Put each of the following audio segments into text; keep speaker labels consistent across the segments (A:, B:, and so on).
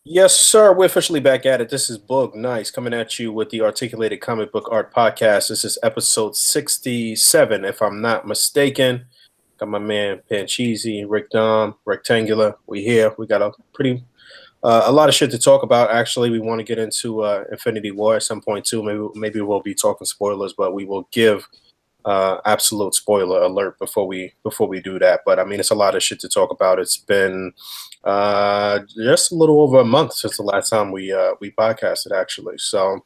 A: Yes, sir. We're officially back at it. This is Boog Nice coming at you with the Articulated Comic Book Art Podcast. This is episode 67, if I'm not mistaken. Got my man Pancheezy, Rick Dom, Rectangular. We here. We got a lot of shit to talk about. Actually, we want to get into Infinity War at some point too. Maybe we'll be talking spoilers, but we will give absolute spoiler alert before we do that. But I mean, it's a lot of shit to talk about. It's been just a little over a month since the last time we podcasted, actually. So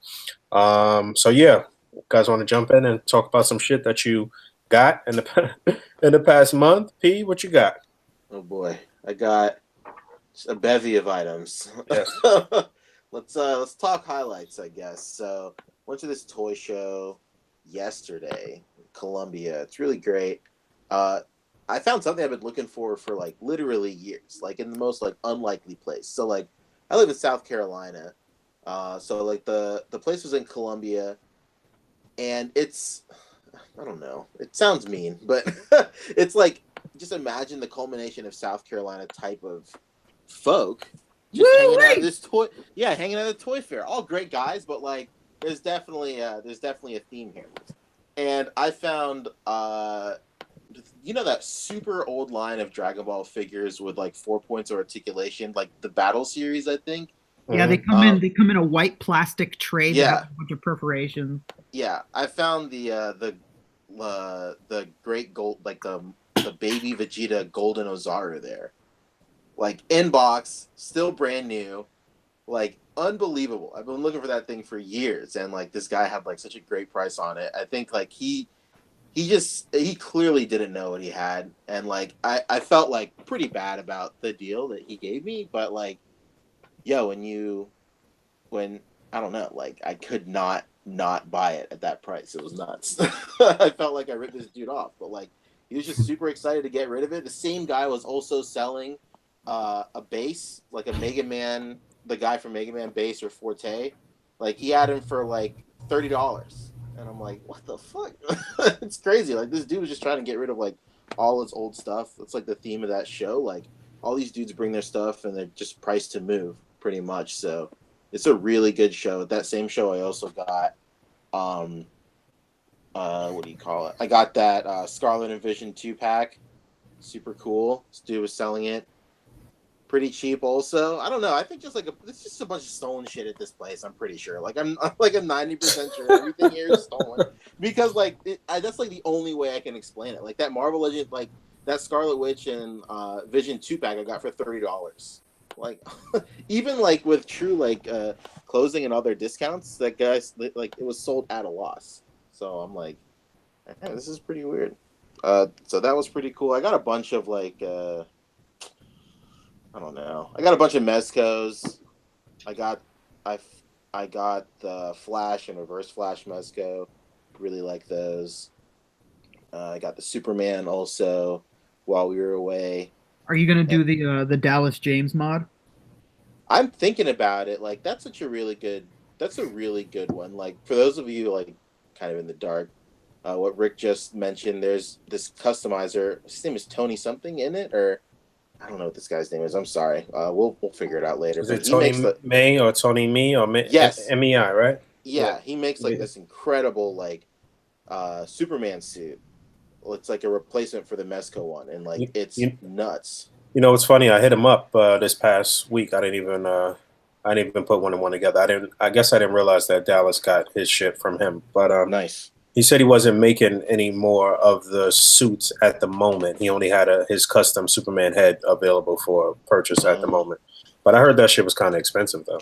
A: yeah, guys, want to jump in and talk about some shit that you got in the in the past month? P, what you got?
B: Oh boy, I got a bevy of items.
A: Yes.
B: Let's talk highlights, I guess. So went to this toy show yesterday, in Columbia. It's really great. Uh, I found something I've been looking for like literally years, like in the most like unlikely place. So like I live in South Carolina, so like the place was in Columbia, and it's I don't know. It sounds mean, but it's like just imagine the culmination of South Carolina type of folk just hanging out at this toy hanging out at the toy fair. All great guys, but like there's definitely a theme here. And I found that super old line of Dragon Ball figures with like 4 points of articulation, like the battle series, I think.
C: Yeah, they
A: Mhm.
C: come in. They come in a white plastic tray that has
B: Yeah,
C: a bunch of perforations.
B: yeah. I found the great gold, like the baby Vegeta Golden Ozaru there, like in box, still brand new, like unbelievable. I've been looking for that thing for years, and like this guy had like such a great price on it. I think like he clearly didn't know what he had, and like I felt like pretty bad about the deal that he gave me, but like yo, when I don't know, like I could not buy it at that price. It was nuts. I felt like I ripped this dude off, but like he was just super excited to get rid of it. The same guy was also selling a base, like a Mega Man, the guy from Mega Man base or Forte. Like he had him for like $30, and I'm like, what the fuck? It's crazy. Like this dude was just trying to get rid of like all his old stuff. That's like the theme of that show. Like all these dudes bring their stuff and they're just priced to move pretty much. So it's a really good show. That same show, I also got, um, what do you call it? I got that Scarlet and Vision 2 pack. Super cool. This dude was selling it pretty cheap. Also, I don't know. I think it's just a bunch of stolen shit at this place. I'm pretty sure. Like I'm 90% sure everything here is stolen because like that's like the only way I can explain it. Like that Marvel Legend, like that Scarlet Witch and Vision 2 pack I got for $30. Like even like with true like closing and other discounts, that guys like it was sold at a loss. So I'm like, man, this is pretty weird. So that was pretty cool. I got a bunch of like I don't know. I got a bunch of Mezcos. I got I I got the Flash and Reverse Flash Mezco. Really like those. I got the Superman also while we were away.
C: Are you gonna
B: And
C: do the Dallas James mod?
B: I'm thinking about it. Like that's such a really good. That's a really good one. Like for those of you like kind of in the dark, what Rick just mentioned, there's this customizer. His name is Tony something in it, or I don't know what this guy's name is. I'm sorry. We'll figure it out later.
A: Is
B: But
A: it
B: he makes
A: Tony
B: the
A: May or Tony Me or
B: yes,
A: MEI, right? Yeah.
B: yeah, he makes like
A: Yeah.
B: this incredible like Superman suit. It's like a replacement for the Mezco one, and like
A: You,
B: it's
A: you,
B: nuts.
A: you know, it's funny. I hit him up this past week. I didn't even put one and one together. I guess I didn't realize that Dallas got his shit from him. But
B: Nice.
A: he said he wasn't making any more of the suits at the moment. He only had his custom Superman head available for purchase at the
B: Mm.
A: moment. But I heard that shit was kind of expensive though.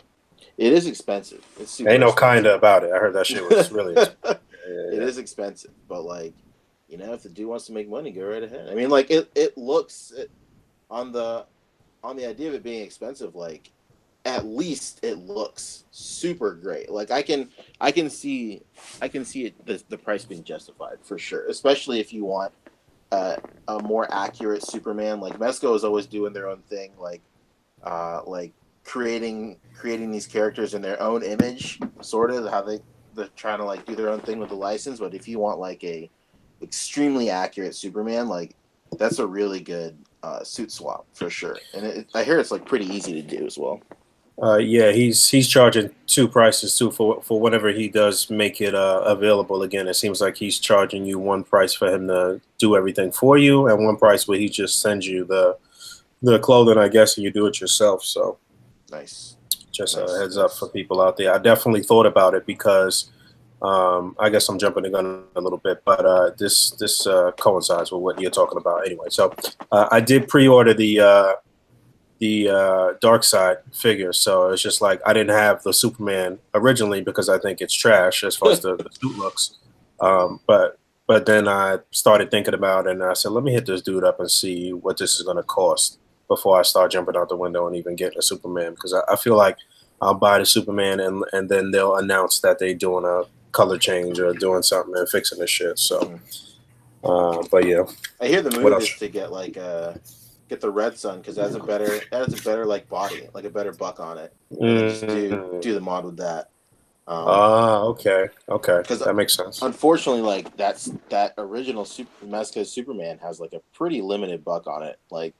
B: It is expensive. It's
A: Ain't
B: super
A: no kinda
B: expensive.
A: about it. I heard that shit was really expensive.
B: It
A: Yeah.
B: is expensive, but like, if the dude wants to make money, go right ahead. I mean, like it looks on the idea of it being expensive, like at least it looks super great. Like I can see it the price being justified for sure, especially if you want a more accurate Superman. Like Mezco is always doing their own thing, like creating these characters in their own image, sort of how they're trying to like do their own thing with the license. But if you want like a extremely accurate Superman, like that's a really good suit swap for sure. And I hear it's like pretty easy to do as well.
A: Yeah, he's charging two prices too for whenever he does make it available again. It seems like he's charging you one price for him to do everything for you, and one price where he just sends you the clothing, I guess, and you do it yourself. So
B: Nice.
A: just
B: Nice,
A: a heads up
B: nice.
A: for people out there. I definitely thought about it because I guess I'm jumping the gun a little bit, but this coincides with what you're talking about anyway. So I did pre-order the Dark Side figure, so it's just like I didn't have the Superman originally because I think it's trash as far as the suit looks. But then I started thinking about it, and I said, let me hit this dude up and see what this is going to cost before I start jumping out the window and even getting a Superman, because I feel like I'll buy the Superman and then they'll announce that they're doing a color change or doing something and fixing this shit. So, but yeah,
B: I hear the
A: what
B: move
A: else?
B: is to get like get the Red Sun because that has a better like body, like a better buck on it, and then just do the mod with that.
A: Okay,
B: Because
A: that makes sense.
B: unfortunately, like that original Mesca Superman has like a pretty limited buck on it. Like,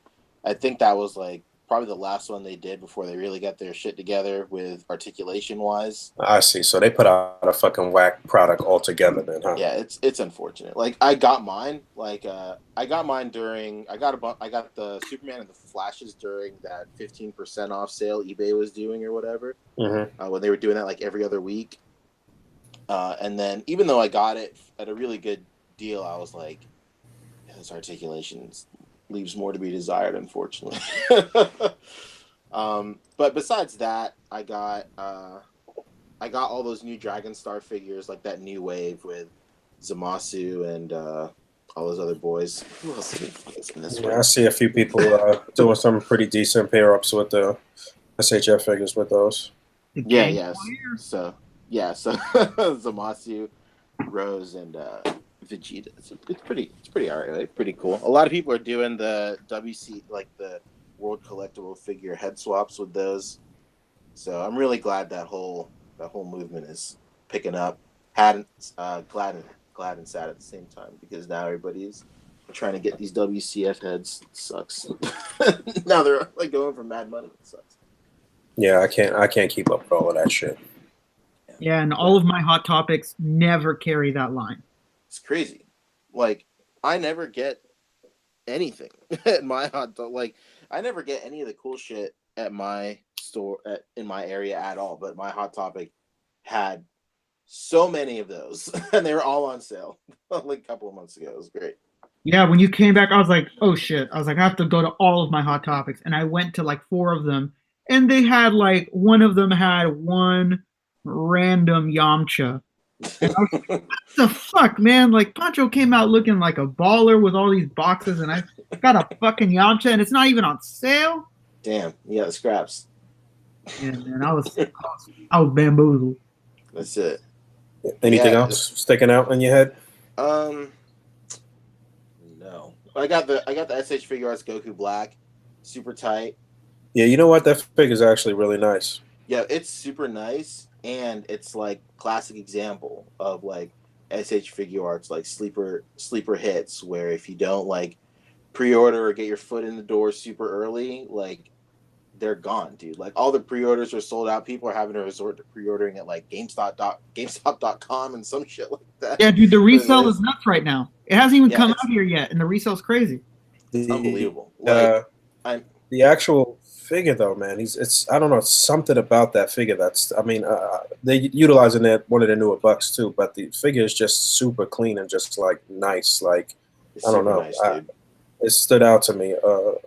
B: I think that was like probably the last one they did before they really got their shit together with articulation wise.
A: I see. So they put out a fucking whack product altogether, then, huh?
B: Yeah, it's unfortunate. Like I got mine. Like I got mine during I got the Superman and the Flashes during that 15% off sale eBay was doing or whatever.
A: Mm-hmm.
B: When they were doing that like every other week. And then even though I got it at a really good deal, I was like, yeah, this articulation leaves more to be desired, unfortunately. But besides that, I got all those new Dragon Star figures, like that new wave with Zamasu and all those other boys. Who else is in this
A: Yeah,
B: one?
A: I see a few people doing some pretty decent pair ups with the SHF figures with those.
B: Yeah. So Zamasu, Rose, and Vegeta. It's pretty alright. Right? Pretty cool. A lot of people are doing the WC like the World Collectible figure head swaps with those. So I'm really glad that whole movement is picking up. Glad and sad at the same time because now everybody's trying to get these WCF heads. It sucks. Now they're like going for mad money. It sucks.
A: Yeah, I can't keep up with all of that shit.
C: Yeah, and all of my Hot Topics never carry that line.
B: It's crazy. Like I never get anything at my like I never get any of the cool shit at my store in my area at all. But my Hot Topic had so many of those, and they were all on sale like a couple of months ago. It was great.
C: Yeah, when you came back, I was like, oh shit. I was like, I have to go to all of my Hot Topics. And I went to like 4 of them. And they had like, one of them had one random Yamcha. And I was like, what the fuck, man? Like, Pancho came out looking like a baller with all these boxes. And I got a fucking Yamcha, and it's not even on sale.
B: Damn, yeah, the scraps.
C: Yeah, man, I was bamboozled.
B: That's it.
A: Anything else sticking out in your head?
B: No. I got the SH Figure Arts Goku Black, super tight.
A: Yeah, you know what? That figure is actually really nice.
B: Yeah, it's super nice, and it's like classic example of like SH Figure Arts like sleeper hits where if you don't like pre-order or get your foot in the door super early, like they're gone, dude. Like all the pre-orders are sold out. People are having to resort to pre-ordering at like GameStop.com and some shit like that.
C: Yeah, dude, the resale is nuts right now. It hasn't even come out here yet, and the resale's crazy.
B: It's unbelievable. Like
A: the actual figure though, man, it's I don't know, something about that figure that's they utilizing that one of the newer bucks too, but the figure is just super clean and just like nice. Like I don't know.
B: Nice,
A: it stood out to me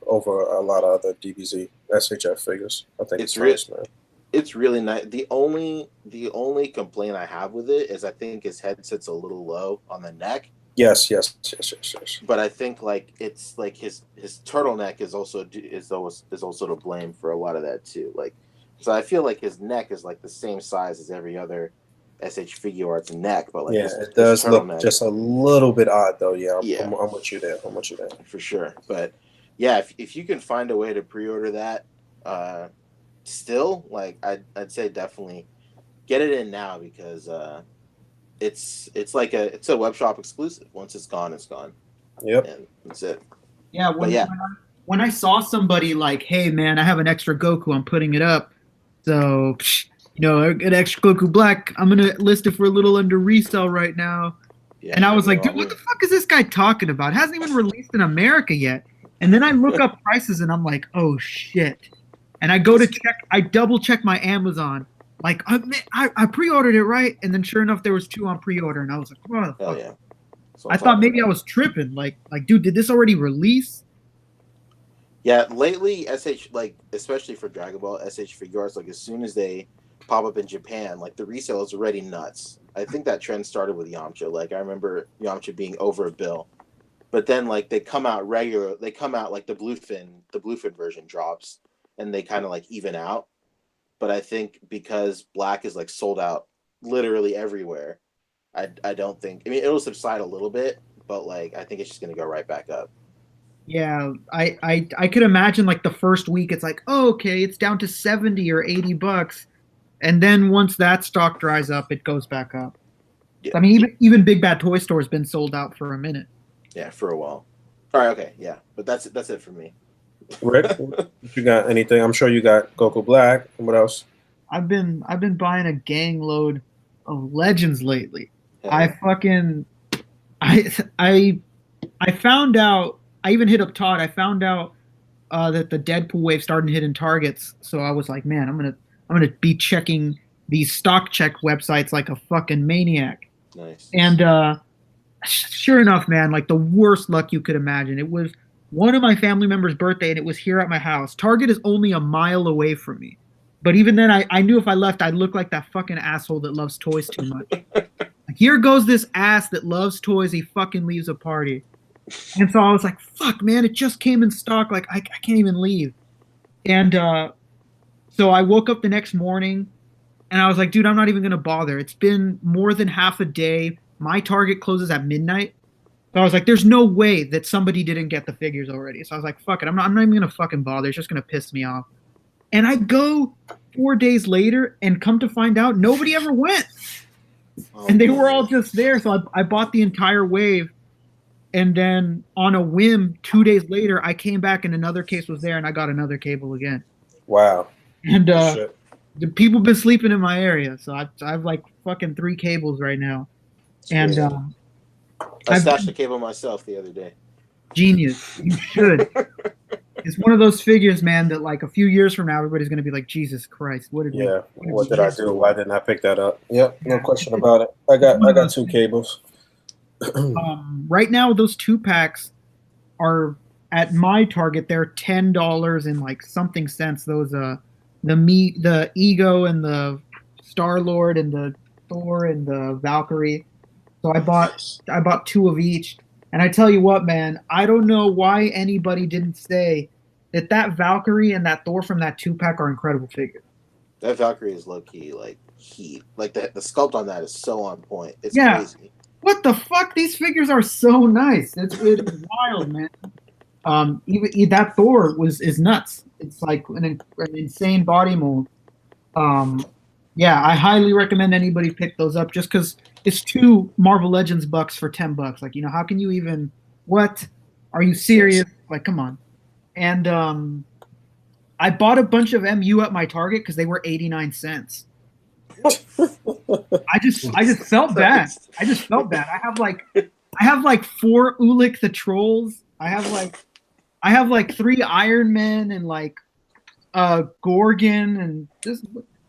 A: over a lot of other DBZ SHF figures. I think it's nice, man.
B: It's really nice. The only complaint I have with it is I think his head sits a little low on the neck.
A: Yes.
B: But I think like it's like his turtleneck is also to blame for a lot of that too. Like, so I feel like his neck is like the same size as every other SH Figure Arts neck, but like
A: it does look just a little bit odd though. Yeah, I'm with you there.
B: For sure. But yeah, if you can find a way to pre-order that, still like I'd say definitely get it in now because it's a web shop exclusive. Once it's gone, it's gone.
A: Yep,
B: and that's it.
C: Yeah, when I saw somebody like, hey man, I have an extra Goku, I'm putting it up. So, an extra Goku Black, I'm gonna list it for a little under resale right now.
B: Yeah,
C: And I was like, dude, what the fuck is this guy talking about? It hasn't even released in America yet. And then I look up prices and I'm like, oh shit. And I go to check, I double check my Amazon. Like, I pre-ordered it, right? And then sure enough, there was 2 on pre-order. And I was like, what the fuck?
B: yeah.
C: I thought maybe I was tripping. Like, dude, did this already release?
B: Yeah, lately, like, especially for Dragon Ball, SH figures, like, as soon as they pop up in Japan, like, the resale is already nuts. I think that trend started with Yamcha. Like, I remember Yamcha being over $1 billion. But then, like, they come out like, the Bluefin version drops, and they kind of, like, even out. But I think because Black is, like, sold out literally everywhere, I don't think... I mean, it'll subside a little bit, but, like, I think it's just going to go right back up.
C: Yeah, I could imagine, like, the first week, it's like, oh, okay, it's down to 70 or 80 bucks. And then once that stock dries up, it goes back up. Yeah. I mean, even Big Bad Toy Store has been sold out for a minute.
B: Yeah, for a while. All right, okay, yeah, but that's it for me.
A: Rick, you got anything? I'm sure you got Goku Black. What else?
C: I've been buying a gang load of Legends lately.
B: Yeah.
C: I found out. I even hit up Todd. I found out that the Deadpool wave started hitting targets. So I was like, man, I'm gonna be checking these stock check websites like a fucking maniac.
B: Nice.
C: And sure enough, man, like the worst luck you could imagine. It was one of my family members' birthday, and it was here at my house. Target is only a mile away from me. But even then, I knew if I left, I'd look like that fucking asshole that loves toys too much. Like, here goes this ass that loves toys. He fucking leaves a party. And so I was like, fuck, man, it just came in stock. Like, I can't even leave. And so I woke up the next morning, and I was like, dude, I'm not even going to bother. It's been more than half a day. My Target closes at midnight. So I was like, there's no way that somebody didn't get the figures already. So I was like, fuck it. I'm not even going to fucking bother. It's just going to piss me off. And I go 4 days later and come to find out nobody ever went. Oh, and they were all just there. So I bought the entire wave. And then on a whim, 2 days later, I came back and another case was there and I got another cable again.
A: Wow.
C: And the people been sleeping in my area. So I have like fucking 3 cables right now. And
B: I stashed a cable myself the other day.
C: Genius. You should. It's one of those figures, man, that like a few years from now, everybody's going to be like, Jesus Christ, what did
A: I do? Why didn't I pick that up? Yep, no question about it. I got 2 cables.
C: Right now, those 2-packs are at my Target. They're $10 and like something cents. Those the Ego and the Star-Lord and the Thor and the Valkyrie. So I bought 2 of each. And I tell you what, man, I don't know why anybody didn't say that Valkyrie and that Thor from that 2-pack are incredible figures.
B: That Valkyrie is low-key, like, heat. Like, the sculpt on that is so on point. It's crazy.
C: What the fuck? These figures are so nice. It's wild, man. Even that Thor is nuts. It's like an insane body mold. Yeah, I highly recommend anybody pick those up just because it's 2 Marvel Legends bucks for $10. Like, how can you even? What? Are you serious? Like, come on. And I bought a bunch of MU at my Target because they were 89 cents. I just felt bad. I just felt bad. I have like 4 Ulik the Trolls. I have like 3 Iron Men and like Gorgon and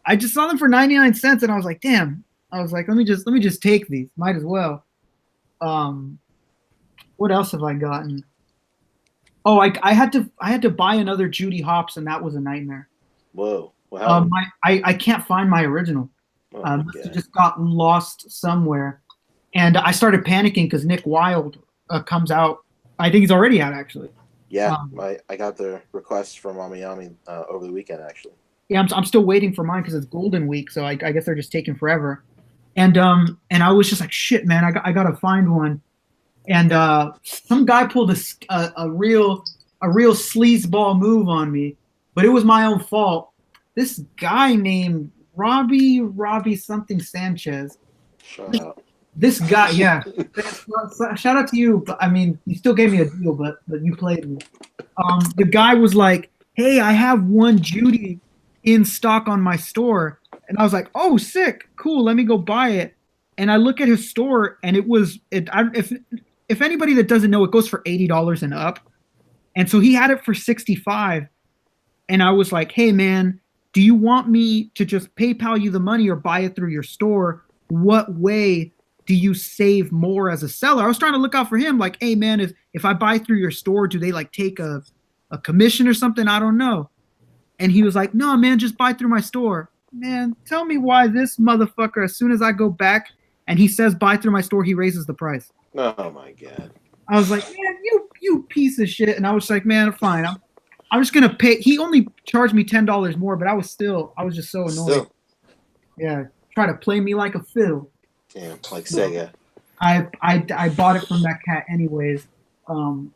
C: I just saw them for 99 cents and I was like, damn. I was like, let me just take these. Might as well. What else have I gotten? Oh, I had to buy another Judy Hopps and that was a nightmare.
B: Whoa. Wow.
C: I can't find my original. It just got lost somewhere. And I started panicking because Nick Wilde comes out. I think he's already out, actually.
B: Yeah, I got the request from Amayami over the weekend, actually.
C: Yeah, I'm still waiting for mine because it's Golden Week, so I guess they're just taking forever. And I was just like, shit, man, I gotta find one. And some guy pulled a real sleazeball move on me, but it was my own fault. This guy named Robbie something Sanchez.
B: Shut up.
C: This guy, yeah. Shout out to you. I mean, you still gave me a deal, but you played me. The guy was like, "Hey, I have one Judy in stock on my store. And I was like, oh, sick, cool, let me go buy it. And I look at his store, and if anybody that doesn't know, it goes for $80 and up. And so he had it for 65. And I was like, hey, man, do you want me to just PayPal you the money or buy it through your store? What way do you save more as a seller? I was trying to look out for him, like, hey, man, if I buy through your store, do they like take a commission or something? I don't know. And he was like, no, man, just buy through my store. Man, tell me why this motherfucker, as soon as I go back and he says buy through my store, he raises the price.
B: Oh my god.
C: I was like, man, you piece of shit. And I was like, man, fine. I'm just gonna pay. He only charged me $10 more, but I was just so annoyed.
B: Still.
C: Yeah, try to play me like a fiddle.
B: Damn, like Sega.
C: I bought it from that cat anyways. And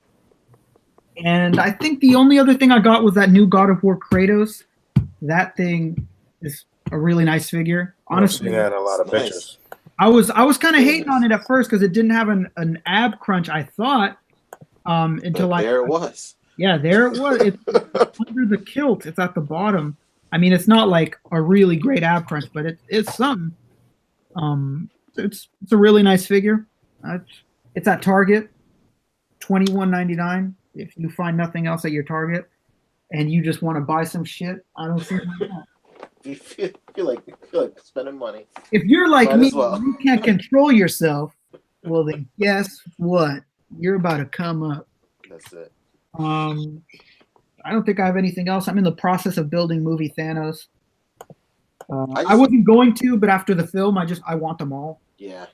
C: I think the only other thing I got was that new God of War Kratos. That thing is a really nice figure. Honestly,
A: he had a lot of pictures.
C: I was kind of hating on it at first because it didn't have an ab crunch, I thought. Until
B: but there it was.
C: Yeah, there it was. It's under the kilt. It's at the bottom. I mean, it's not like a really great ab crunch, but it's something. It's a really nice figure. It's at Target, $21.99. If you find nothing else at your Target, and you just want to buy some shit, I don't see why not.
B: You feel like spending money.
C: If you're like
B: Might
C: me,
B: as well.
C: you can't control yourself. Well, then guess what? You're about to come up.
B: That's it.
C: I don't think I have anything else. I'm in the process of building movie Thanos. I wasn't going to, but after the film, I want them all.
B: Yeah,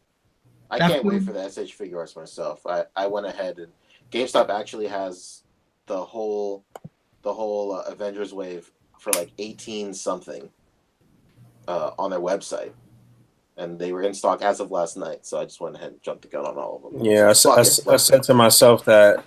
B: I can't wait for the SH figure arts myself. I went ahead and GameStop actually has the whole Avengers wave for like 18 something on their website, and they were in stock as of last night. So I just went ahead and jumped the gun on all of them.
A: Yeah, I said to myself that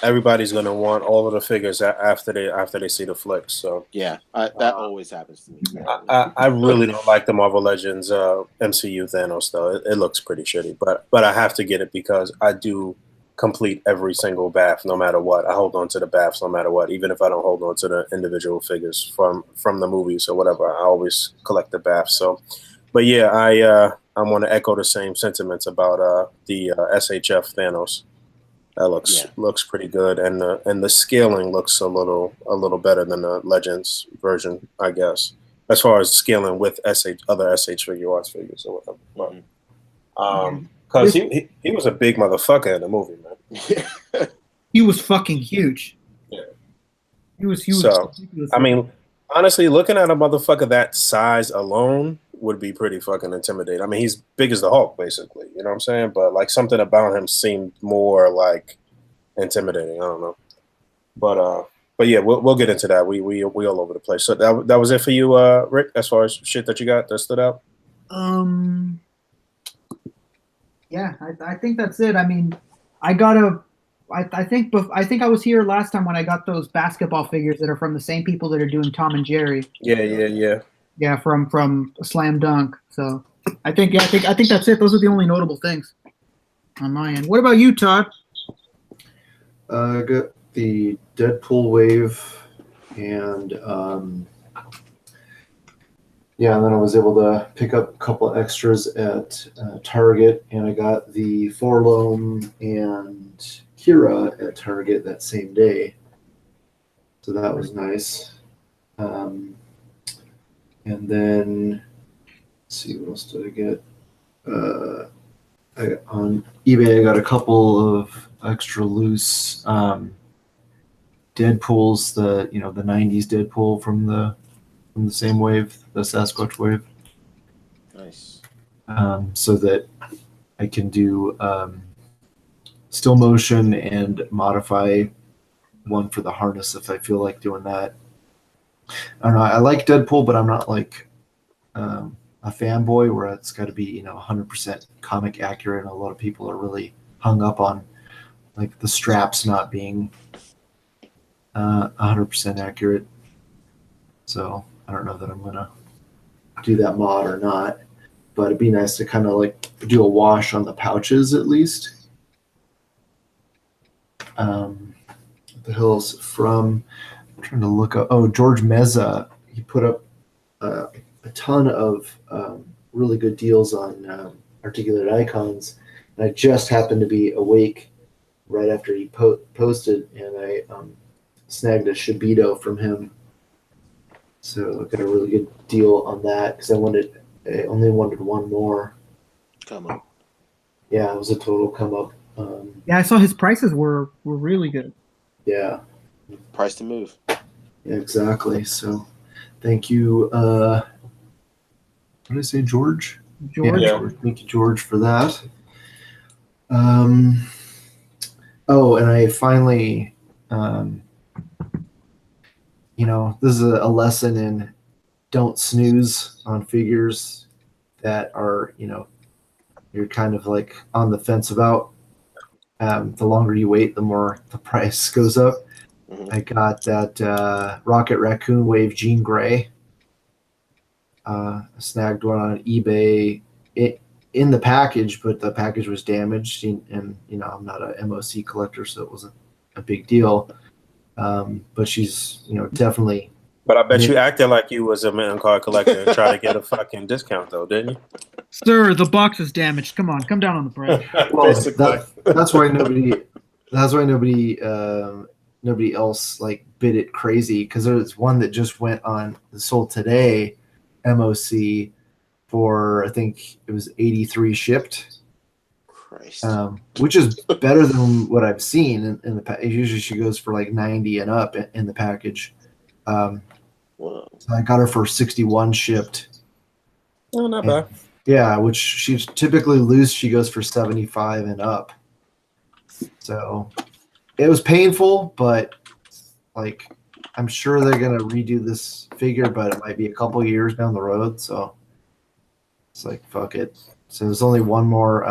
A: everybody's gonna want all of the figures after they see the flicks. So
B: yeah, that always happens to me.
A: I really don't like the Marvel Legends MCU Thanos though. It looks pretty shitty, but I have to get it because I do complete every single BAF no matter what. I hold on to the BAFs no matter what, even if I don't hold on to the individual figures from the movies or whatever. I always collect the BAFs. So, but yeah, I want to echo the same sentiments about the SHF Thanos. That looks pretty good, and the scaling looks a little better than the Legends version, I guess, as far as scaling with other SH figure arts figures or whatever. But, because he was a big motherfucker in the movie, man.
C: He was fucking huge.
A: Yeah.
C: He was huge.
A: So, I mean, honestly, looking at a motherfucker that size alone would be pretty fucking intimidating. I mean, he's big as the Hulk, basically. You know what I'm saying? But like something about him seemed more like intimidating. I don't know. But yeah, we'll get into that. We all over the place. So that was it for you, Rick, as far as shit that you got that stood out?
C: Yeah, I think that's it. I mean, I think I was here last time when I got those basketball figures that are from the same people that are doing Tom and Jerry.
A: Yeah,
C: from Slam Dunk. So I think that's it. Those are the only notable things on my end. What about you, Todd?
D: I got the Deadpool wave, and and then I was able to pick up a couple extras at Target, and I got the Forlome and Kira at Target that same day. So that was nice. And then, let's see, what else did I get? On eBay, I got a couple of extra loose Deadpools, the 90s Deadpool from the same wave, the Sasquatch wave.
B: Nice.
D: So that I can do still motion and modify one for the harness if I feel like doing that. I don't know. I like Deadpool, but I'm not like a fanboy where it's got to be 100% comic accurate. And a lot of people are really hung up on like the straps not being 100% accurate. So I don't know that I'm gonna do that mod or not, but it'd be nice to kind of like do a wash on the pouches at least. The hills from, I'm trying to look up. Oh, George Meza, he put up a ton of really good deals on articulated icons. And I just happened to be awake right after he posted, and I snagged a Shibito from him. So I got a really good deal on that because I only wanted one more.
B: Come on.
D: Yeah, it was a total come up.
C: Yeah, I saw his prices were really good.
D: Yeah,
B: Price to move.
D: yeah, exactly. So thank you. What did I say, George?
C: George.
A: Yeah.
D: George. Thank you, George, for that. Oh, and I finally, this is a lesson in don't snooze on figures that are, you're kind of like on the fence about. The longer you wait, the more the price goes up.
B: Mhm.
D: I got that Rocket Raccoon Wave Jean Grey. Snagged one on eBay in the package, but the package was damaged, and I'm not a MOC collector, so it wasn't a big deal. But she's definitely.
A: But I bet you acted like you was a mint card collector and tried to get a fucking discount though, didn't
C: Sir, the box is damaged. Come on, come down on the price.
A: you?
D: Well,
A: Basically.
D: that's why nobody else like bid it crazy, because there's one that just went on sold today, MOC, for I think it was 83 shipped,
B: Christ.
D: which is better than what I've seen in the package. Usually she goes for like 90 and up in the package.
B: Whoa.
D: So I got her for 61 shipped.
A: Oh, not bad.
D: Yeah, which she's typically loose. She goes for 75 and up. So it was painful, but like I'm sure they're gonna redo this figure, but it might be a couple years down the road. So it's like fuck it. So there's only one more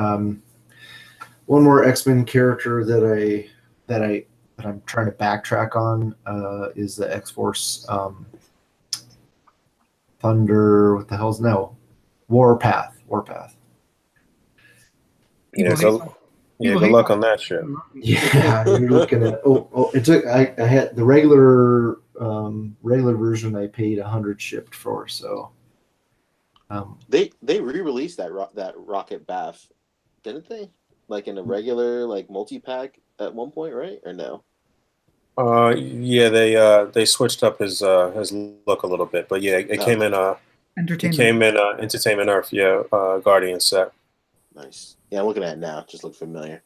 D: X-Men character that I'm trying to backtrack on is the X-Force Thunder. What the hell's no? Warpath.
A: Yeah,
C: People
A: good
C: hate
A: luck
C: on
A: on that shit.
D: Yeah, you're looking at it took I had the regular version I paid 100 shipped for, so
B: They re-released that Rocket BAF, didn't they? Like in a regular like multi-pack at one point, right? Or no?
A: Yeah, they switched up his look a little bit, but yeah, it came in
C: entertainment.
A: Entertainment Earth, yeah, Guardian set.
B: Nice. Yeah, I'm looking at it now. Just look familiar.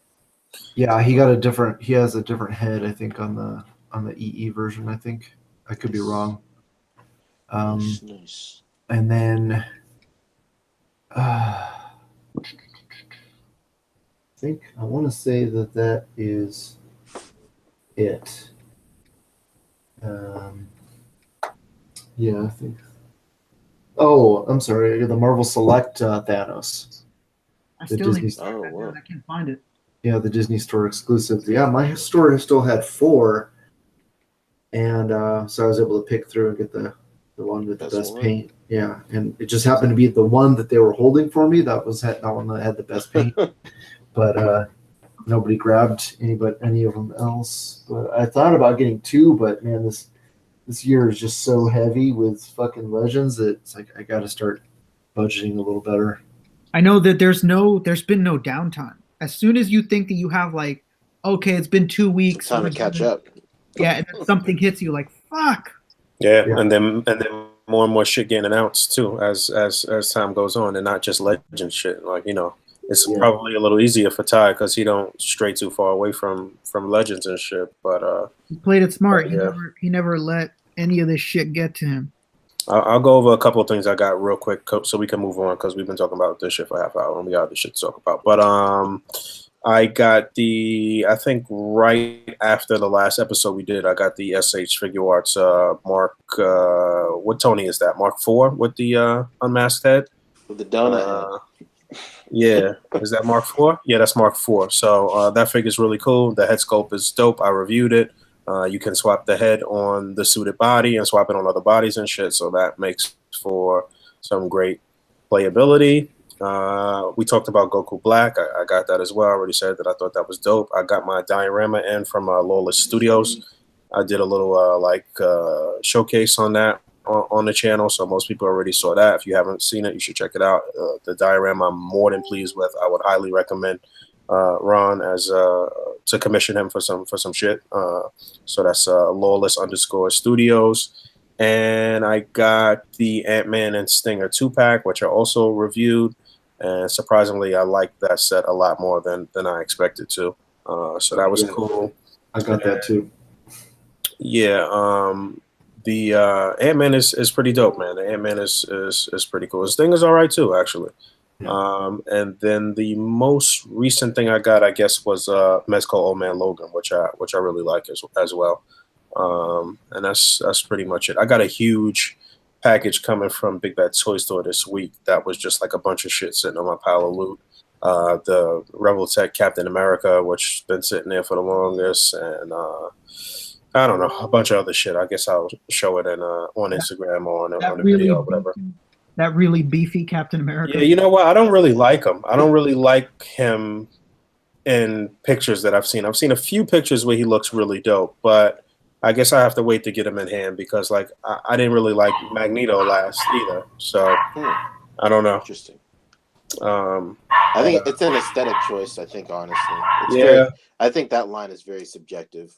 D: yeah, he has a different head, I think, on the EE version. I think I could be wrong.
B: Nice.
D: And then I think I want to say that is it. Yeah, I think. Oh, I'm sorry. The Marvel Select Thanos.
C: I
D: The
C: still need
D: Disney-
C: to track that down. I can't find it.
D: Yeah, the Disney Store exclusive. Yeah, my store still had 4, and so I was able to pick through and get the one with the best paint. Yeah, and it just happened to be the one that they were holding for me. That one that had the best paint. But nobody grabbed any of them else. But I thought about getting 2, but man, this year is just so heavy with fucking Legends that it's like I got to start budgeting a little better.
C: I know that there's been no downtime. As soon as you think that you have like, okay, it's been 2 weeks,
B: Time to catch up.
C: Yeah, and then something hits you like, fuck.
A: Yeah,
D: Yeah.
A: and then more and more shit getting announced too as time goes on, and not just Legend shit. Like it's probably a little easier for Ty because he don't stray too far away from Legends and shit. But
C: He played it smart.
A: Yeah.
C: He never let any of this shit get to him.
A: I'll go over a couple of things I got real quick so we can move on because we've been talking about this shit for a half hour and we got other shit to talk about. But I got I think right after the last episode we did, I got the SH Figure Arts Mark. What Tony is that? Mark 4 with the unmasked head.
B: With the donut head.
A: Yeah, is that Mark 4? Yeah, that's Mark 4. So that figure is really cool. The head sculpt is dope. I reviewed it. You can swap the head on the suited body and swap it on other bodies and shit. So that makes for some great playability. We talked about Goku Black. I got that as well. I already said that I thought that was dope. I got my diorama in from Lawless Studios. I did a little showcase on that on the channel, so most people already saw that. If you haven't seen it, you should check it out. The diorama I'm more than pleased with. I would highly recommend Ron as to commission him for some shit. So that's Lawless_Studios. And I got the Ant-Man and Stinger 2-pack, which I also reviewed. And surprisingly, I liked that set a lot more than I expected to. So that was cool.
D: I got that too.
A: Yeah, the Ant-Man is pretty dope, man. The Ant-Man is pretty cool. His thing is all right too, actually.
D: Yeah.
A: And then the most recent thing I got, I guess, was Mezco Old Man Logan, which I really like as well. And that's pretty much it. I got a huge package coming from Big Bad Toy Store this week that was just like a bunch of shit sitting on my pile of loot. The Rebel Tech Captain America, which has been sitting there for the longest, and I don't know, a bunch of other shit. I guess I'll show it on Instagram or on a video or whatever.
C: That really beefy Captain America.
A: Yeah, you know what? I don't really like him. I don't really like him in pictures that I've seen. I've seen a few pictures where he looks really dope, but I guess I have to wait to get him in hand because, like, I didn't really like Magneto last either. So I don't know.
B: Interesting. I think it's an aesthetic choice. I think honestly, I think that line is very subjective.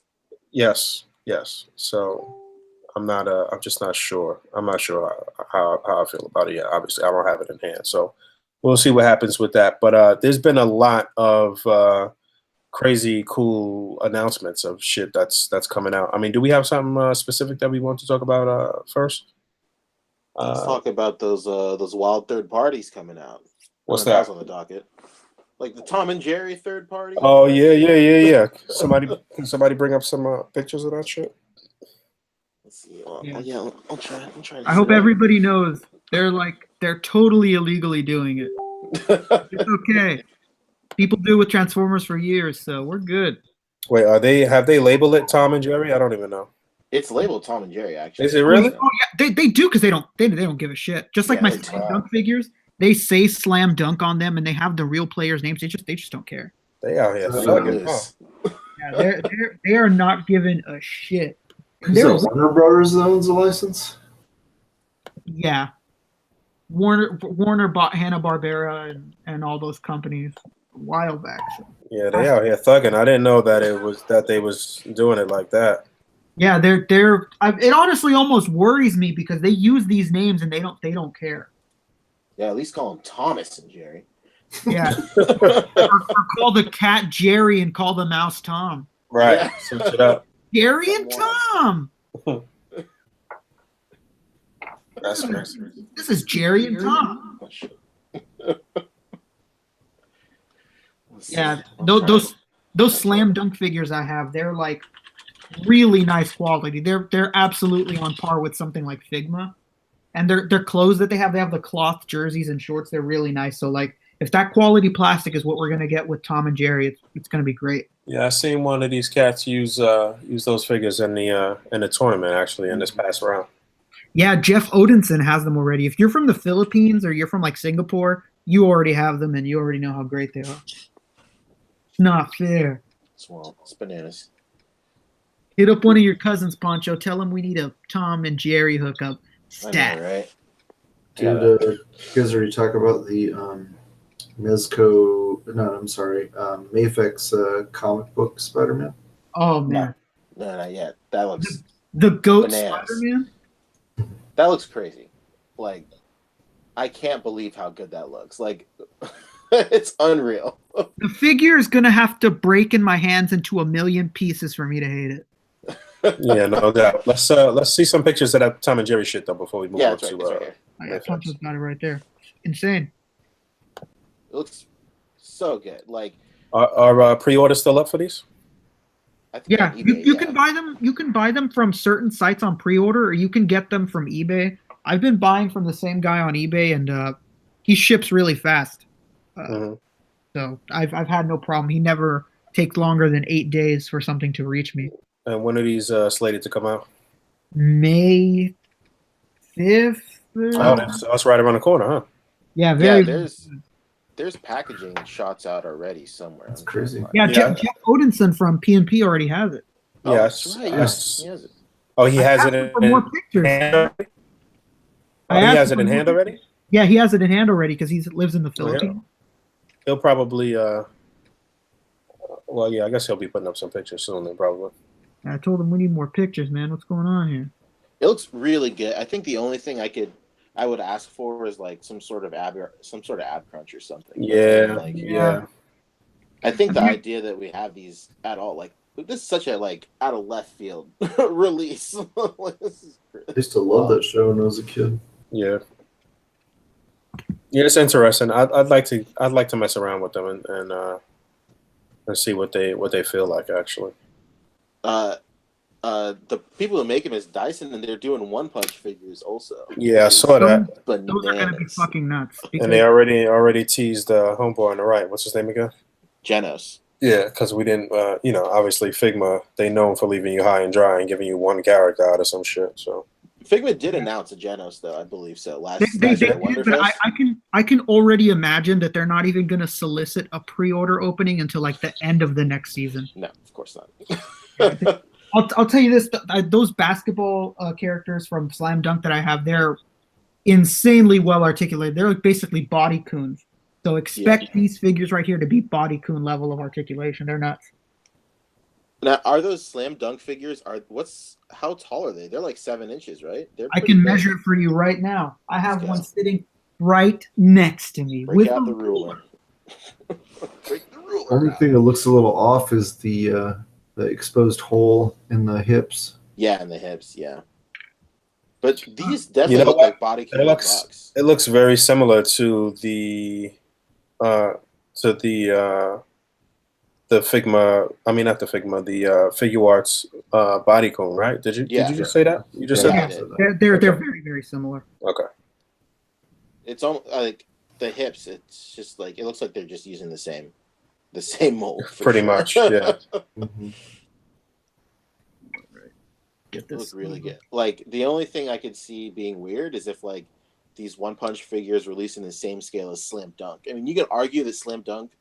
A: Yes. So I'm just not sure. I'm not sure how I feel about it yet. Obviously, I don't have it in hand, so we'll see what happens with that. But there's been a lot of crazy, cool announcements of shit that's coming out. I mean, do we have something specific that we want to talk about first?
B: Let's talk about those wild third parties coming out.
A: What's that?
B: On the docket? Like the Tom and Jerry third party?
A: Oh yeah. Somebody bring up some pictures of that shit.
B: Let's see. I'll try.
C: I hope everybody knows they're totally illegally doing it. It's okay. People do with Transformers for years, so we're good.
A: Wait, have they labeled it Tom and Jerry? I don't even know.
B: It's labeled Tom and Jerry, actually.
A: Is it really?
C: Oh yeah, they do because they don't give a shit. Just like my Slam Dunk figures, they say Slam Dunk on them, and they have the real players' names. They just don't care.
A: They out here thugging.
C: Yeah, they are not giving a shit.
D: Is it Warner Brothers that owns the license?
C: Yeah, Warner bought Hanna-Barbera and all those companies a while back. So.
A: Yeah, they out here thugging. I didn't know that they was doing it like that.
C: Yeah, it honestly almost worries me because they use these names and they don't care.
B: Yeah, at least call them Thomas and Jerry.
C: Yeah, or call the cat Jerry and call the mouse Tom.
A: Right,
B: yeah.
A: switch it up.
C: Jerry and Tom.
A: That's crazy.
C: This is Jerry and Tom. Yeah, those Slam Dunk figures I have, they're like really nice quality. They're absolutely on par with something like Figma, and their clothes that they have the cloth jerseys and shorts. They're really nice. So like, if that quality plastic is what we're gonna get with Tom and Jerry, it's gonna be great.
A: Yeah, I seen one of these cats use those figures in the tournament actually in this past round.
C: Yeah, Jeff Odinson has them already. If you're from the Philippines or you're from like Singapore, you already have them and you already know how great they are. It's not fair.
B: Well, it's bananas.
C: Hit up one of your cousins, Pancho. Tell him we need a Tom and Jerry hookup. Stat.
B: I know, right?
D: Dude, you guys already talk about the Mafex comic book Spider-Man?
C: Oh man.
B: No, not yet. That looks
C: the goat
B: bananas.
C: Spider-Man?
B: That looks crazy. Like, I can't believe how good that looks. Like, it's unreal.
C: The figure is gonna have to break in my hands into a million pieces for me to hate it.
A: Yeah, no doubt. Let's see some pictures of that Tom and Jerry shit though before we move on to.
B: Right here.
C: Oh, yeah, Pancho's got it right there. Insane.
B: It looks so good. Like,
A: are pre-orders still up for these?
B: I think
C: Yeah,
B: eBay,
C: you can buy them. You can buy them from certain sites on pre-order, or you can get them from eBay. I've been buying from the same guy on eBay, and he ships really fast. So I've had no problem. He never takes longer than 8 days for something to reach me.
A: And when are these slated to come out?
C: May 5th.
A: Oh, that's right around the corner, huh?
C: Yeah, very.
B: Yeah, there's packaging shots out already somewhere.
D: That's crazy.
C: Yeah, Jeff Odinson from PNP already has it.
B: Oh,
A: Yes.
B: that's right. Yeah, he has it.
A: Oh, he has it
C: for more pictures. I
A: he
C: asked
A: has it
C: him
A: in hand already?
C: Yeah, he has it in hand already because he lives in the
A: Oh, yeah.
C: Philippines.
A: He'll probably, well, yeah, I guess he'll be putting up some pictures soon then, probably.
C: I told him we need more pictures, man. What's going on here?
B: It looks really good. I think the only thing I would ask for is like some sort of ab crunch or something.
A: Yeah,
B: Like,
A: yeah.
B: I think the idea that we have these at all, like, this is such a like out of left field release. This is
D: I used to love that show when I was a kid.
A: Yeah. Yeah, it's interesting. I'd like to mess around with them and see what they feel like actually.
B: The people who make them is Dyson, and they're doing One Punch figures also.
A: Yeah, I saw that.
C: Those are gonna be fucking nuts.
A: And they already teased homeboy on the right. What's his name again?
B: Genos.
A: Yeah, because we didn't, obviously Figma, they known for leaving you high and dry and giving you one character out of some shit. So
B: Figma did announce a Genos, though, I believe so.
C: They did, but I can already imagine that they're not even going to solicit a pre-order opening until like the end of the next season.
B: No, of course not.
C: I'll tell you this: those basketball characters from Slam Dunk that I have, they're insanely well articulated. They're like basically body coons. So expect these figures right here to be body coon level of articulation. They're nuts.
B: Now, are those Slam Dunk figures? How tall are they? They're like 7 inches, right?
C: I can measure it for you right now. I have one sitting right next to me.
B: Break out the ruler. Break the ruler.
D: Only thing that looks a little off is the exposed hole in the hips.
B: Yeah, in the hips. Yeah. But these definitely look like body coon bucks.
A: It looks very similar to the Figma. I mean, not the Figma. The Figure Arts body cone, right? Did you just say that? You just said that.
C: They're very, very similar.
A: Okay.
B: It's almost like the hips. It's just like it looks like they're just using the same mold.
A: Pretty much, yeah.
D: Mm-hmm.
B: It looks really good. Like the only thing I could see being weird is if like these One Punch figures released in the same scale as Slam Dunk. I mean, you can argue that Slam Dunk,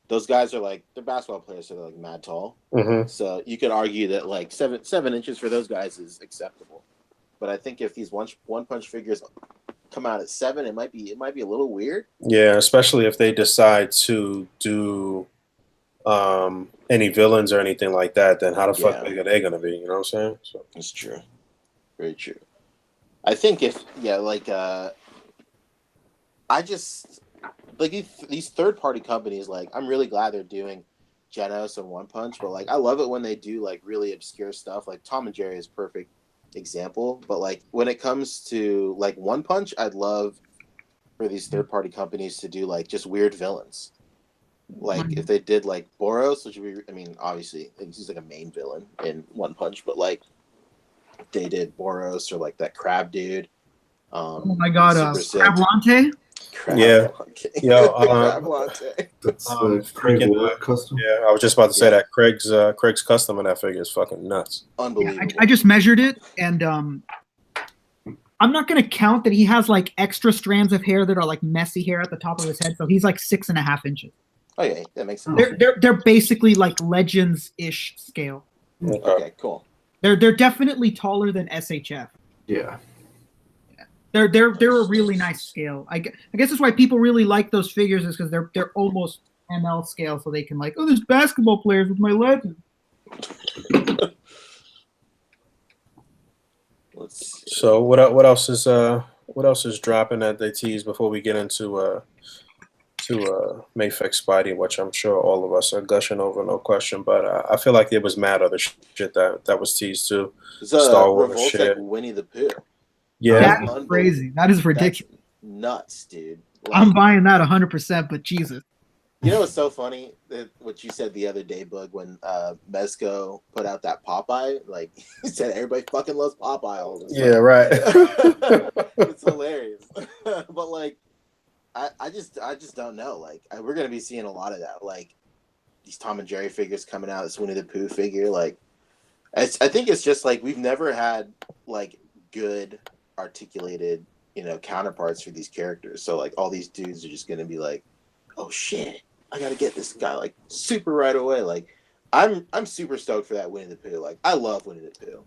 B: those guys are like they're basketball players, so they're like mad tall.
A: Mm-hmm.
B: So you could argue that like 7 inches for those guys is acceptable. But I think if these One Punch figures come out at 7, it might be a little weird.
A: Yeah, especially if they decide to do any villains or anything like that, then how the fuck big are they gonna be? You know what I'm saying? So
B: it's true, very true. I think I just like these third-party companies. Like, I'm really glad they're doing Genos and One Punch, but like I love it when they do like really obscure stuff. Like Tom and Jerry is a perfect example. But like when it comes to like One Punch, I'd love for these third-party companies to do like just weird villains. Like if they did like Boros, which would be, I mean, obviously he's like a main villain in One Punch, but like they did Boros or like that crab dude.
C: Oh my god, Crablante?
D: That's the Craig custom.
A: Yeah, I was just about to say that Craig's custom on that figure is fucking nuts.
B: Unbelievable.
C: Yeah, I just measured it, and I'm not going to count that he has like extra strands of hair that are like messy hair at the top of his head, so he's like 6.5 inches.
B: Oh yeah, that makes sense.
C: They're basically like Legends-ish scale.
B: Okay, cool.
C: They're definitely taller than SHF.
D: Yeah.
C: They're a really nice scale. I guess that's why people really like those figures, is because they're almost ML scale, so they can like, oh, there's basketball players with my legend.
A: So what else is dropping that they tease before we get into Mafex Spidey, which I'm sure all of us are gushing over, no question. But I feel like there was mad other shit that was teased too.
B: Star Wars shit. Winnie the Pooh.
A: Yeah,
C: that is crazy. That is ridiculous.
B: That's nuts, dude.
C: Like, I'm buying that 100%. But Jesus,
B: you know what's so funny? What you said the other day, Boog, when Mezco put out that Popeye, like he said, everybody fucking loves Popeye. All this
A: yeah, right.
B: It's hilarious. But like, I just don't know. Like, we're gonna be seeing a lot of that. Like these Tom and Jerry figures coming out, this Winnie the Pooh figure. Like, I think it's just like we've never had like good articulated, counterparts for these characters. So like all these dudes are just gonna be like, oh shit, I gotta get this guy like super right away. Like I'm super stoked for that Winnie the Pooh. Like I love Winnie the Pooh.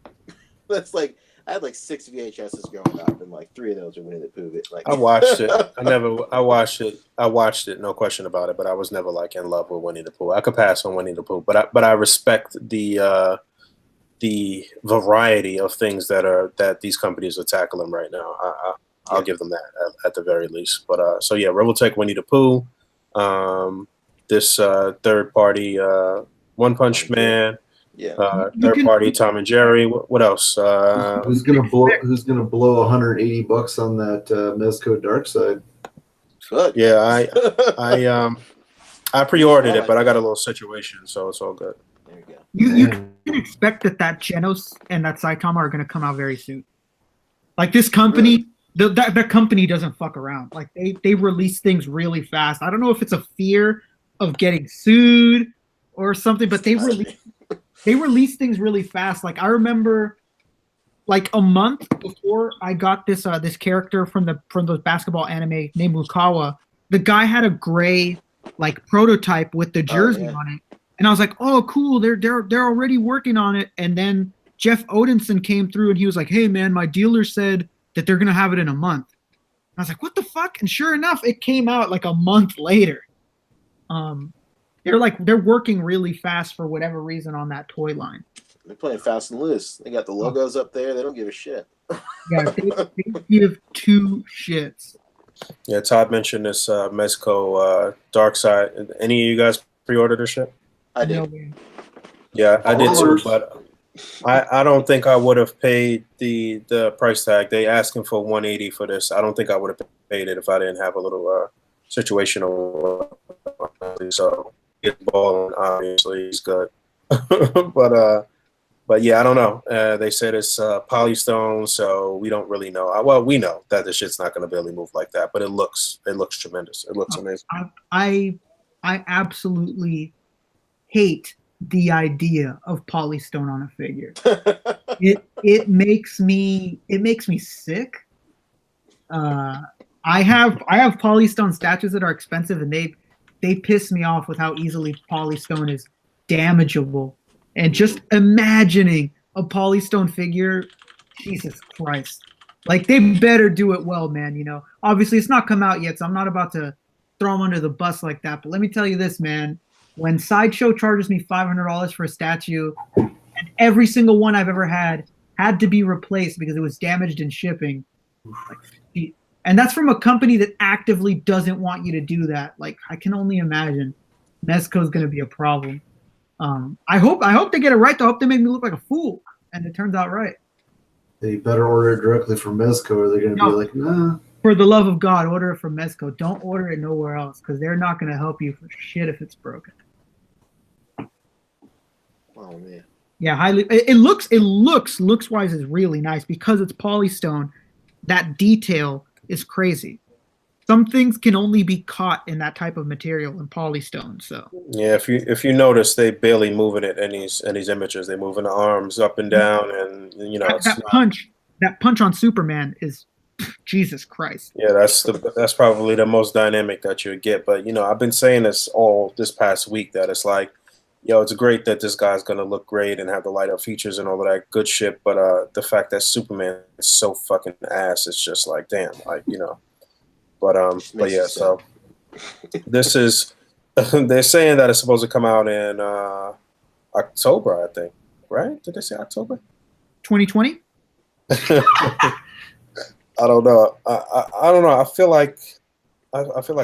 B: That's like I had like 6 VHSs growing up, and like 3 of those are Winnie the Pooh. Like
A: I watched it. I watched it. I watched it, no question about it. But I was never like in love with Winnie the Pooh. I could pass on Winnie the Pooh, but I respect the variety of things that these companies are tackling right now. I'll give them that at the very least. But so yeah, Revoltech, Winnie the Pooh, this third party One Punch Man.
B: Yeah.
A: Third party Tom and Jerry. What else?
D: Who's gonna blow $180 on that Mezco Dark Side?
B: Good.
A: Yeah, I pre-ordered it, but I got a little situation, so it's all good.
B: There you go.
C: You can expect that Genos and that Saitama are going to come out very soon. Like this company, that company doesn't fuck around. Like they release things really fast. I don't know if it's a fear of getting sued or something, but they release things really fast. Like I remember, like a month before I got this this character from the basketball anime named Lukawa, the guy had a gray like prototype with the jersey on it, and I was like, oh cool, they're already working on it. And then Jeff Odinson came through and he was like, hey man, my dealer said that they're gonna have it in a month. And I was like, what the fuck? And sure enough, it came out like a month later. They're working really fast for whatever reason on that toy line.
B: They're playing fast and loose. They got the logos up there. They don't give a shit.
C: Yeah, they give 2 shits.
A: Yeah, Todd mentioned this Mezco Dark Side. Any of you guys pre-ordered this shit?
B: I did.
A: Yeah, I did too, but I don't think I would have paid the price tag. They asking for $180 for this. I don't think I would have paid it if I didn't have a little situation. So get balling, obviously he's good, but yeah, I don't know. They said it's polystone, so we don't really know. Well, we know that the shit's not going to barely move like that, but it looks tremendous. It looks amazing.
C: I absolutely hate the idea of polystone on a figure. it makes me sick. I have polystone statues that are expensive, and they piss me off with how easily polystone is damageable. And just imagining a polystone figure, Jesus Christ. Like, they better do it well, man, you know. Obviously, it's not come out yet, so I'm not about to throw them under the bus like that. But let me tell you this, man. When Sideshow charges me $500 for a statue, and every single one I've ever had to be replaced because it was damaged in shipping, and that's from a company that actively doesn't want you to do that. Like, I can only imagine Mezco is going to be a problem. I hope they get it right, though. I hope they make me look like a fool, and it turns out right.
D: They better order it directly from Mezco, or they're going to be like, nah.
C: For the love of God, order it from Mezco. Don't order it nowhere else, because they're not going to help you for shit if it's broken.
B: Oh man.
C: Yeah, highly. It looks wise is really nice because it's polystone. That detail is crazy. Some things can only be caught in that type of material in polystone. So
A: yeah, if you notice, they barely moving it in these images. They moving the arms up and down, and you know
C: that punch on Superman is Jesus Christ.
A: Yeah, that's probably the most dynamic that you get. But you know, I've been saying this all this past week that it's like, yo, it's great that this guy's gonna look great and have the light up features and all of that good shit. But the fact that Superman is so fucking ass, it's just like, damn, like, you know. But yeah, so this is they're saying that it's supposed to come out in October, I think. Right? Did they say October?
C: 2020?
A: I don't know. I don't know. I feel like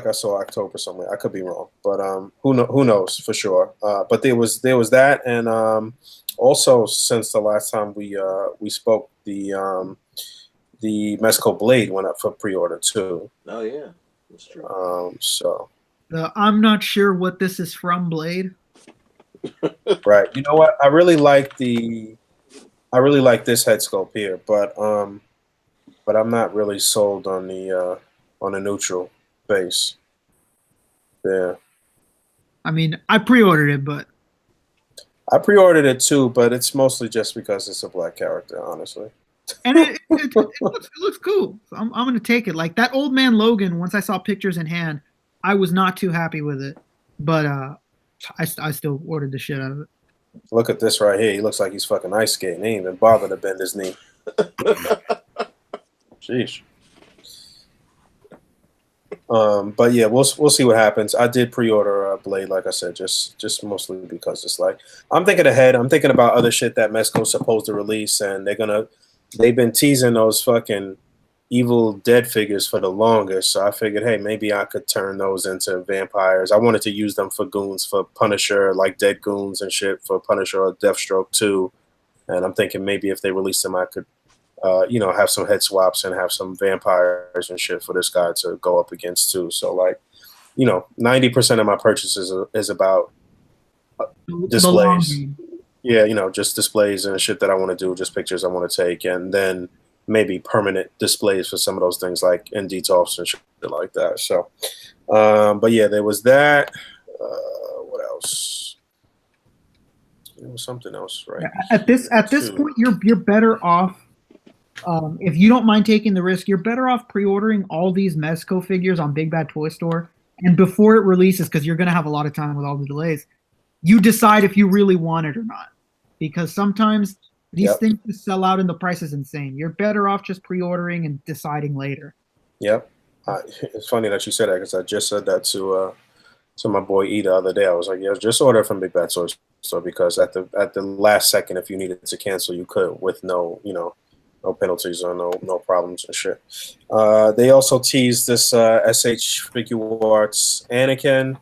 A: I saw October somewhere. I could be wrong, but who knows for sure. But there was that, and also since the last time we spoke, the Mezco Blade went up for pre-order too.
B: Oh yeah, that's true.
A: So
C: I'm not sure what this is from, Blade.
A: Right. You know what? I really like this head sculpt here, but I'm not really sold on the neutral base. Yeah. I
C: mean, I pre-ordered it, but
A: I pre-ordered it too, but it's mostly just because it's a black character, honestly.
C: And it looks cool. So I'm gonna take it. Like that Old Man Logan. Once I saw pictures in hand, I was not too happy with it, but I still ordered the shit out of it.
A: Look at this right here. He looks like he's fucking ice skating. He ain't even bothered to bend his knee. Sheesh. But yeah, we'll see what happens. I did pre-order Blade, like I said, just mostly because it's like I'm thinking ahead. I'm thinking about other shit that Mezco's supposed to release, and they've been teasing those fucking Evil Dead figures for the longest. So I figured, hey, maybe I could turn those into vampires. I wanted to use them for goons, for Punisher, like dead goons and shit, for Punisher or Deathstroke too. And I'm thinking maybe if they release them, I could have some head swaps and have some vampires and shit for this guy to go up against too. So like, 90% of my purchases is about displays. Yeah, just displays and shit that I want to do, just pictures I want to take, and then maybe permanent displays for some of those things like in detox and shit like that. So, but yeah, there was that. What else? There was something else, right?
C: At this point, you're better off. If you don't mind taking the risk, you're better off pre-ordering all these Mezco figures on Big Bad Toy Store, and before it releases, because you're going to have a lot of time with all the delays, you decide if you really want it or not. Because sometimes these things just sell out and the price is insane. You're better off just pre-ordering and deciding later.
A: Yep. It's funny that you said that because I just said that to my boy E the other day. I was like, yeah, just order from Big Bad Toy Store because at the last second, if you needed to cancel, you could with no penalties or no problems and shit. They also teased this SH Figure Arts Anakin,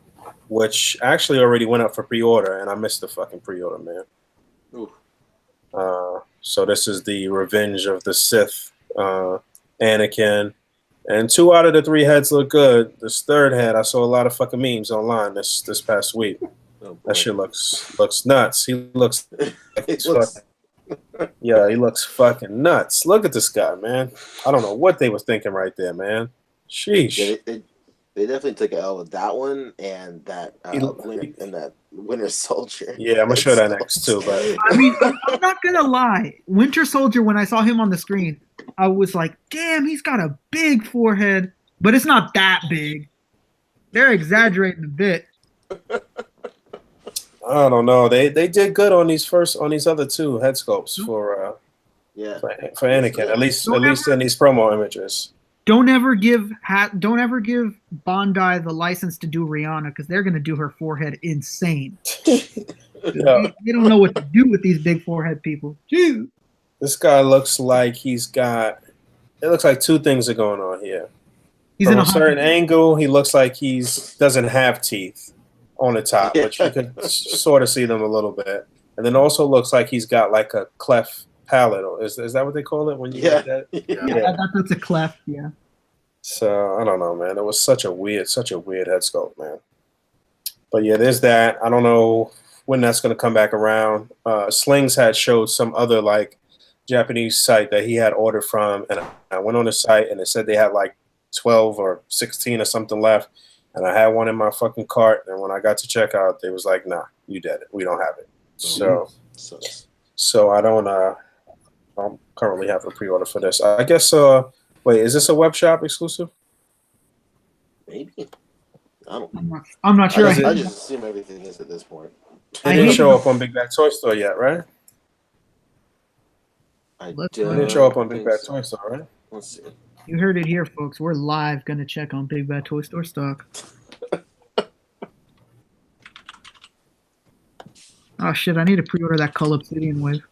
A: which actually already went up for pre-order, and I missed the fucking pre-order, man.
B: Ooh.
A: So this is the Revenge of the Sith Anakin, and 2 out of the 3 heads look good. This third head, I saw a lot of fucking memes online this past week.
B: Oh,
A: that shit looks nuts. He looks like he looks fucking nuts. Look at this guy, man. I don't know what they was thinking right there, man. Sheesh.
B: Yeah, they definitely took a L with that one and that Winter Soldier.
A: Yeah, I'm gonna show that next too. But
C: I mean, I'm not gonna lie. Winter Soldier, when I saw him on the screen, I was like, damn, he's got a big forehead, but it's not that big. They're exaggerating a bit.
A: I don't know. They did good on these other 2 head sculpts for Anakin. At least in these promo images.
C: Don't ever give Bondi the license to do Rihanna because they're gonna do her forehead insane.
A: Yeah.
C: They don't know what to do with these big forehead people. Jeez.
A: This guy looks like it looks like 2 things are going on here.
C: He's
A: From
C: in
A: a certain angle, he looks like doesn't have teeth on the top, but you can sort of see them a little bit. And then also looks like he's got like a cleft palate. Is that what they call it when you get that?
C: Yeah, that's a cleft, yeah.
A: So I don't know, man. It was such a weird head sculpt, man. But yeah, there's that. I don't know when that's gonna come back around. Slings had showed some other like Japanese site that he had ordered from, and I went on the site and it said they had like 12 or 16 or something left. And I had one in my fucking cart, and when I got to checkout, they was like, "Nah, you did it. We don't have it." So I don't currently have a pre-order for this. I guess. Wait, is this a web shop exclusive?
B: Maybe.
C: I'm not sure.
B: I just assume everything is at this point.
A: It didn't show up on Big Bad Toy Store yet, right?
B: It
A: didn't show up on Big Bad Toy Store, right?
B: Let's see.
C: You heard it here, folks. We're live gonna check on Big Bad Toy Store stock. Oh shit! I need to pre-order that Cull Obsidian wave.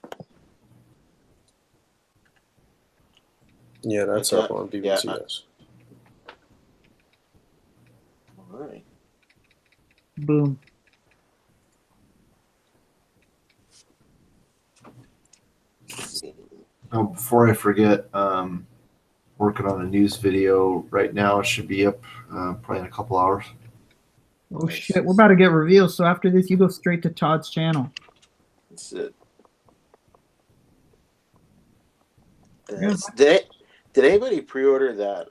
A: Yeah, that's up on BBTS.
B: All right.
C: Boom.
D: Oh, before I forget, working on a news video right now. It should be up probably in a couple hours.
C: Oh shit, we're about to get revealed, so after this you go straight to Todd's channel.
B: That's it.
C: Yeah.
B: Did anybody pre-order that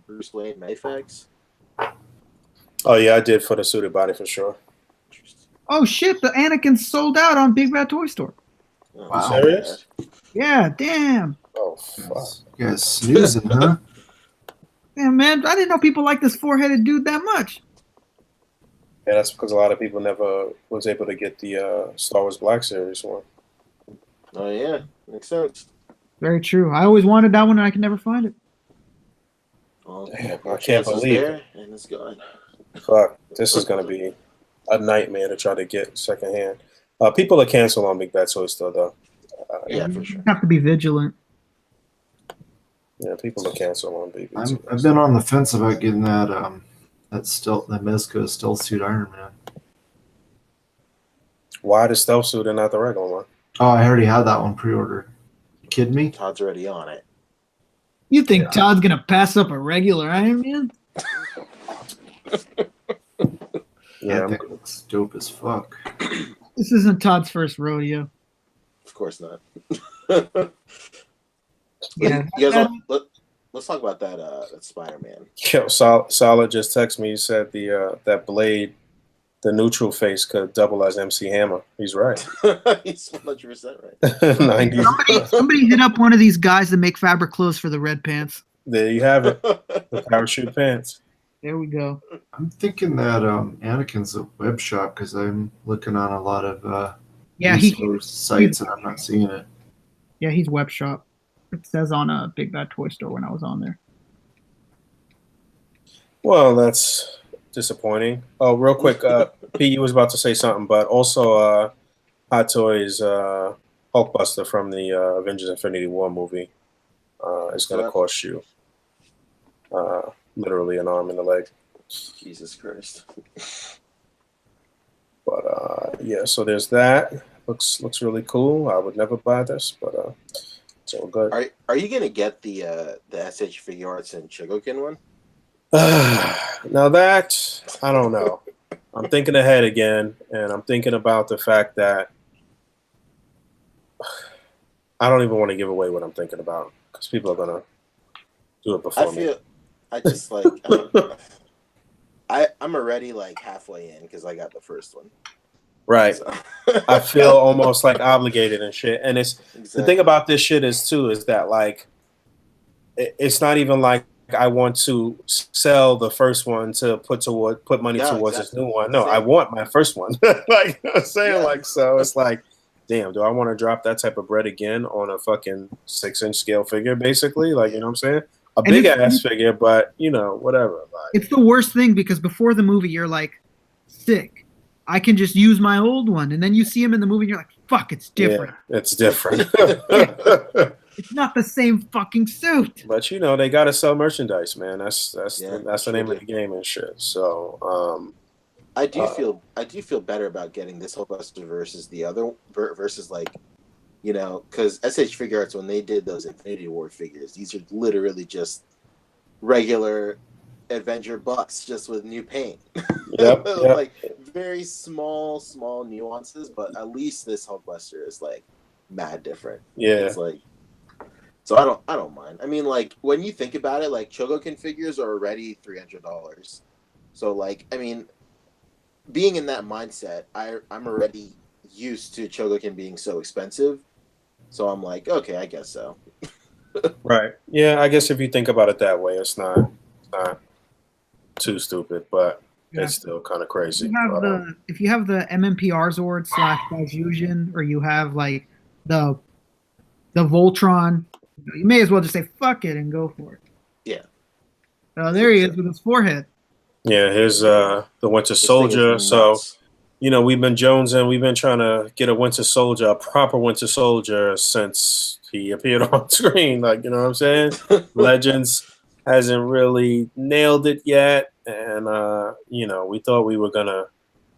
B: Bruce Wayne Mafex?
A: Oh yeah, I did for the suited body for sure.
C: Oh shit, the Anakin sold out on Big Bad Toy Store.
B: Oh,
A: wow. Serious?
C: Yeah, damn.
A: Oh fuck.
D: You guys snoozing, huh?
C: Yeah, man, I didn't know people like this 4-headed dude that much.
A: Yeah, that's because a lot of people never was able to get the Star Wars Black Series one.
B: Oh yeah, makes sense.
C: Very true. I always wanted that one, and I can never find it.
B: Well,
A: Damn, I
B: our
A: can't
B: chance was
A: believe
B: there, and it's gone.
A: Fuck, this is gonna be a nightmare to try to get secondhand. People are canceling on Big Bad Toy Store though.
B: Yeah, for
C: You
B: sure.
C: have to be vigilant.
A: Yeah, people are canceling on BBT.
D: I've been on the fence about getting that that Mezco stealth suit Iron Man.
A: Why the stealth suit and not the regular one?
D: Oh, I already had that one pre-ordered. You kidding me?
B: Todd's already on it.
C: You think Todd's gonna pass up a regular Iron Man?
A: Yeah,
D: That thing looks dope as fuck.
C: This isn't Todd's first rodeo.
B: Of course not.
C: Yeah,
B: You guys let's talk about that Spider-Man.
A: Yo, Solid just texted me. He said the that Blade, the neutral face could double as MC Hammer. He's right.
B: He's 100% right.
A: 90.
C: somebody hit up one of these guys that make fabric clothes for the red pants.
A: There you have it. The parachute pants.
C: There we go.
D: I'm thinking that Anakin's a web shop because I'm looking on a lot of
C: Yeah,
D: sites and I'm not seeing it.
C: Yeah, he's web shop. It says on a Big Bad Toy Store when I was on there.
A: Well, that's disappointing. Oh, real quick, Pete, you was about to say something, but also Hot Toys Hulkbuster from the Avengers Infinity War movie is going to cost you literally an arm and a leg.
B: Jesus Christ.
A: But yeah, so there's that. Looks really cool. I would never buy this, but it's all good.
B: Are you gonna get the SH Figure Arts and Chogokin one?
A: Now that I don't know. I'm thinking ahead again, and I'm thinking about the fact that I don't even want to give away what I'm thinking about because people are gonna do it before me.
B: I just like I'm already like halfway in because I got the first one.
A: Right.
B: So.
A: I feel almost like obligated and shit. And it's
B: Exactly.
A: the thing about this shit is that like it's not even like I want to sell the first one to put money towards this new one. No, I want my first one. Like I'm saying, like so it's like, damn, do I want to drop that type of bread again on a fucking 6-inch scale figure, basically? Like, you know what I'm saying? A big ass figure, but you know, whatever. Like,
C: it's the worst thing because before the movie, you're like, sick. I can just use my old one, and then you see him in the movie, and you're like, "Fuck, it's different."
A: Yeah, it's different.
C: It's not the same fucking suit.
A: But you know, they gotta sell merchandise, man. That's the name of the game and shit. So,
B: I do feel better about getting this Hulkbuster versus the other versus like, you know, because SH Figure Arts when they did those Infinity War figures, these are literally just regular Avenger bucks just with new paint.
A: Yep.
B: Like very small nuances, but at least this Hulkbuster is like mad different.
A: Yeah.
B: It's like, so I don't mind. I mean, like when you think about it, like Chogokin figures are already $300. So like, I mean, being in that mindset, I'm already used to Chogokin being so expensive. So I'm like, okay, I guess so.
A: Right. Yeah, I guess if you think about it that way, it's not too stupid, but it's still kind of crazy.
C: If you have the MMPR Zord / Fusion, or you have like the Voltron, you may as well just say fuck it and go for it.
B: Yeah.
C: There he is with his forehead.
A: Yeah, here's the Winter Soldier. So, you know, we've been jonesing. We've been trying to get a Winter Soldier, a proper Winter Soldier, since he appeared on screen. Like, you know what I'm saying? Legends hasn't really nailed it yet. And, you know, we thought we were going to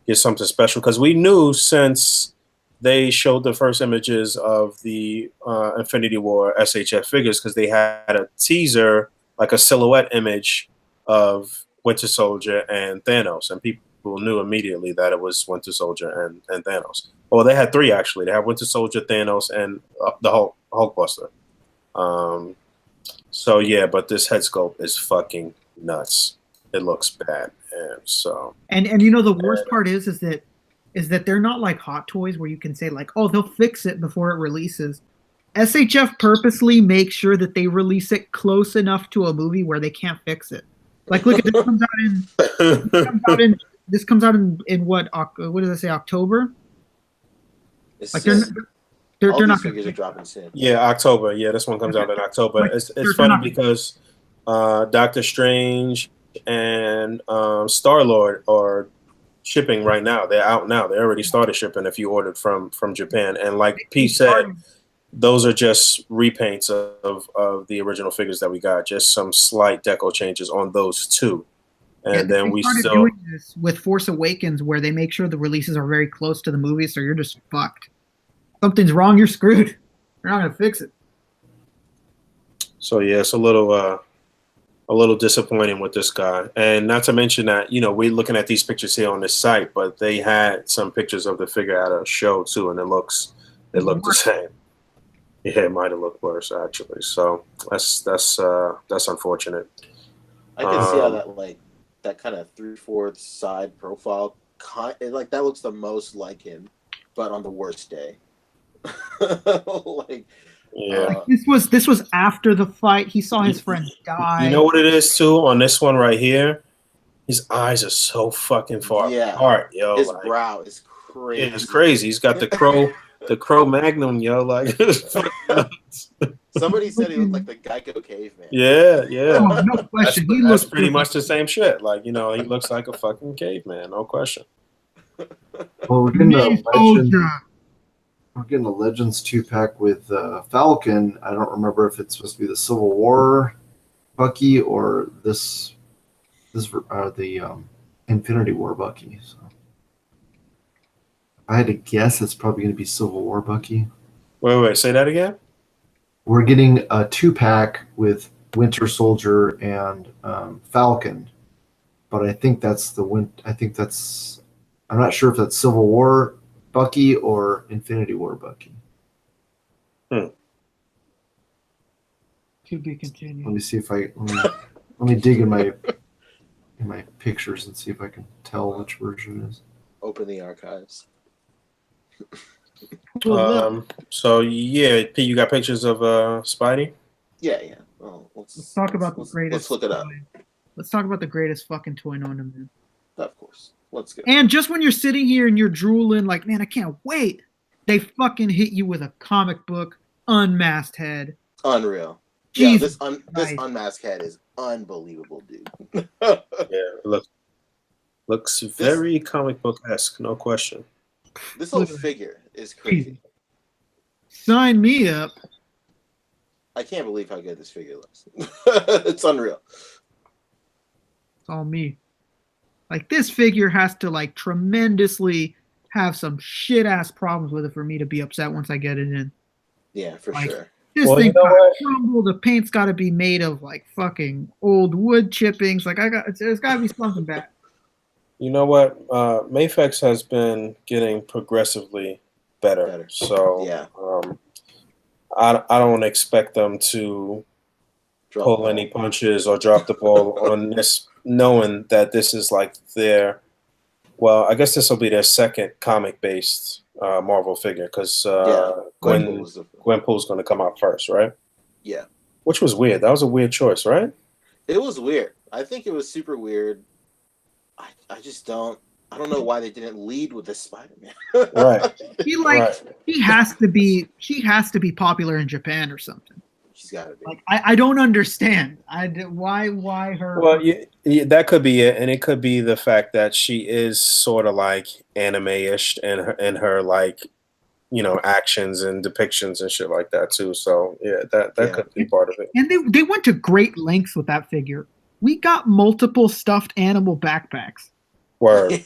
A: get something special because we knew since they showed the first images of the Infinity War SHF figures because they had a teaser, like a silhouette image of Winter Soldier and Thanos. And people knew immediately that it was Winter Soldier and Thanos. Well, they had three, actually. They had Winter Soldier, Thanos, and the Hulkbuster. So, yeah, but this head sculpt is fucking nuts. It looks bad. And so,
C: and you know the worst part is that they're not like Hot Toys where you can say like, oh, they'll fix it before it releases. SHF purposely makes sure that they release it close enough to a movie where they can't fix it. Like, look at this comes out in what does I say, October?
B: It's
C: Like They're,
B: All
C: they're
B: these
C: not gonna
B: figures are
C: fix
B: dropping soon.
A: Yeah, October. Yeah, this one comes out in October.
C: Like,
A: It's
C: they're
A: funny
C: not-
A: because Doctor Strange and Star Lord are shipping right now. They're out now. They already started shipping if you ordered from Japan. And like Pete said, those are just repaints of the original figures that we got. Just some slight deco changes on those two.
C: Yeah,
A: And then
C: they
A: we
C: started
A: still
C: doing this with Force Awakens, where they make sure the releases are very close to the movie, so you're just fucked. Something's wrong, you're screwed. You're not gonna fix it.
A: so yeah, it's a little disappointing with this guy. And not to mention that, you know, we're looking at these pictures here on this site, but they had some pictures of the figure at a show too, and it looked the same. Yeah, it might have looked worse actually. So that's unfortunate.
B: I can see how that kind of 3/4 side profile, like that looks the most like him, but on the worst day. Like,
A: Yeah.
C: This was after the fight. He saw his friend die.
A: You know what it is too on this one right here? His eyes are so fucking far apart, yo.
B: His
A: like,
B: brow is crazy.
A: Yeah, it's crazy. He's got the crow magnum, yo. Like
B: somebody said he looked like the Geico caveman.
A: Yeah.
C: Oh, no question.
A: That's pretty much the same shit. Like, you know, he looks like a fucking caveman, no question.
D: Well, we're getting a Legends 2-pack with Falcon. I don't remember if it's supposed to be the Civil War Bucky or the Infinity War Bucky. So I had to guess it's probably going to be Civil War Bucky.
A: Wait, say that again?
D: We're getting a 2-pack with Winter Soldier and Falcon, but I think that's I'm not sure if that's Civil War Bucky or Infinity War Bucky.
C: To be continued.
D: Let me see if let me dig in my pictures and see if I can tell which version it is.
B: Open the archives.
A: So yeah, Pete, you got pictures of Spidey?
B: Yeah. Well,
C: let's talk about the greatest.
B: Let's look it up.
C: Let's talk about the greatest fucking toy known to man.
B: Of course. Let's go.
C: And just when you're sitting here and you're drooling, like, man, I can't wait, they fucking hit you with a comic book unmasked head.
B: Unreal.
C: Jesus
B: this unmasked head is unbelievable, dude.
A: Yeah, looks very comic book-esque, no question.
B: This whole figure is crazy.
C: Sign me up.
B: I can't believe how good this figure looks. It's unreal.
C: It's all me. Like, this figure has to, like, tremendously have some shit-ass problems with it for me to be upset once I get it in.
B: Yeah, for
C: like,
B: sure.
C: This thing's got to crumble. The paint's got to be made of, like, fucking old wood chippings. Like, there's got to be something bad.
A: You know what? Mafex has been getting progressively better. So
B: yeah.
A: I don't expect them to pull any punches or drop the ball on this, knowing that this is like I guess this will be their second comic-based Marvel figure, because Gwenpool's going to come out first, right?
B: Yeah.
A: Which was weird. That was a weird choice, right?
B: It was weird. I think it was super weird. I just don't know why they didn't lead with this Spider-Man.
A: Right.
C: She has to be popular in Japan or something.
B: She's got to be.
C: Like, I don't understand. Why her?
A: Well, yeah, that could be it, and it could be the fact that she is sort of like anime-ish in her like, you know, actions and depictions and shit like that too. So yeah, that could be part of it.
C: And they went to great lengths with that figure. We got multiple stuffed animal backpacks.
A: Word.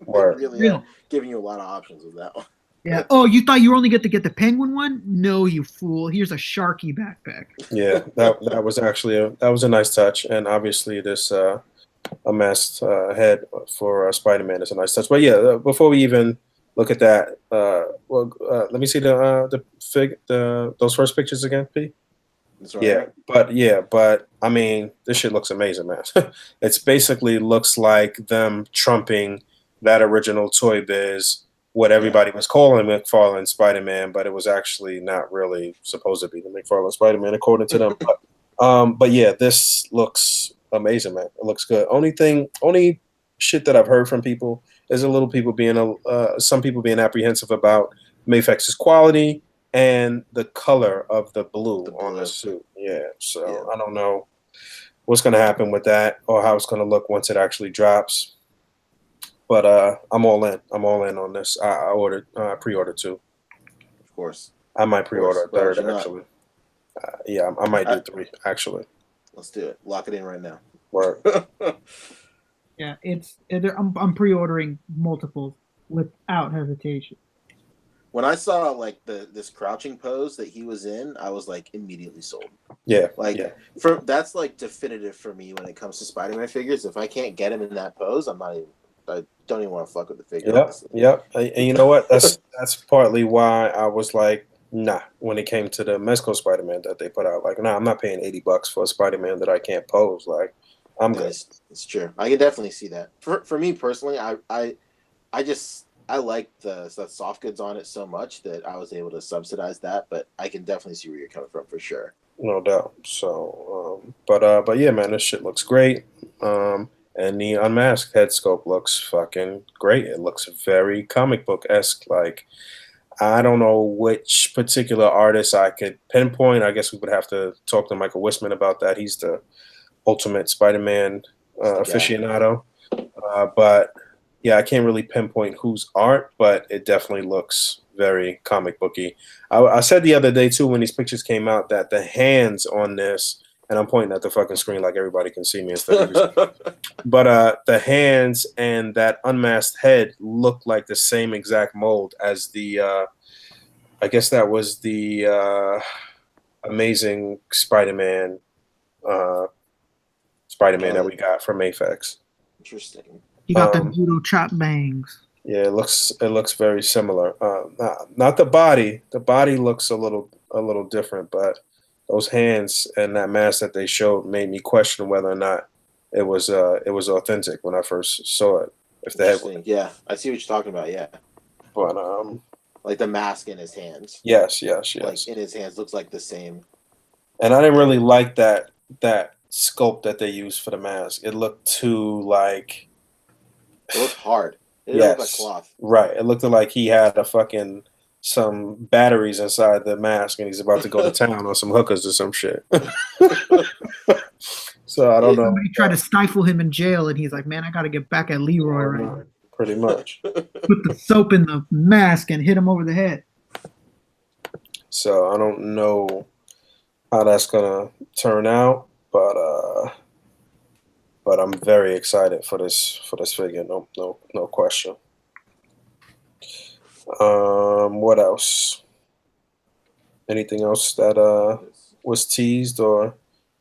B: Word. Really giving you a lot of options with that one.
C: Yeah. Oh, you thought you were only get to get the penguin one? No, you fool. Here's a Sharky backpack.
A: Yeah, that was actually a nice touch, and obviously this unmasked head for Spider-Man is a nice touch. But yeah, before we even look at that, let me see those first pictures again, P. Right. But I mean, this shit looks amazing, man. It's basically looks like them trumping that original Toy Biz, what everybody was calling McFarlane Spider-Man, but it was actually not really supposed to be the McFarlane Spider-Man according to them. But yeah, this looks amazing, man. It looks good. Only shit that I've heard from people is some people being apprehensive about Mafex's quality, and the color of the blue,
B: The
A: on the
B: blue.
A: suit. Yeah, so
B: Yeah.
A: I don't know what's going to happen with that or how it's going to look once it actually drops. But I'm all in. I'm all in on this. I pre-ordered two.
B: Of course.
A: I might pre-order a
B: Why would
A: third,
B: you not?
A: actually. Yeah, I might do three, actually.
B: Let's do it. Lock it in right now.
A: Word.
C: Yeah, I'm pre-ordering multiples without hesitation.
B: When I saw like this crouching pose that he was in, I was like immediately sold.
A: Yeah,
B: Like
A: yeah.
B: That's like definitive for me when it comes to Spider-Man figures. If I can't get him in that pose, I don't even want to fuck with the figure.
A: Yep,
B: Honestly.
A: yep. And you know what? That's partly why I was like, nah, when it came to the Mezco Spider-Man that they put out. Like, nah, I'm not paying $80 for a Spider-Man that I can't pose. Like, I'm good.
B: It's true. I can definitely see that. For me personally, I like the soft goods on it so much that I was able to subsidize that. But I can definitely see where you're coming from for sure.
A: No doubt. So, but yeah, man, this shit looks great. And the unmasked head sculpt looks fucking great. It looks very comic book esque. Like, I don't know which particular artist I could pinpoint. I guess we would have to talk to Michael Whisman about that. He's the ultimate Spider-Man aficionado. But yeah, I can't really pinpoint whose art, but it definitely looks very comic booky. I said the other day too when these pictures came out that the hands on this, and I'm pointing at the fucking screen like everybody can see me instead of but the hands and that unmasked head look like the same exact mold as the I guess that was the Amazing Spider-Man that we got from Mafex.
B: Interesting.
C: You got the judo chop bangs.
A: Yeah, it looks very similar. Not the body. The body looks a little different, but those hands and that mask that they showed made me question whether or not it was authentic when I first saw it. If the head,
B: yeah, I see what you're talking about. Yeah,
A: but
B: like the mask in his hands.
A: Yes.
B: Like in his hands looks like the same.
A: And I didn't really like that sculpt that they used for the mask. It looked too like.
B: It looked hard. It
A: Yes,
B: looked like cloth.
A: Right. It looked like he had some batteries inside the mask, and he's about to go to town on some hookers or some shit. So I don't know.
C: Somebody tried to stifle him in jail, and he's like, "Man, I got to get back at Leroy right now."
A: Pretty much.
C: Put the soap in the mask and hit him over the head.
A: So I don't know how that's gonna turn out, but I'm very excited for this figure. No question. What else? Anything else that was teased or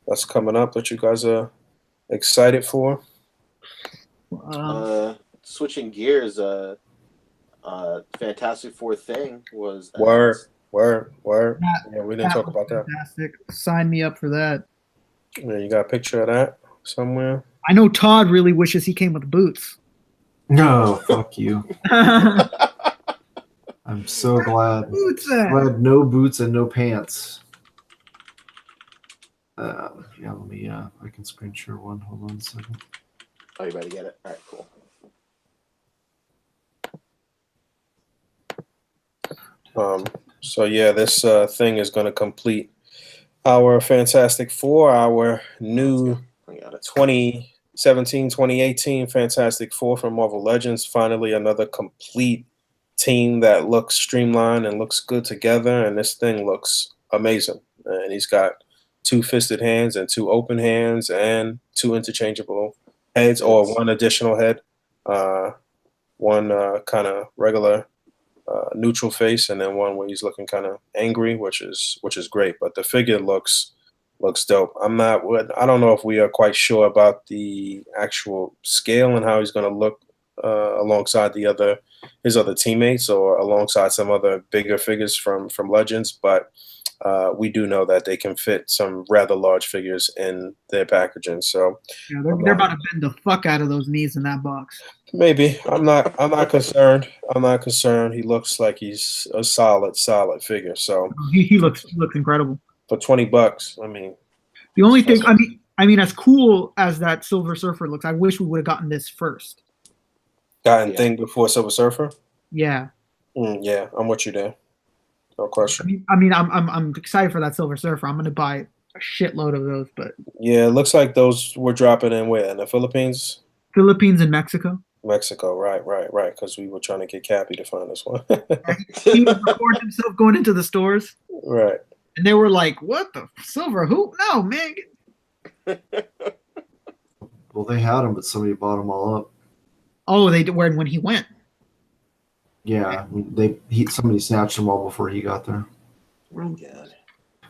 A: that's coming up that you guys are excited for?
B: Switching gears, Fantastic Four thing was
A: Word. Yeah, we didn't talk about that.
C: Fantastic. Sign me up for that.
A: Yeah, you got a picture of that somewhere?
C: I know Todd really wishes he came with boots.
D: No, fuck you. I'm so glad. Glad no boots and no pants. Yeah, let me. I can screen share one. Hold on a second.
B: Oh, you better get it. All right, cool.
A: So yeah, this thing is going to complete our Fantastic Four, our new 2017-2018 Fantastic Four from Marvel Legends. Finally, another complete team that looks streamlined and looks good together, and this thing looks amazing. And he's got 2 fisted hands and 2 open hands and 2 interchangeable heads, or 1 additional head, one kind of regular neutral face, and then 1 where he's looking kind of angry, which is great. But the figure looks dope. I don't know if we are quite sure about the actual scale and how he's going to look alongside his other teammates or alongside some other bigger figures from Legends, but we do know that they can fit some rather large figures in their packaging. So
C: yeah, they're about to bend the fuck out of those knees in that box.
A: Maybe. I'm not concerned. I'm not concerned. He looks like he's a solid figure. So
C: he looks incredible.
A: For $20, I mean,
C: the only thing I mean as cool as that Silver Surfer looks, I wish we would have gotten this first.
A: Thing before Silver Surfer?
C: Yeah.
A: Yeah, I'm with you there. No question.
C: I'm excited for that Silver Surfer. I'm gonna buy a shitload of those, but
A: Yeah, it looks like those were dropping in where? In the Philippines?
C: Philippines and Mexico.
A: Mexico, right. Because we were trying to get Cappy to find this one.
C: He was recording himself going into the stores,
A: Right.
C: and they were like, "What the silver? Who? No, man."
D: Well, they had them, but somebody bought them all up.
C: Oh, they did when he went.
D: Yeah, somebody snatched them all before he got there.
B: Oh, God.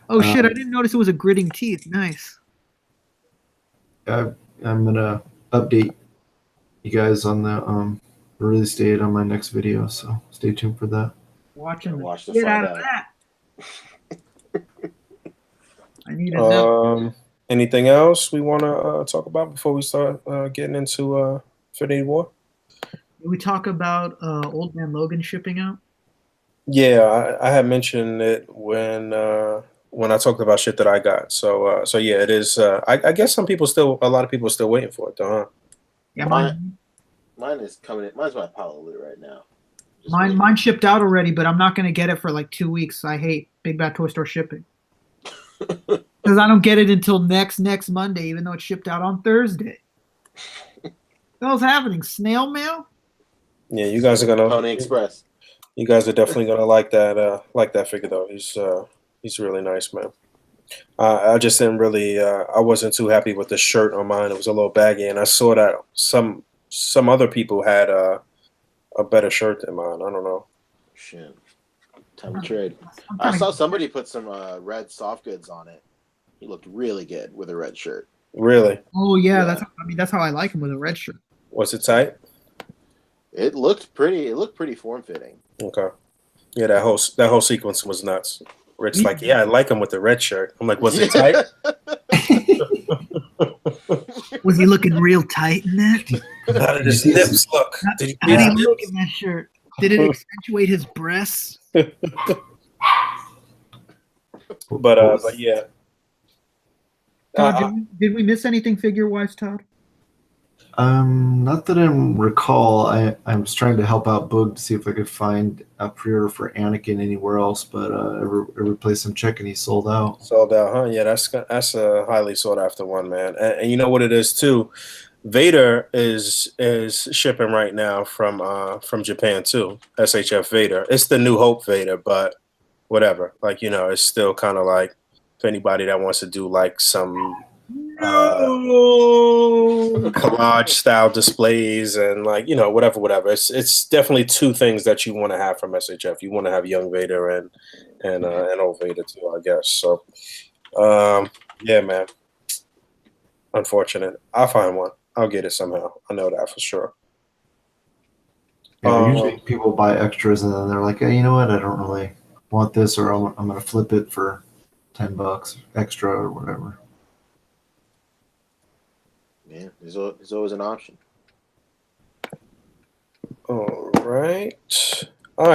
C: Oh shit! I didn't notice it was a gritting teeth. Nice.
D: I'm gonna update you guys on the release date on my next video, so stay tuned for that.
C: Watching
B: Watch to
C: get
B: find
C: out of
B: out.
C: that. I need to know.
A: Anything else we want to talk about before we start getting into Infinity War?
C: Did we talk about Old Man Logan shipping out?
A: Yeah, I had mentioned it when I talked about shit that I got. So yeah, it is. I guess a lot of people are still waiting for it, though, huh?
C: Yeah,
B: Mine is coming in. Mine's my pile of loot right now.
C: Mine shipped out already, but I'm not going to get it for like 2 weeks. I hate Big Bad Toy Store shipping. Because I don't get it until next Monday, even though it shipped out on Thursday. What the hell's happening? Snail mail?
A: Yeah, you guys are gonna
B: Pony Express.
A: You guys are definitely gonna like that figure though. He's really nice, man. I just didn't really. I wasn't too happy with the shirt on mine. It was a little baggy, and I saw that some other people had a better shirt than mine. I don't know.
B: Shit. Time to trade. I saw somebody put some red soft goods on it. He looked really good with a red shirt.
A: Really?
C: Oh yeah, that's how I like him with a red shirt.
A: Was it tight?
B: It looked pretty form fitting.
A: Okay. Yeah, that whole sequence was nuts. Rick's like, yeah, I like him with the red shirt. I'm like, was it tight?
C: Was he looking real tight in that?
A: How did his nips look?
C: How did he look in that shirt? Did it accentuate his breasts?
A: But yeah.
C: Todd, did we miss anything figure-wise, Todd?
D: Not that I recall. I was trying to help out Boog to see if I could find a pre-order for Anakin anywhere else, but every place I'm checking, he's sold out.
A: Sold out, huh? Yeah, that's a highly sought after one, man. And you know what it is too. Vader is shipping right now from Japan too. SHF Vader. It's the New Hope Vader, but whatever. Like, you know, it's still kind of like if anybody that wants to do like some collage style displays and like, you know, whatever. It's definitely two things that you want to have from SHF. You want to have young Vader and old Vader too, I guess. So yeah, man. Unfortunate. I'll find one. I'll get it somehow. I know that for sure.
D: Yeah, usually people buy extras and then they're like, hey, you know what? I don't really want this, or I'm going to flip it for $10 extra or whatever.
B: Yeah, there's always an option.
A: All right.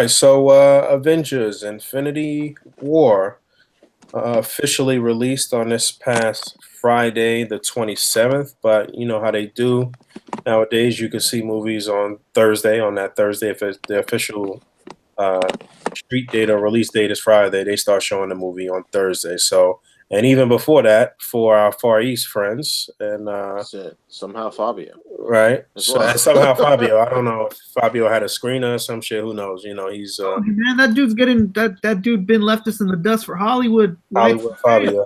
A: So Avengers Infinity War officially released on this past Friday, the 27th. But you know how they do nowadays. You can see movies on Thursday. On that Thursday, if it's the official street date or release date is Friday, they start showing the movie on Thursday. So, and even before that, for our Far East friends, and
B: somehow Fabio,
A: right? So somehow Fabio. I don't know if Fabio had a screener or some shit. Who knows? You know, he's
C: man, that dude's getting that dude been left us in the dust for Hollywood.
A: Hollywood Fabio.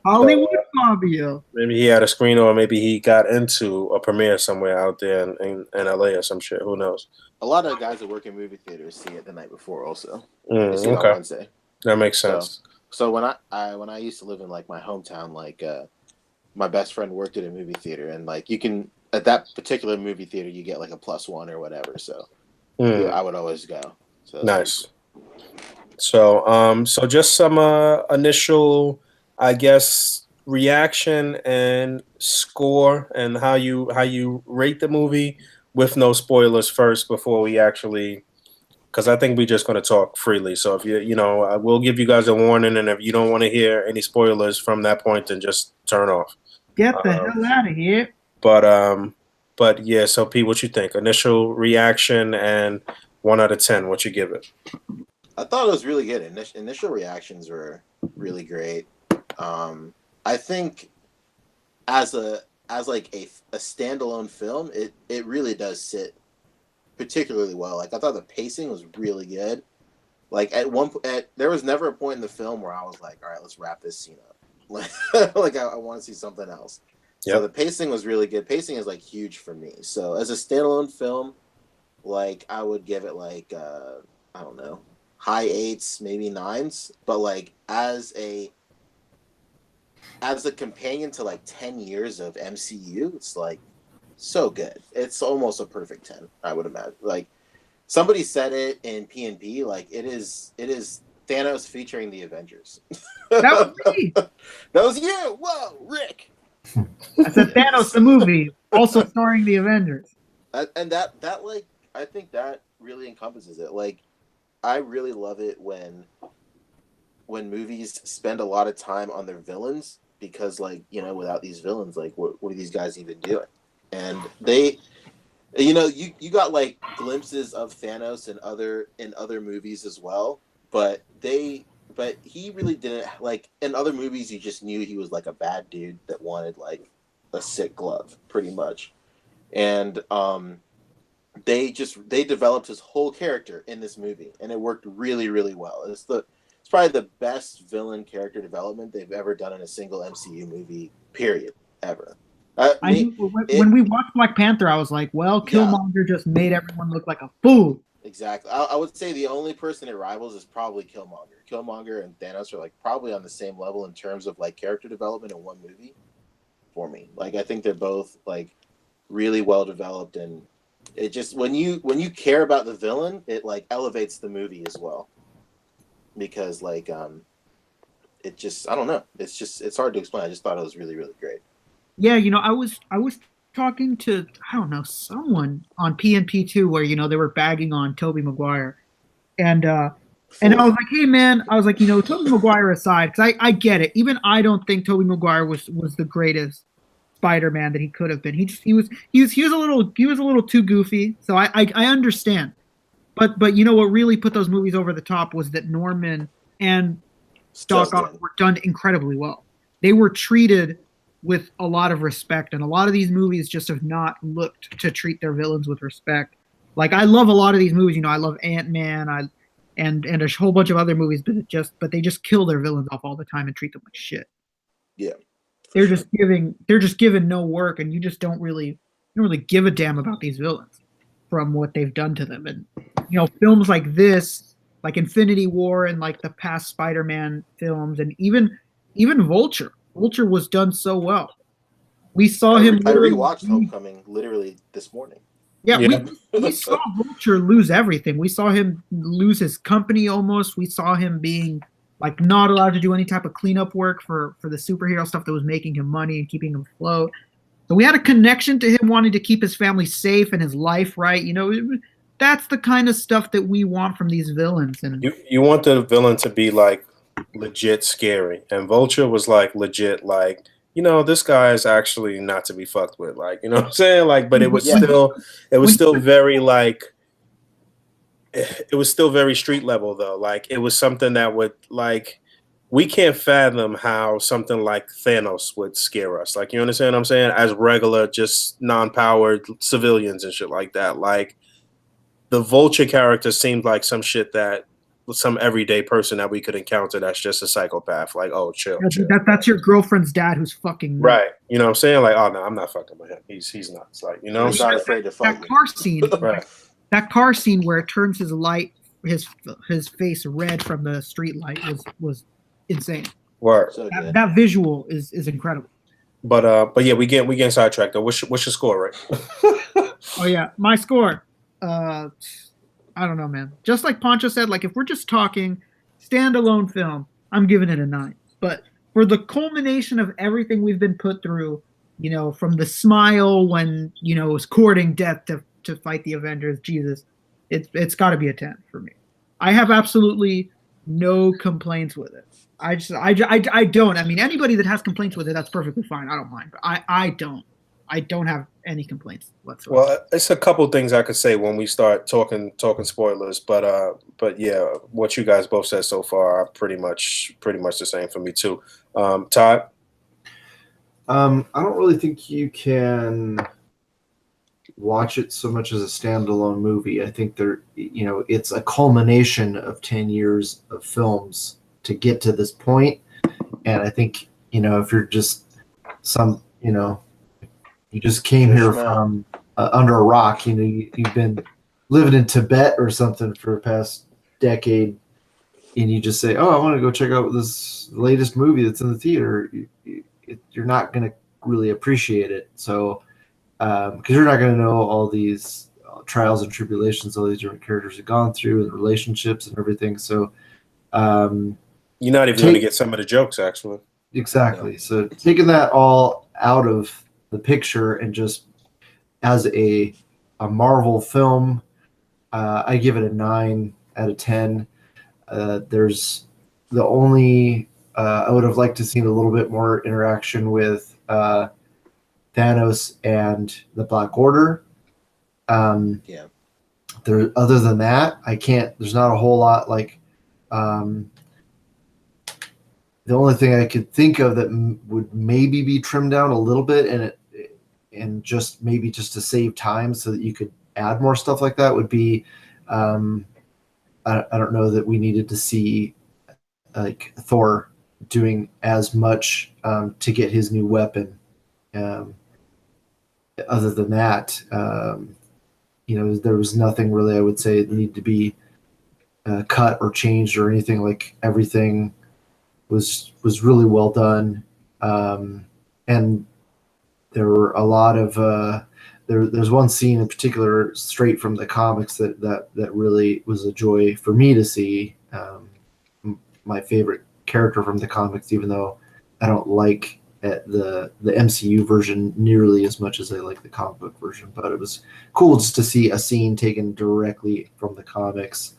C: Hollywood Fabio.
A: Maybe he had a screener, or maybe he got into a premiere somewhere out there in LA or some shit. Who knows?
B: A lot of guys that work in movie theaters see it the night before. Also,
A: they
B: see it on Wednesday.
A: That makes sense.
B: So when I used to live in like my hometown, like my best friend worked at a movie theater, and like you can at that particular movie theater you get like a +1 or whatever. So yeah, I would always go. So
A: nice. So so just some initial, I guess, reaction and score and how you rate the movie with no spoilers first before we actually. Because I think we're just going to talk freely. So if you know, we'll give you guys a warning, and if you don't want to hear any spoilers from that point, then just turn off.
C: Get the hell out of here.
A: But yeah. So Pete, what you think? Initial reaction and 1 out of 10. What you give it?
B: I thought it was really good. Initial reactions were really great. I think as like a standalone film, it really does sit particularly well. Like I thought the pacing was really good. Like there was never a point in the film where I was like, all right, let's wrap this scene up. Like I want to see something else. So the pacing was really good. Pacing is like huge for me. So as a standalone film, like I would give it like I don't know, high 8s, maybe 9s. But like as a companion to like 10 years of MCU, it's like so good. It's almost a perfect 10, I would imagine. Like somebody said it in P&P, like it is Thanos featuring the Avengers.
C: That was me.
B: That was you. Whoa, Rick.
C: I said Thanos the movie, also starring the Avengers.
B: And that like I think that really encompasses it. Like I really love it when movies spend a lot of time on their villains, because like, you know, without these villains, like what are these guys even doing? And they, you know, you got like glimpses of Thanos in other movies as well, but he really didn't, like in other movies you just knew he was like a bad dude that wanted like a sick glove pretty much. And they developed his whole character in this movie, and it worked really, really well. It's probably the best villain character development they've ever done in a single MCU movie, period, ever.
C: When we watched Black Panther, I was like, well, Killmonger just made everyone look like a fool.
B: Exactly. I would say the only person it rivals is probably Killmonger. Killmonger and Thanos are like probably on the same level in terms of like character development in one movie for me. Like I think they're both like really well developed, and it just when you care about the villain, it like elevates the movie as well. Because like it just, I don't know. It's hard to explain. I just thought it was really, really great.
C: Yeah, you know, I was talking to, I don't know, someone on PNP too, where, you know, they were bagging on Tobey Maguire. And I was like, hey man, I was like, you know, Tobey Maguire aside, because I get it. Even I don't think Tobey Maguire was the greatest Spider-Man that he could have been. He was a little too goofy. So I understand. But you know what really put those movies over the top was that Norman and Doc Ock were done incredibly well. They were treated with a lot of respect, and a lot of these movies just have not looked to treat their villains with respect. Like I love a lot of these movies, you know, I love Ant-Man, and a whole bunch of other movies, but they just kill their villains off all the time and treat them like shit.
B: Yeah.
C: They're just given no work, and you just don't really give a damn about these villains from what they've done to them. And you know, films like this, like Infinity War and like the past Spider-Man films, and even Vulture. Vulture was done so well. We saw him.
B: I rewatched Homecoming literally this morning.
C: Yeah. We saw Vulture lose everything. We saw him lose his company almost. We saw him being like not allowed to do any type of cleanup work for the superhero stuff that was making him money and keeping him afloat. So we had a connection to him wanting to keep his family safe and his life right. You know, that's the kind of stuff that we want from these villains. And
A: you want the villain to be like legit scary, and Vulture was like legit, like, you know, this guy is actually not to be fucked with, like, you know what I'm saying, like, but it was still very like, it was still very street level though. Like it was something that would, like, we can't fathom how something like Thanos would scare us, like, you understand what I'm saying, as regular just non-powered civilians and shit like that. Like the Vulture character seemed like some shit that some everyday person that we could encounter that's just a psychopath. Like, oh, chill.
C: That's your girlfriend's dad who's fucking nuts.
A: Right. You know what I'm saying? Like, oh no, I'm not fucking with him. He's nuts. Like, you know,
B: he's not afraid to fight.
C: That car scene,
A: right.
C: That car scene where it turns his his face red from the street light was insane.
A: Word.
B: So
C: that visual is incredible.
A: But yeah, we getting sidetracked though. What's your score, right?
C: Oh yeah, my score. I don't know, man. Just like Pancho said, like if we're just talking standalone film, I'm giving it a 9. But for the culmination of everything we've been put through, you know, from the smile when, you know, it was courting death to fight the Avengers, Jesus, it's got to be a 10 for me. I have absolutely no complaints with it. I don't. I mean, anybody that has complaints with it, that's perfectly fine. I don't mind. But I don't have any complaints whatsoever.
A: Well, it's a couple things I could say when we start talking spoilers, but yeah, what you guys both said so far are pretty much the same for me too. Todd?
D: I don't really think you can watch it so much as a standalone movie. I think it's a culmination of 10 years of films to get to this point. And I think, if you're just you just came here from under a rock, you've been living in Tibet or something for the past decade, and you just say, oh, I want to go check out this latest movie that's in the theater. You're not going to really appreciate it. So, because you're not going to know all these trials and tribulations all these different characters have gone through and relationships and everything. So,
A: you're not even going to get some of the jokes, actually.
D: Exactly. Yeah. So taking that all out of the picture and just as a Marvel film, I give it a 9 out of 10. There's the only I would have liked to seen a little bit more interaction with Thanos and the Black Order.
B: Yeah.
D: Other than that, there's not a whole lot like. The only thing I could think of that would maybe be trimmed down a little bit, and just maybe just to save time so that you could add more stuff like that would be, I don't know that we needed to see like Thor doing as much to get his new weapon. Other than that, there was nothing really I would say that needed to be cut or changed or anything. Like everything was really well done, and there were a lot of there's one scene in particular straight from the comics that really was a joy for me to see. My favorite character from the comics, even though I don't like the MCU version nearly as much as I like the comic book version, but it was cool just to see a scene taken directly from the comics.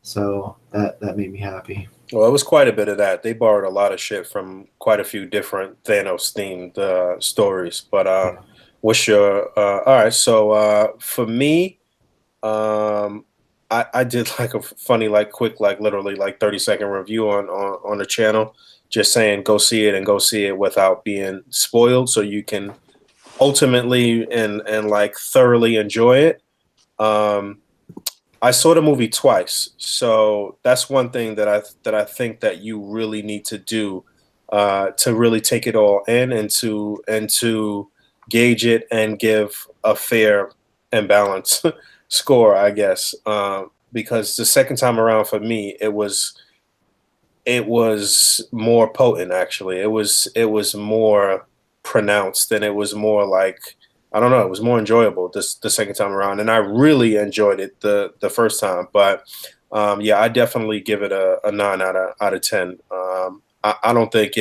D: So that made me happy.
A: Well, it was quite a bit of that. They borrowed a lot of shit from quite a few different Thanos-themed stories. But what's your all right? So for me, I did like a funny, like quick, like literally like 30-second review on the channel, just saying go see it and go see it without being spoiled, so you can ultimately and like thoroughly enjoy it. I saw the movie twice, so that's one thing that I think that you really need to do to really take it all in and to gauge it and give a fair and balanced score, I guess. Because the second time around for me, it was more potent. Actually, it was more pronounced, and it was more like, I don't know, it was more enjoyable the second time around, and I really enjoyed it the first time. But yeah, I definitely give it a 9 out of 10. I don't think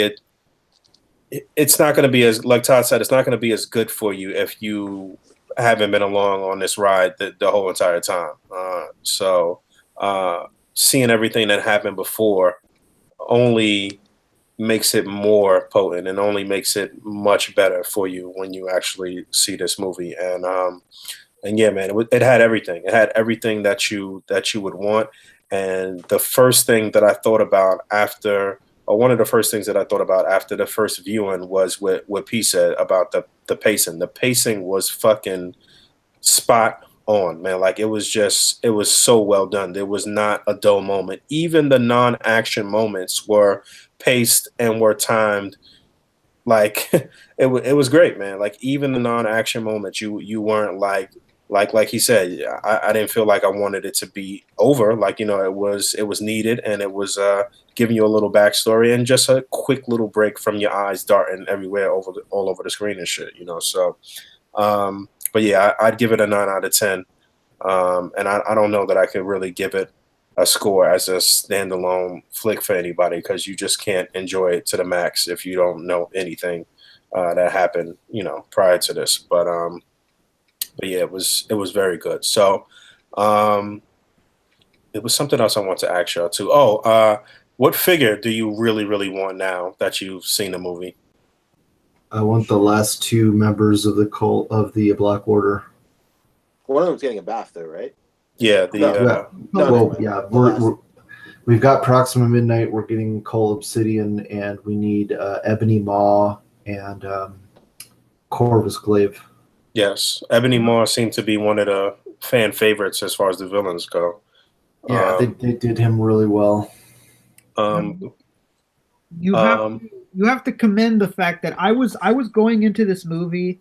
A: it's not going to be as, like Todd said, it's not going to be as good for you if you haven't been along on this ride the whole entire time. So seeing everything that happened before only makes it more potent and only makes it much better for you when you actually see this movie. And yeah, man, it had everything. It had everything that you would want. And the first thing that I thought about after, or one of the first things that I thought about after the first viewing was what P said about the pacing. The pacing was fucking spot on, man. Like it was so well done. There was not a dull moment. Even the non-action moments were paced and were timed. Like it was great, man. Like even the non-action moments, you weren't like he said, I didn't feel like I wanted it to be over. Like, it was needed, and it was giving you a little backstory and just a quick little break from your eyes darting everywhere all over the screen and shit, So, but yeah, I'd give it a 9 out of 10. And I don't know that I could really give it a score as a standalone flick for anybody, because you just can't enjoy it to the max if you don't know anything that happened, prior to this. But yeah, it was very good. So it was something else I want to ask y'all too. Oh, what figure do you really, really want now that you've seen the movie?
D: I want the last two members of the cult of the Black Order.
B: One of them's getting a BAF though, right?
A: Yeah,
B: No.
D: Yeah.
B: No,
D: Well,
B: never mind.
D: yeah,
B: The last-
D: we've got Proxima Midnight. We're getting Cole Obsidian, and we need Ebony Maw and Corvus Glaive.
A: yes. Ebony Maw seemed to be one of the fan favorites as far as the villains go.
D: Yeah, they did him really well.
C: You have to commend the fact that I was going into this movie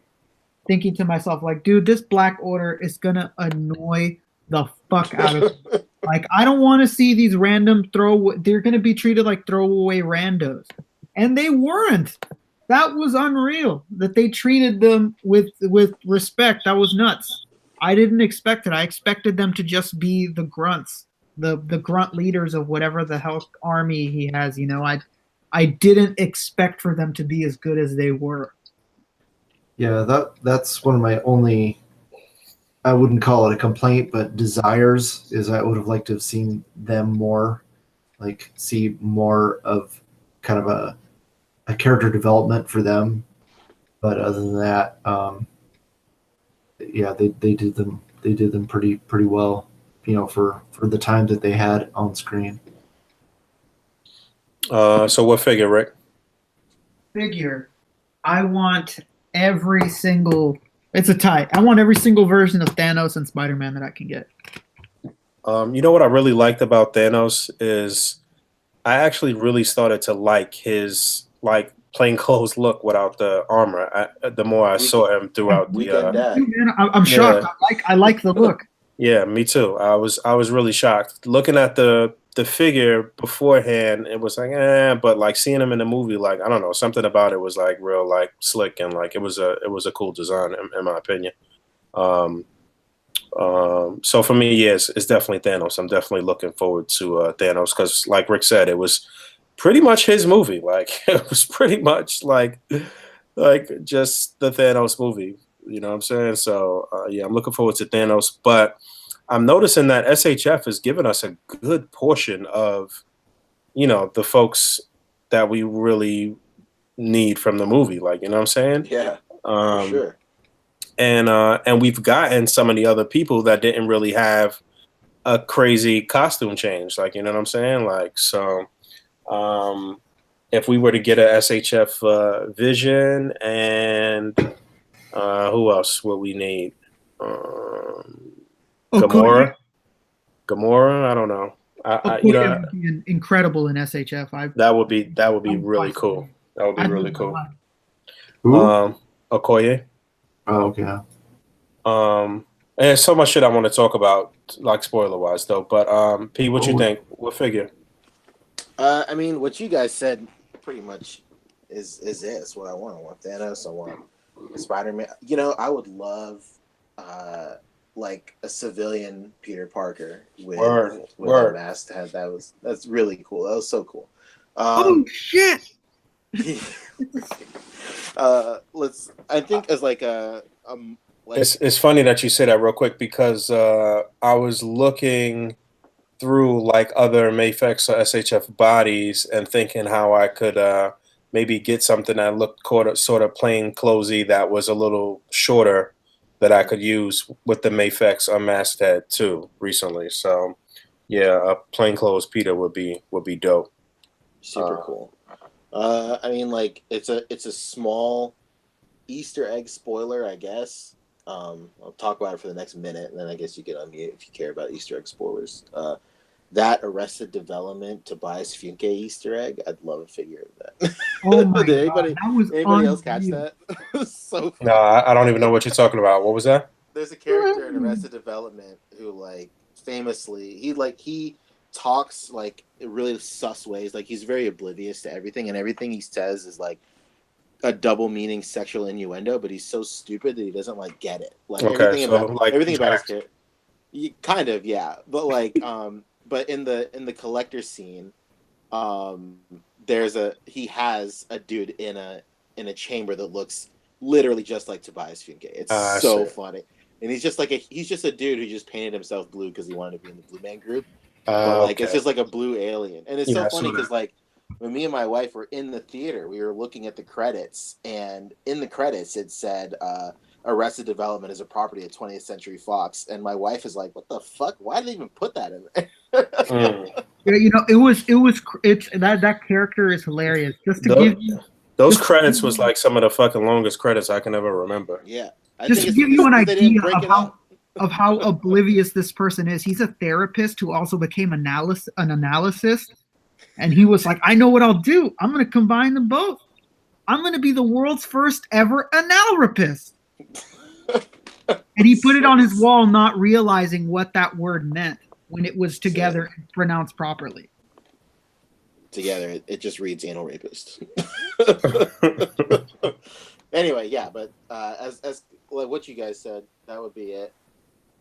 C: thinking to myself, like, dude, this Black Order is gonna annoy the fuck out of me. Like, I don't want to see these random they're gonna be treated like throwaway randos. And they weren't. That was unreal. That they treated them with respect. That was nuts. I didn't expect it. I expected them to just be the grunts, the grunt leaders of whatever the hell army he has, you know. I didn't expect for them to be as good as they were.
D: Yeah, that's one of my only, I wouldn't call it a complaint, but desires is I would have liked to have seen them more, like see more of kind of a character development for them. But other than that, yeah, they did them pretty well, you know, for the time that they had on screen.
A: So what figure, Rick?
C: Figure. I want every single. It's a tie. I want every single version of Thanos and Spider-Man that I can get.
A: You know what I really liked about Thanos is I actually really started to like his like plainclothes look without the armor. The more I saw him throughout the
C: I'm shocked. I like the look.
A: Yeah, me too. I was really shocked looking at the figure beforehand. It was like, but like seeing him in the movie, like I don't know, something about it was like real, like slick, and like it was a cool design in my opinion. So for me, yes, it's definitely Thanos. I'm definitely looking forward to Thanos because, like Rick said, it was pretty much his movie. Like it was pretty much like just the Thanos movie. You know what I'm saying? So yeah, I'm looking forward to Thanos, but I'm noticing that SHF is giving us a good portion of, you know, the folks that we really need from the movie. Like, you know what I'm saying?
B: Yeah, for sure.
A: And we've gotten some of the other people that didn't really have a crazy costume change. Like, you know what I'm saying? Like, so if we were to get a SHF Vision and who else will we need? Gamora. I don't know. You know,
C: would be incredible in SHF.
A: that would be really cool. That would be really cool.
D: Who?
A: Okoye.
D: Oh, okay.
A: And there's so much shit I want to talk about, like spoiler wise though. But P, what you think? What figure?
B: I mean, what you guys said pretty much is it. It's what I want. I want Thanos. I want Spider-Man. You know, I would love like a civilian Peter Parker with a mask head. That's really cool. That was so cool.
C: Oh shit!
B: I think as like like,
A: it's funny that you say that real quick because I was looking through like other Mafex or SHF bodies and thinking how I could maybe get something that looked sort of plain clothes-y that was a little shorter that I could use with the Mafex unmasked head too recently. So yeah, a plain clothes Peter would be dope.
B: Super cool. I mean, like it's a small Easter egg spoiler, I guess. I'll talk about it for the next minute, and then I guess you can unmute if you care about Easter egg spoilers. That Arrested Development Tobias Funke Easter egg, I'd love a figure of that.
C: Oh my
B: Did
C: God,
B: anybody else catch that? So funny.
A: No, I don't even know what you're talking about. What was that?
B: There's a character in Arrested Development who, like, famously, he talks like really sus ways. Like, he's very oblivious to everything, and everything he says is like a double meaning sexual innuendo, but he's so stupid that he doesn't like get it. Like everything about his character, kind of, yeah. But like, but in the collector scene, he has a dude in a chamber that looks literally just like Tobias Funke. It's so funny, and he's just a dude who just painted himself blue because he wanted to be in the Blue Man Group. But like, it's just like a blue alien, and it's so funny because like when me and my wife were in the theater, we were looking at the credits, and in the credits it said Arrested Development is a property of 20th Century Fox, and my wife is like, "What the fuck? Why did they even put that in there?"
C: Yeah, it's that character is hilarious. Just to give you
A: those credits was like some of the fucking longest credits I can ever remember.
B: Yeah,
C: just to give you an idea of how oblivious this person is. He's a therapist who also became an analyst, and he was like, "I know what I'll do. I'm going to combine them both. I'm going to be the world's first ever analrapist." And he put it on his wall, not realizing what that word meant when it was together and pronounced properly.
B: Together, it just reads anal rapist. Anyway, yeah, but as like what you guys said, that would be it.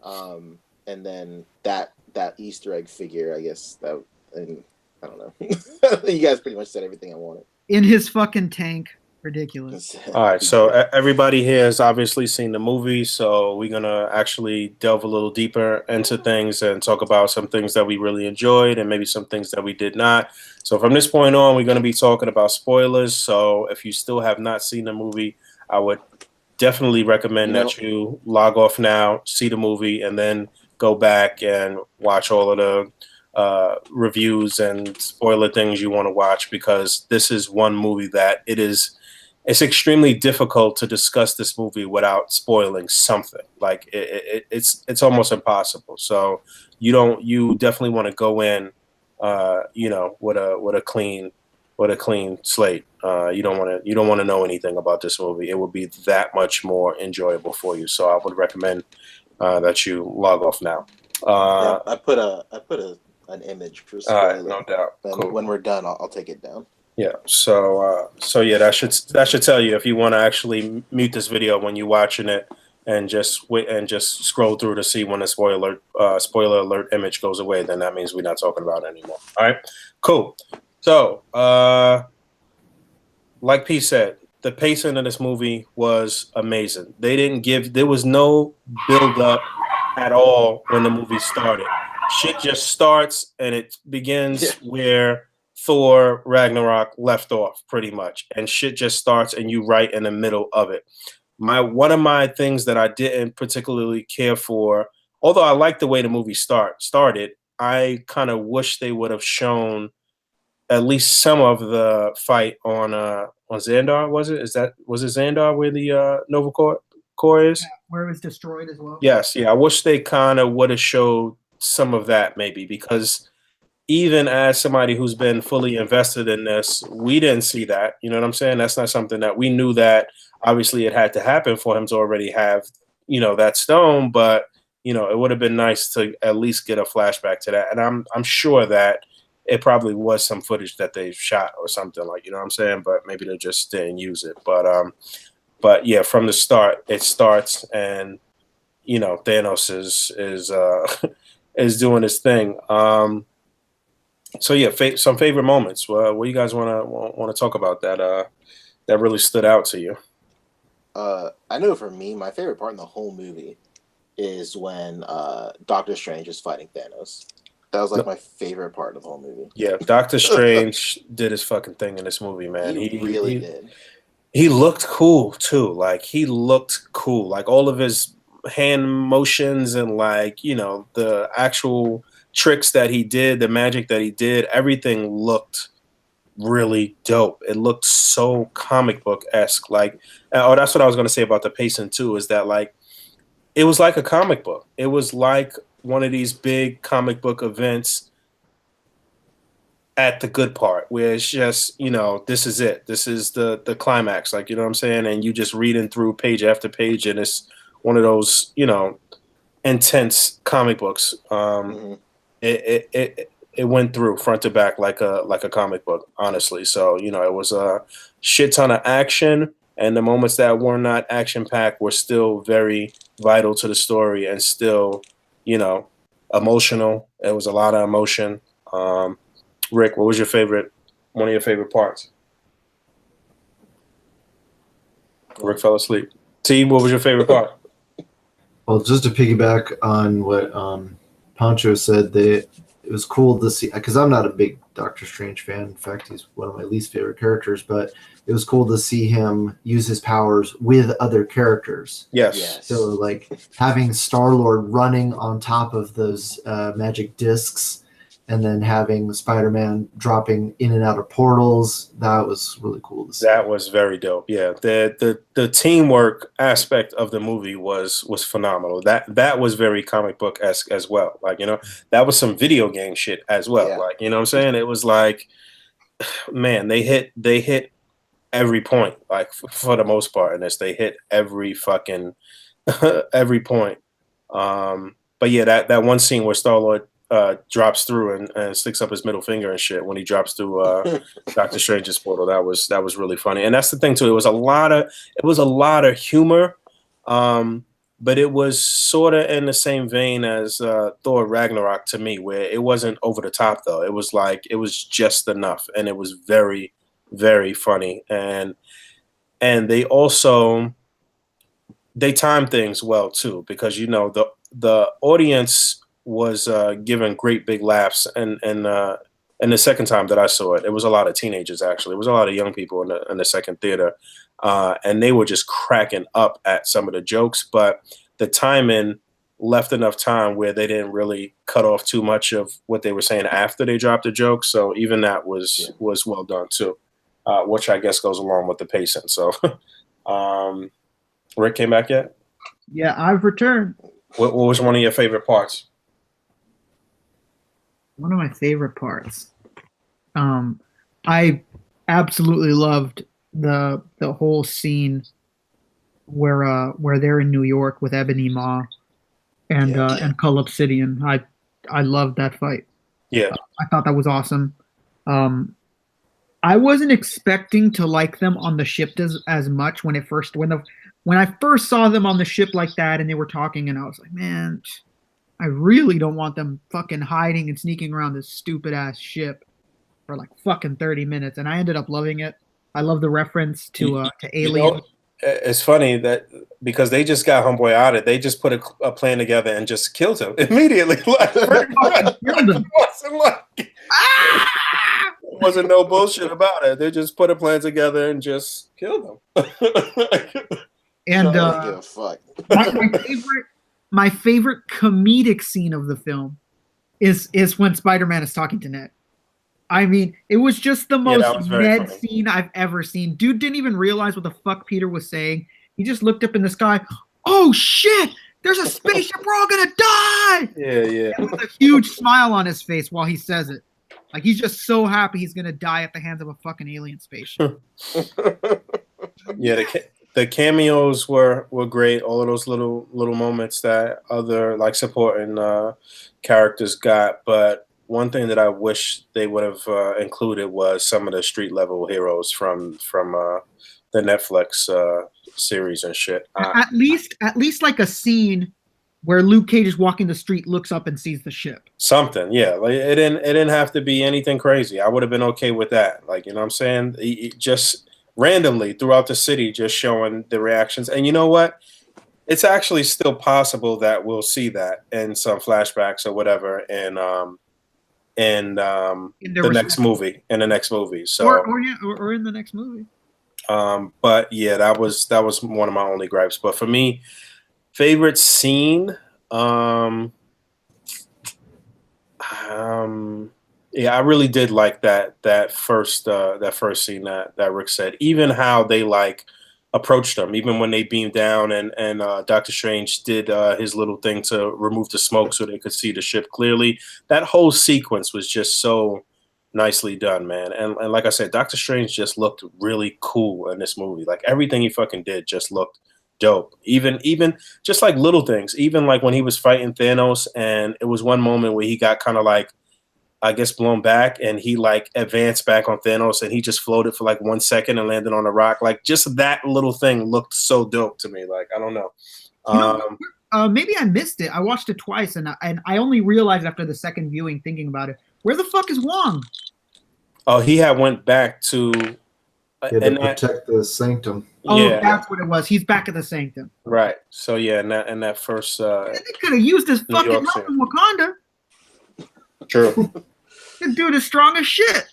B: And then that Easter egg figure, I guess I don't know. You guys pretty much said everything I wanted.
C: In his fucking tank. Ridiculous.
A: All right, so everybody here has obviously seen the movie, so we're gonna actually delve a little deeper into things and talk about some things that we really enjoyed and maybe some things that we did not. So from this point on, we're gonna be talking about spoilers. So if you still have not seen the movie, I would definitely recommend that you log off now, see the movie, and then go back and watch all of the reviews and spoiler things you want to watch, because this is one movie that it's extremely difficult to discuss this movie without spoiling something. Like it's almost impossible. So you definitely want to go in, with a clean slate. You don't want to know anything about this movie. It would be that much more enjoyable for you. So I would recommend that you log off now.
B: I put an image for spoiler.
A: All right, no doubt.
B: Cool. When we're done, I'll take it down.
A: Yeah. So yeah, that should tell you if you want to actually mute this video when you're watching it, and just wait and just scroll through to see when the spoiler alert image goes away. Then that means we're not talking about it anymore. All right. Cool. So like P said, the pacing of this movie was amazing. There was no build up at all when the movie started. Shit just starts and it begins where Thor Ragnarok left off, pretty much, and shit just starts and you right in the middle of it. One of my things that I didn't particularly care for, although I liked the way the movie started, I kind of wish they would have shown at least some of the fight on Xandar. Was it Xandar where the Nova Corps is?
C: Yeah, where it was destroyed as well.
A: Yes, yeah. I wish they kind of would have showed some of that, maybe, because even as somebody who's been fully invested in this, we didn't see that. You know what I'm saying? That's not something that we knew that obviously it had to happen for him to already have, that stone, but it would have been nice to at least get a flashback to that. And I'm sure that it probably was some footage that they shot or something, like, you know what I'm saying? But maybe they just didn't use it. But yeah, from the start, it starts and Thanos is doing his thing. So yeah, some favorite moments. What do you guys want to talk about that really stood out to you?
B: I know for me, my favorite part in the whole movie is when Doctor Strange is fighting Thanos. That was like my favorite part of the whole movie. Yeah,
A: Doctor Strange did his fucking thing in this movie, man.
B: He really did.
A: He looked cool too. Like he looked cool. Like all of his hand motions and like the actual tricks that he did, the magic that he did, everything looked really dope. It looked so comic book-esque. Like, that's what I was going to say about the pacing too, is that like it was like a comic book. It was like one of these big comic book events at the good part where it's just, this is it. This is the climax, like, you know what I'm saying? And you just reading through page after page, and it's one of those, intense comic books. It went through front to back like a comic book, honestly. So, it was a shit ton of action, and the moments that were not action packed were still very vital to the story and still, emotional. It was a lot of emotion. Rick, what was one of your favorite parts? Rick fell asleep. T, what was your favorite part?
D: Well, just to piggyback on what Pancho said, it was cool to see, because I'm not a big Doctor Strange fan. In fact, he's one of my least favorite characters, but it was cool to see him use his powers with other characters.
A: Yes.
D: So like having Star-Lord running on top of those magic discs, and then having Spider-Man dropping in and out of portals, that was really cool to see.
A: That was very dope. Yeah, the teamwork aspect of the movie was phenomenal. That was very comic book-esque as well. Like, you know, that was some video game shit as well.
B: Yeah.
A: Like, you know what I'm saying? It was like, man, they hit every point, like for the most part in this. They hit every fucking every point. But yeah, that one scene where Star-Lord drops through and sticks up his middle finger and shit when he drops through Doctor Strange's portal. That was really funny. And that's the thing too. It was a lot of humor, but it was sort of in the same vein as Thor Ragnarok to me, where it wasn't over the top though. It was just enough, and it was very, very funny. And they also timed things well too, because you know the audience was given great big laughs, and the second time that I saw it, it was a lot of teenagers. Actually, it was a lot of young people in the second theater, and they were just cracking up at some of the jokes. But the timing left enough time where they didn't really cut off too much of what they were saying after they dropped the joke. So even that was well done too, which I guess goes along with the pacing. So, Rick came back yet?
C: Yeah, I've returned.
A: What was one of your favorite parts?
C: One of my favorite parts. I absolutely loved the whole scene where they're in New York with Ebony Maw and Cull Obsidian. I loved that fight.
A: Yeah,
C: I thought that was awesome. I wasn't expecting to like them on the ship as much when I first saw them on the ship like that, and they were talking, and I was like, man, I really don't want them fucking hiding and sneaking around this stupid ass ship for like fucking 30 minutes. And I ended up loving it. I love the reference to Alien.
A: You know, it's funny that because they just got homeboy out of, they just put a plan together and just killed him immediately. Wasn't no bullshit about it. They just put a plan together and just killed him.
C: And
B: give a fuck.
C: my favorite comedic scene of the film is when Spider-Man is talking to Ned. I mean, it was just the most Ned scene I've ever seen. Dude didn't even realize what the fuck Peter was saying. He just looked up in the sky. Oh shit! There's a spaceship. We're all gonna die.
A: Yeah.
C: And with a huge smile on his face while he says it, like he's just so happy he's gonna die at the hands of a fucking alien spaceship.
A: Yeah, the cameos were great. All of those little moments that other like supporting characters got. But one thing that I wish they would have included was some of the street level heroes from the Netflix series and shit.
C: At least like a scene where Luke Cage is walking the street, looks up and sees the ship.
A: Something, yeah. Like it didn't have to be anything crazy. I would have been okay with that. Like, you know what I'm saying? Just randomly throughout the city, just showing the reactions. And you know what? It's actually still possible that we'll see that in some flashbacks or whatever in the next movie. In the next movie. So
C: or in the next movie.
A: But yeah, that was one of my only gripes. But for me, favorite scene, yeah, I really did like that first scene that Rick said. Even how they like approached them, even when they beamed down and Doctor Strange did his little thing to remove the smoke so they could see the ship clearly. That whole sequence was just so nicely done, man. And like I said, Doctor Strange just looked really cool in this movie. Like everything he fucking did just looked dope. Even just like little things. Even like when he was fighting Thanos, and it was one moment where he got kind of like, I guess, blown back, and he like advanced back on Thanos, and he just floated for like 1 second and landed on a rock. Like just that little thing looked so dope to me. Like I don't know.
C: Maybe I missed it. I watched it twice, and I only realized after the second viewing, thinking about it, where the fuck is Wong?
A: Oh, he had went back to
D: to protect the sanctum.
C: Oh,
A: yeah,
C: that's what it was. He's back at the sanctum.
A: Right. So yeah, and that first
C: they could have used this fucking help in Wakanda.
A: True.
C: The dude is strong as shit.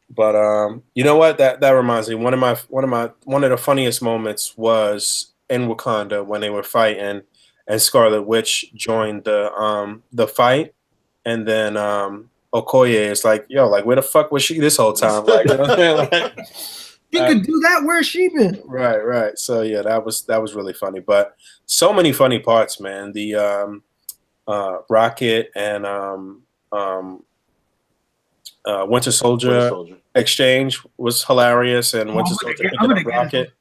A: But you know what? That reminds me. One of the funniest moments was in Wakanda when they were fighting, and Scarlet Witch joined the fight, and then Okoye is like, "Yo, like where the fuck was she this whole time?" Like, you know what I'm saying? Like,
C: He could do that. Where's she been?
A: right. So yeah, that was really funny. But so many funny parts, man. The Rocket and Winter Soldier exchange was hilarious, and Winter Soldier picking up Rocket.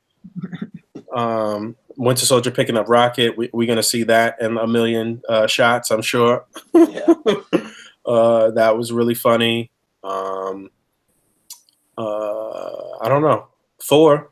A: Winter Soldier picking up Rocket. We're gonna see that in a million shots, I'm sure.
B: Yeah.
A: That was really funny. I don't know. Thor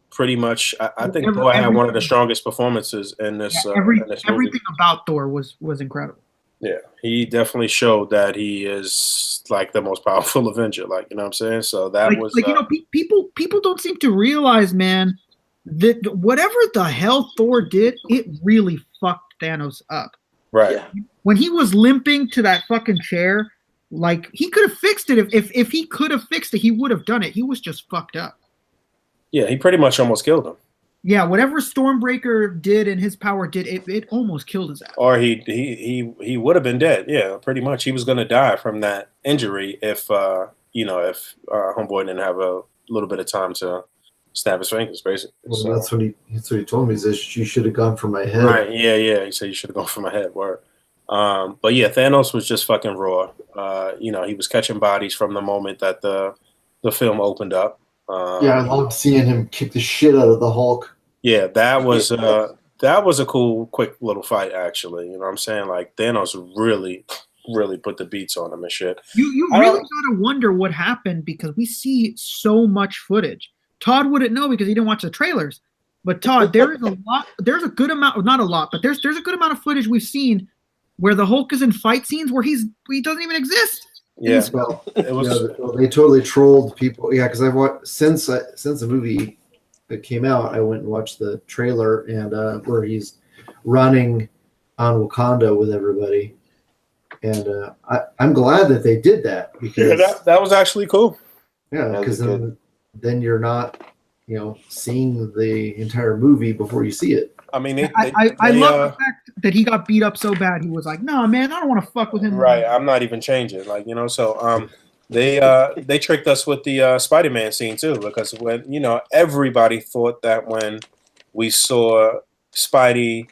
A: pretty much. I think Thor had one of the strongest performances in this. In this movie.
C: Everything about Thor was incredible.
A: Yeah, he definitely showed that he is like the most powerful Avenger. Like, you know what I'm saying? So that was
C: like, you know, people don't seem to realize, man, that whatever the hell Thor did, it really fucked Thanos up.
A: Right.
B: Yeah.
C: When he was limping to that fucking chair, like he could have fixed it. If he could have fixed it, he would have done it. He was just fucked up.
A: Yeah, he pretty much almost killed him.
C: Yeah, whatever Stormbreaker did and his power did, it almost killed his ass.
A: Or he would have been dead. Yeah, pretty much. He was going to die from that injury if Homeboy didn't have a little bit of time to snap his fingers, basically.
D: Well,
A: so.
D: that's what he told me. He says, "You should have gone for my head."
A: Right? Yeah. He said you should have gone for my head. Word. But yeah, Thanos was just fucking raw. He was catching bodies from the moment that the film opened up.
D: Yeah, I loved seeing him kick the shit out of the Hulk.
A: Yeah, that was a cool, quick little fight, actually. You know what I'm saying? Like, Thanos really, really put the beats on him and shit.
C: You really gotta wonder what happened, because we see so much footage. Todd wouldn't know because he didn't watch the trailers. But Todd, there's a good amount, not a lot, but there's a good amount of footage we've seen where the Hulk is in fight scenes where he doesn't even exist.
A: Yeah,
D: well, they totally trolled people. Yeah, because I've watched since the movie that came out, I went and watched the trailer and where he's running on Wakanda with everybody, and I'm glad that they did that, because
A: that was actually cool.
D: Yeah, because then you're not seeing the entire movie before you see it.
A: I mean,
C: I love the fact that he got beat up so bad. He was like, "No, man, I don't want to fuck with him."
A: Right, I'm not even changing. Like, so they tricked us with the Spider-Man scene too, because when everybody thought that when we saw Spidey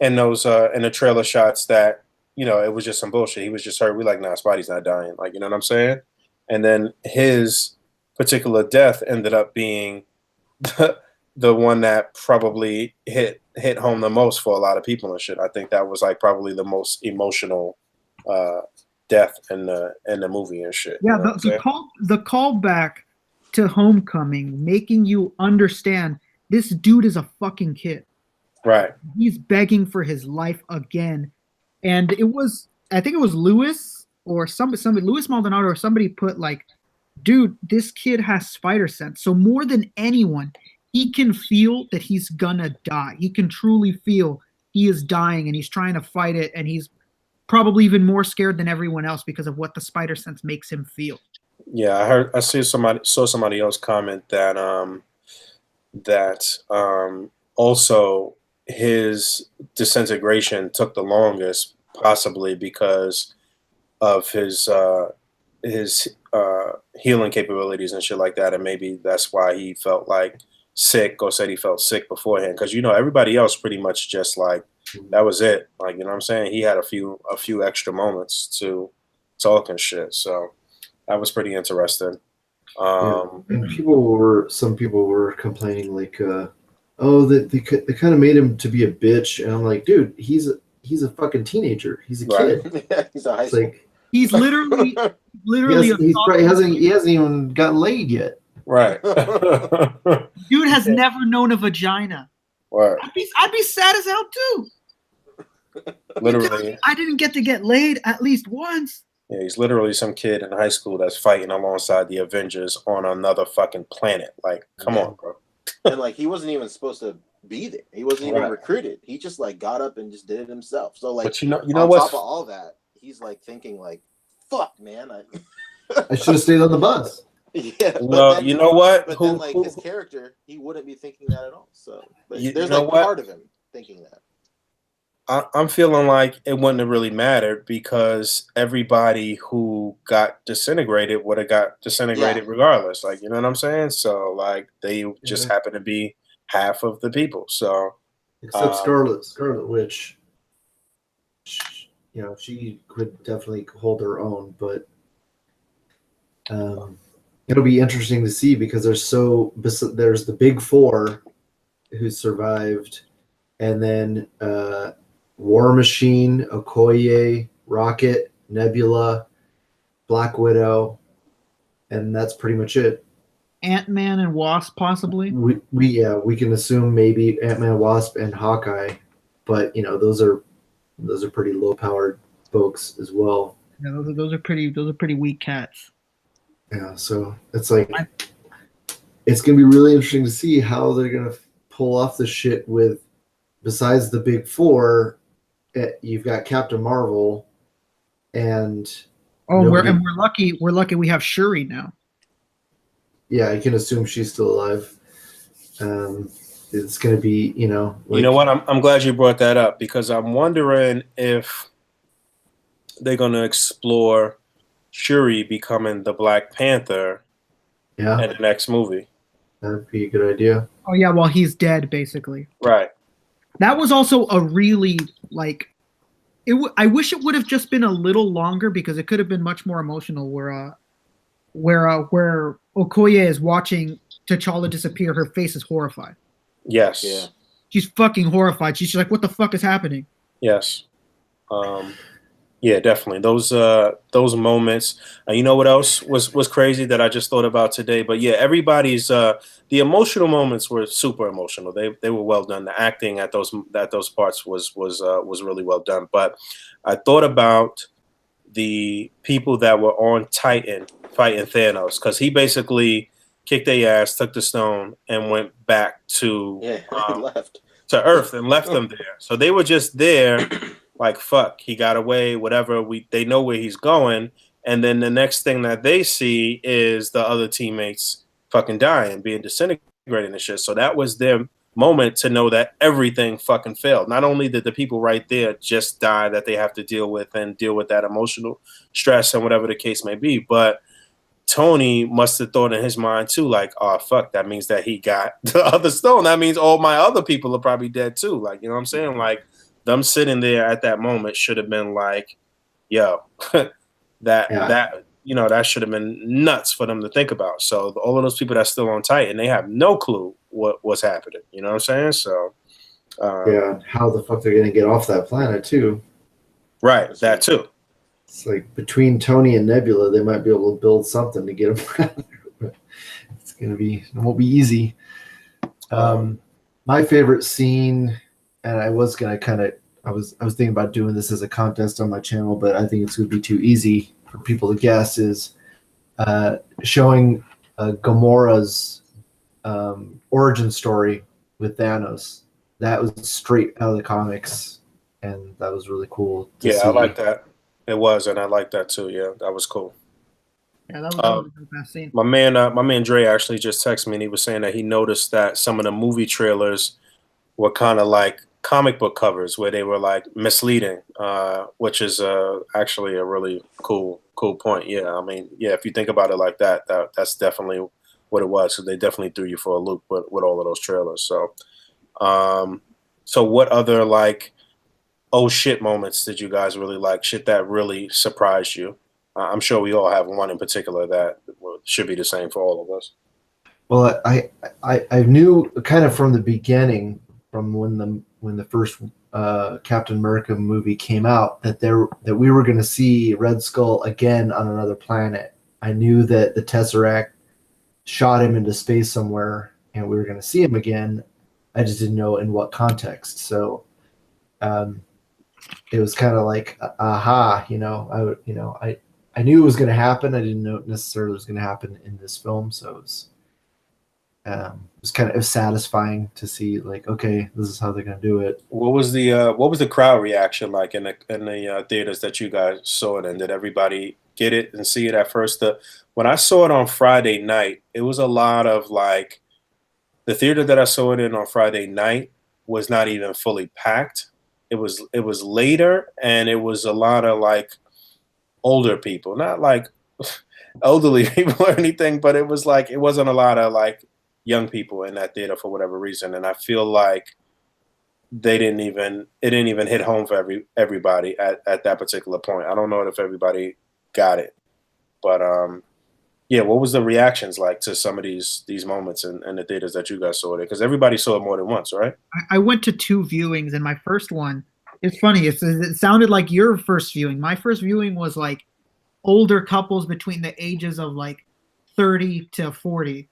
A: in those in the trailer shots that it was just some bullshit. He was just hurt. We like, nah, Spidey's not dying. Like, you know what I'm saying? And then his particular death ended up being the one that probably hit home the most for a lot of people and shit. I think that was like probably the most emotional death in the movie and shit.
C: Yeah, the callback to Homecoming, making you understand this dude is a fucking kid.
A: Right.
C: He's begging for his life again. And I think it was Lewis or somebody Lewis Maldonado or somebody put like, dude, this kid has spider sense. So more than anyone, he can feel that he's gonna die. He can truly feel he is dying and he's trying to fight it, and he's probably even more scared than everyone else because of what the spider sense makes him feel.
A: Yeah, I saw somebody else comment that also his disintegration took the longest, possibly because of his healing capabilities and shit like that, and maybe that's why he felt like sick, or said he felt sick beforehand, because everybody else pretty much just like that was it. Like, you know what I'm saying? He had a few extra moments to talk and shit, so that was pretty interesting.
D: And some people were complaining like, that they kind of made him to be a bitch, and I'm like, dude, he's a fucking teenager. He's a kid.
B: Yeah, he's a high school.
D: Like,
C: he's literally
D: he hasn't even gotten laid yet.
A: Right.
C: Dude has never known a vagina.
A: Right.
C: I'd be sad as hell too.
A: Literally.
C: I didn't get to get laid at least once.
A: Yeah, he's literally some kid in high school that's fighting alongside the Avengers on another fucking planet. Like, come on, bro.
B: And like, he wasn't even supposed to be there. He wasn't even recruited. He just like got up and just did it himself. So like,
A: but you know
B: on
A: what?
B: top of all that, he's like thinking like, "Fuck, man,
D: I should have stayed on the bus.
B: yeah."
A: Well, you know what?
B: But then, like his character, he wouldn't be thinking that at all. So there's
A: know
B: like
A: what?
B: part of him thinking that.
A: I'm feeling like it wouldn't have really mattered because everybody who got disintegrated would have got disintegrated regardless. Like, you know what I'm saying? So, like, they just happen to be half of the people. So,
D: except Scarlet Witch, you know, she could definitely hold her own, but it'll be interesting to see because there's the big four who survived, and then War Machine, Okoye, Rocket, Nebula, Black Widow, and that's pretty much it.
C: Ant-Man and Wasp, possibly.
D: We can assume maybe Ant-Man, Wasp, and Hawkeye, but you know those are pretty low-powered folks as well.
C: Yeah, those are pretty weak cats.
D: Yeah, so it's like it's gonna be really interesting to see how they're gonna pull off the shit with. Besides the big four, you've got Captain Marvel, and
C: we're lucky we have Shuri now.
D: Yeah, I can assume she's still alive. It's going to be, you know.
A: You know what? I'm glad you brought that up because I'm wondering if they're going to explore Shuri becoming the Black Panther in the next movie.
D: That'd be a good idea.
C: Oh, yeah, well, he's dead, basically.
A: Right.
C: That was also a really, like, I wish it would have just been a little longer because it could have been much more emotional where Okoye is watching T'Challa disappear. Her face is horrified.
A: Yes.
B: Yeah.
C: She's fucking horrified. She's like, what the fuck is happening?
A: Yes. Yeah, definitely. Those moments. You know what else was crazy that I just thought about today? But yeah, everybody's the emotional moments were super emotional. They were well done. The acting at those parts was really well done. But I thought about the people that were on Titan fighting Thanos because he basically kicked their ass, took the stone, and went back to
B: left
A: to Earth and left them there. So they were just there. Like, fuck, he got away, whatever. They know where he's going. And then the next thing that they see is the other teammates fucking dying, being disintegrated and shit. So that was their moment to know that everything fucking failed. Not only did the people right there just die that they have to deal with that emotional stress and whatever the case may be, but Tony must have thought in his mind too, like, oh, fuck, that means that he got the other stone. That means all my other people are probably dead too. Like, you know what I'm saying? Like, them sitting there at that moment should have been like, yo, that you know, that should have been nuts for them to think about. So all of those people that's still on Titan, they have no clue what's happening. You know what I'm saying? So
D: how the fuck they're gonna get off that planet too?
A: Right, that too.
D: It's like between Tony and Nebula, they might be able to build something to get them out of there. It won't be easy. My favorite scene. And I was gonna I was thinking about doing this as a contest on my channel, but I think it's gonna be too easy for people to guess. Is showing Gamora's origin story with Thanos. That was straight out of the comics, and that was really cool. To see.
A: I like that. It was, and I like that too. Yeah, that was cool.
C: Yeah, that was the best scene.
A: My man Dre actually just texted me, and he was saying that he noticed that some of the movie trailers were kind of like comic book covers where they were like misleading, which is actually a really cool point. Yeah, I mean, yeah, if you think about it like that, that's definitely what it was. So they definitely threw you for a loop with all of those trailers. So, so what other like oh shit moments did you guys really like? Shit that really surprised you? I'm sure we all have one in particular that should be the same for all of us.
D: Well, I knew kind of from the beginning, from when the first Captain America movie came out, that we were going to see Red Skull again on another planet. I knew that the Tesseract shot him into space somewhere, and we were going to see him again. I just didn't know in what context. So, it was kind of like, aha, you know, I knew it was going to happen. I didn't know necessarily it was going to happen in this film. So was kind of satisfying to see, like, okay, this is how they're gonna do it.
A: What was the crowd reaction like in the theaters that you guys saw it in? Did everybody get it and see it at first? When I saw it on Friday night, it was a lot of like the theater that I saw it in on Friday night was not even fully packed. It was later, and it was a lot of like older people, not like elderly people or anything, but it was like it wasn't a lot of like young people in that theater for whatever reason, and I feel like it didn't even hit home for everybody at that particular point. I don't know if everybody got it, but yeah, what was the reactions like to some of these moments in the theaters that you guys saw it? Because everybody saw it more than once, right?
C: I went to 2 viewings, and my first one, it's funny. It sounded like your first viewing. My first viewing was like older couples between the ages of like 30 to 40.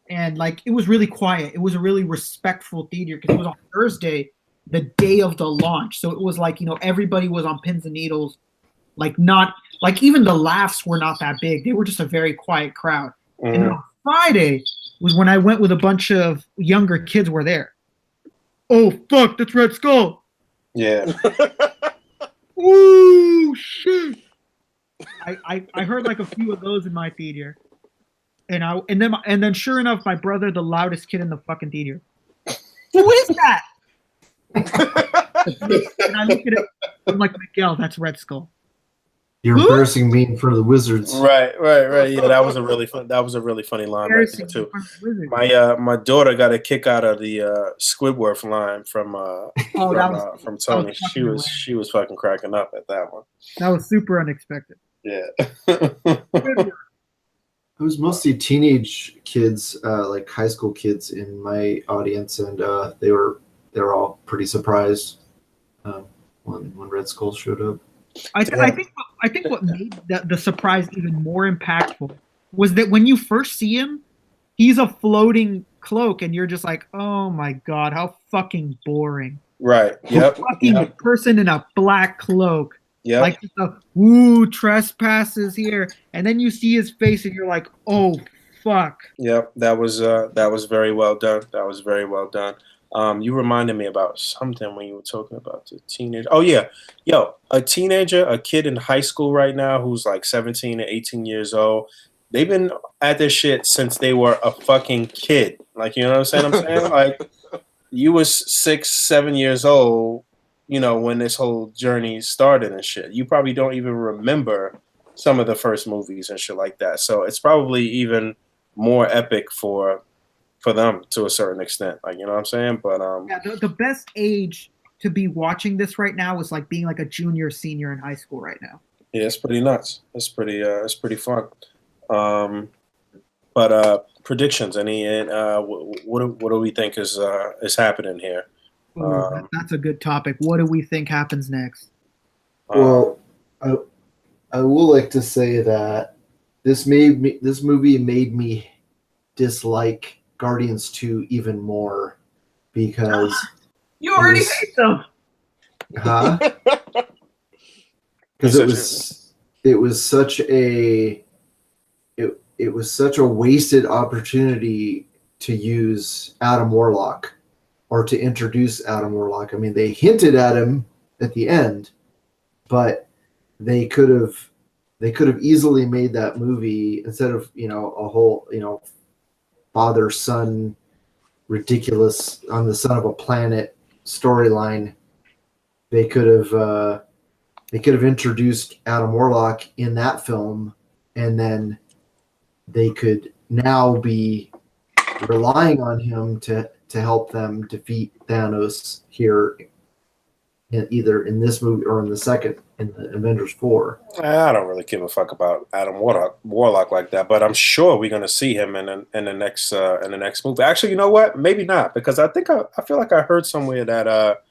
C: And like it was really quiet. It was a really respectful theater because it was on Thursday, the day of the launch. So it was like, everybody was on pins and needles. Like not like even the laughs were not that big. They were just a very quiet crowd.
A: Mm-hmm.
C: And on Friday was when I went with a bunch of younger kids were there. Oh fuck, that's Red Skull.
A: Yeah.
C: Ooh shit. I heard like a few of those in my theater. And then sure enough, my brother, the loudest kid in the fucking theater. Who is that? And I look at it, I'm like, Miguel, that's Red Skull.
D: You're embarrassing me in front of the Wizards.
A: Right. Yeah, that was a really funny line right there too. My daughter got a kick out of the Squidward line from Tony. She was fucking cracking up at that one.
C: That was super unexpected.
A: Yeah.
D: It was mostly teenage kids, like high school kids in my audience, and they were all pretty surprised when Red Skull showed up.
C: I think what made the surprise even more impactful was that when you first see him, he's a floating cloak, and you're just like, oh my god, how fucking boring.
A: Right. Yep.
C: Fucking person in a black cloak.
A: Yeah.
C: Like the trespasses here, and then you see his face, and you're like, oh fuck.
A: Yep. That was very well done. That was very well done. You reminded me about something when you were talking about the teenager. Oh yeah, a teenager, a kid in high school right now who's like 17 or 18 years old. They've been at this shit since they were a fucking kid. Like, you know what I'm saying? Like, you was 6, 7 years old, when this whole journey started and shit. You probably don't even remember some of the first movies and shit like that. So it's probably even more epic for them to a certain extent. Like, you know what I'm saying? But
C: yeah, the best age to be watching this right now is like being like a junior, senior in high school right now.
A: Yeah, it's pretty nuts. It's pretty fun. But predictions, what do we think is happening here?
C: That's a good topic. What do we think happens next?
D: Well, I will like to say that this movie made me dislike Guardians 2 even more because
C: you already hate them.
D: Huh? Because it was such a wasted opportunity to use Adam Warlock or to introduce Adam Warlock. I mean, they hinted at him at the end, but they could have easily made that movie instead of a whole father-son ridiculous on the son of a planet storyline. They could have introduced Adam Warlock in that film, and then they could now be relying on him to help them defeat Thanos here, either in this movie or in the Avengers 4.
A: I don't really give a fuck about Adam Warlock like that, but I'm sure we're gonna see him in the next movie. Actually, you know what? Maybe not, because I feel like I heard somewhere that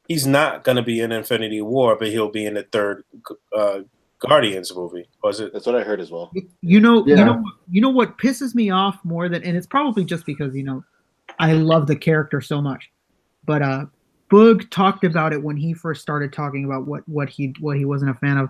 A: he's not gonna be in Infinity War, but he'll be in the third Guardians movie. Was it?
B: That's what I heard as well.
C: You know what pisses me off more than, and it's probably just because I love the character so much, but Boog talked about it when he first started talking about what he wasn't a fan of.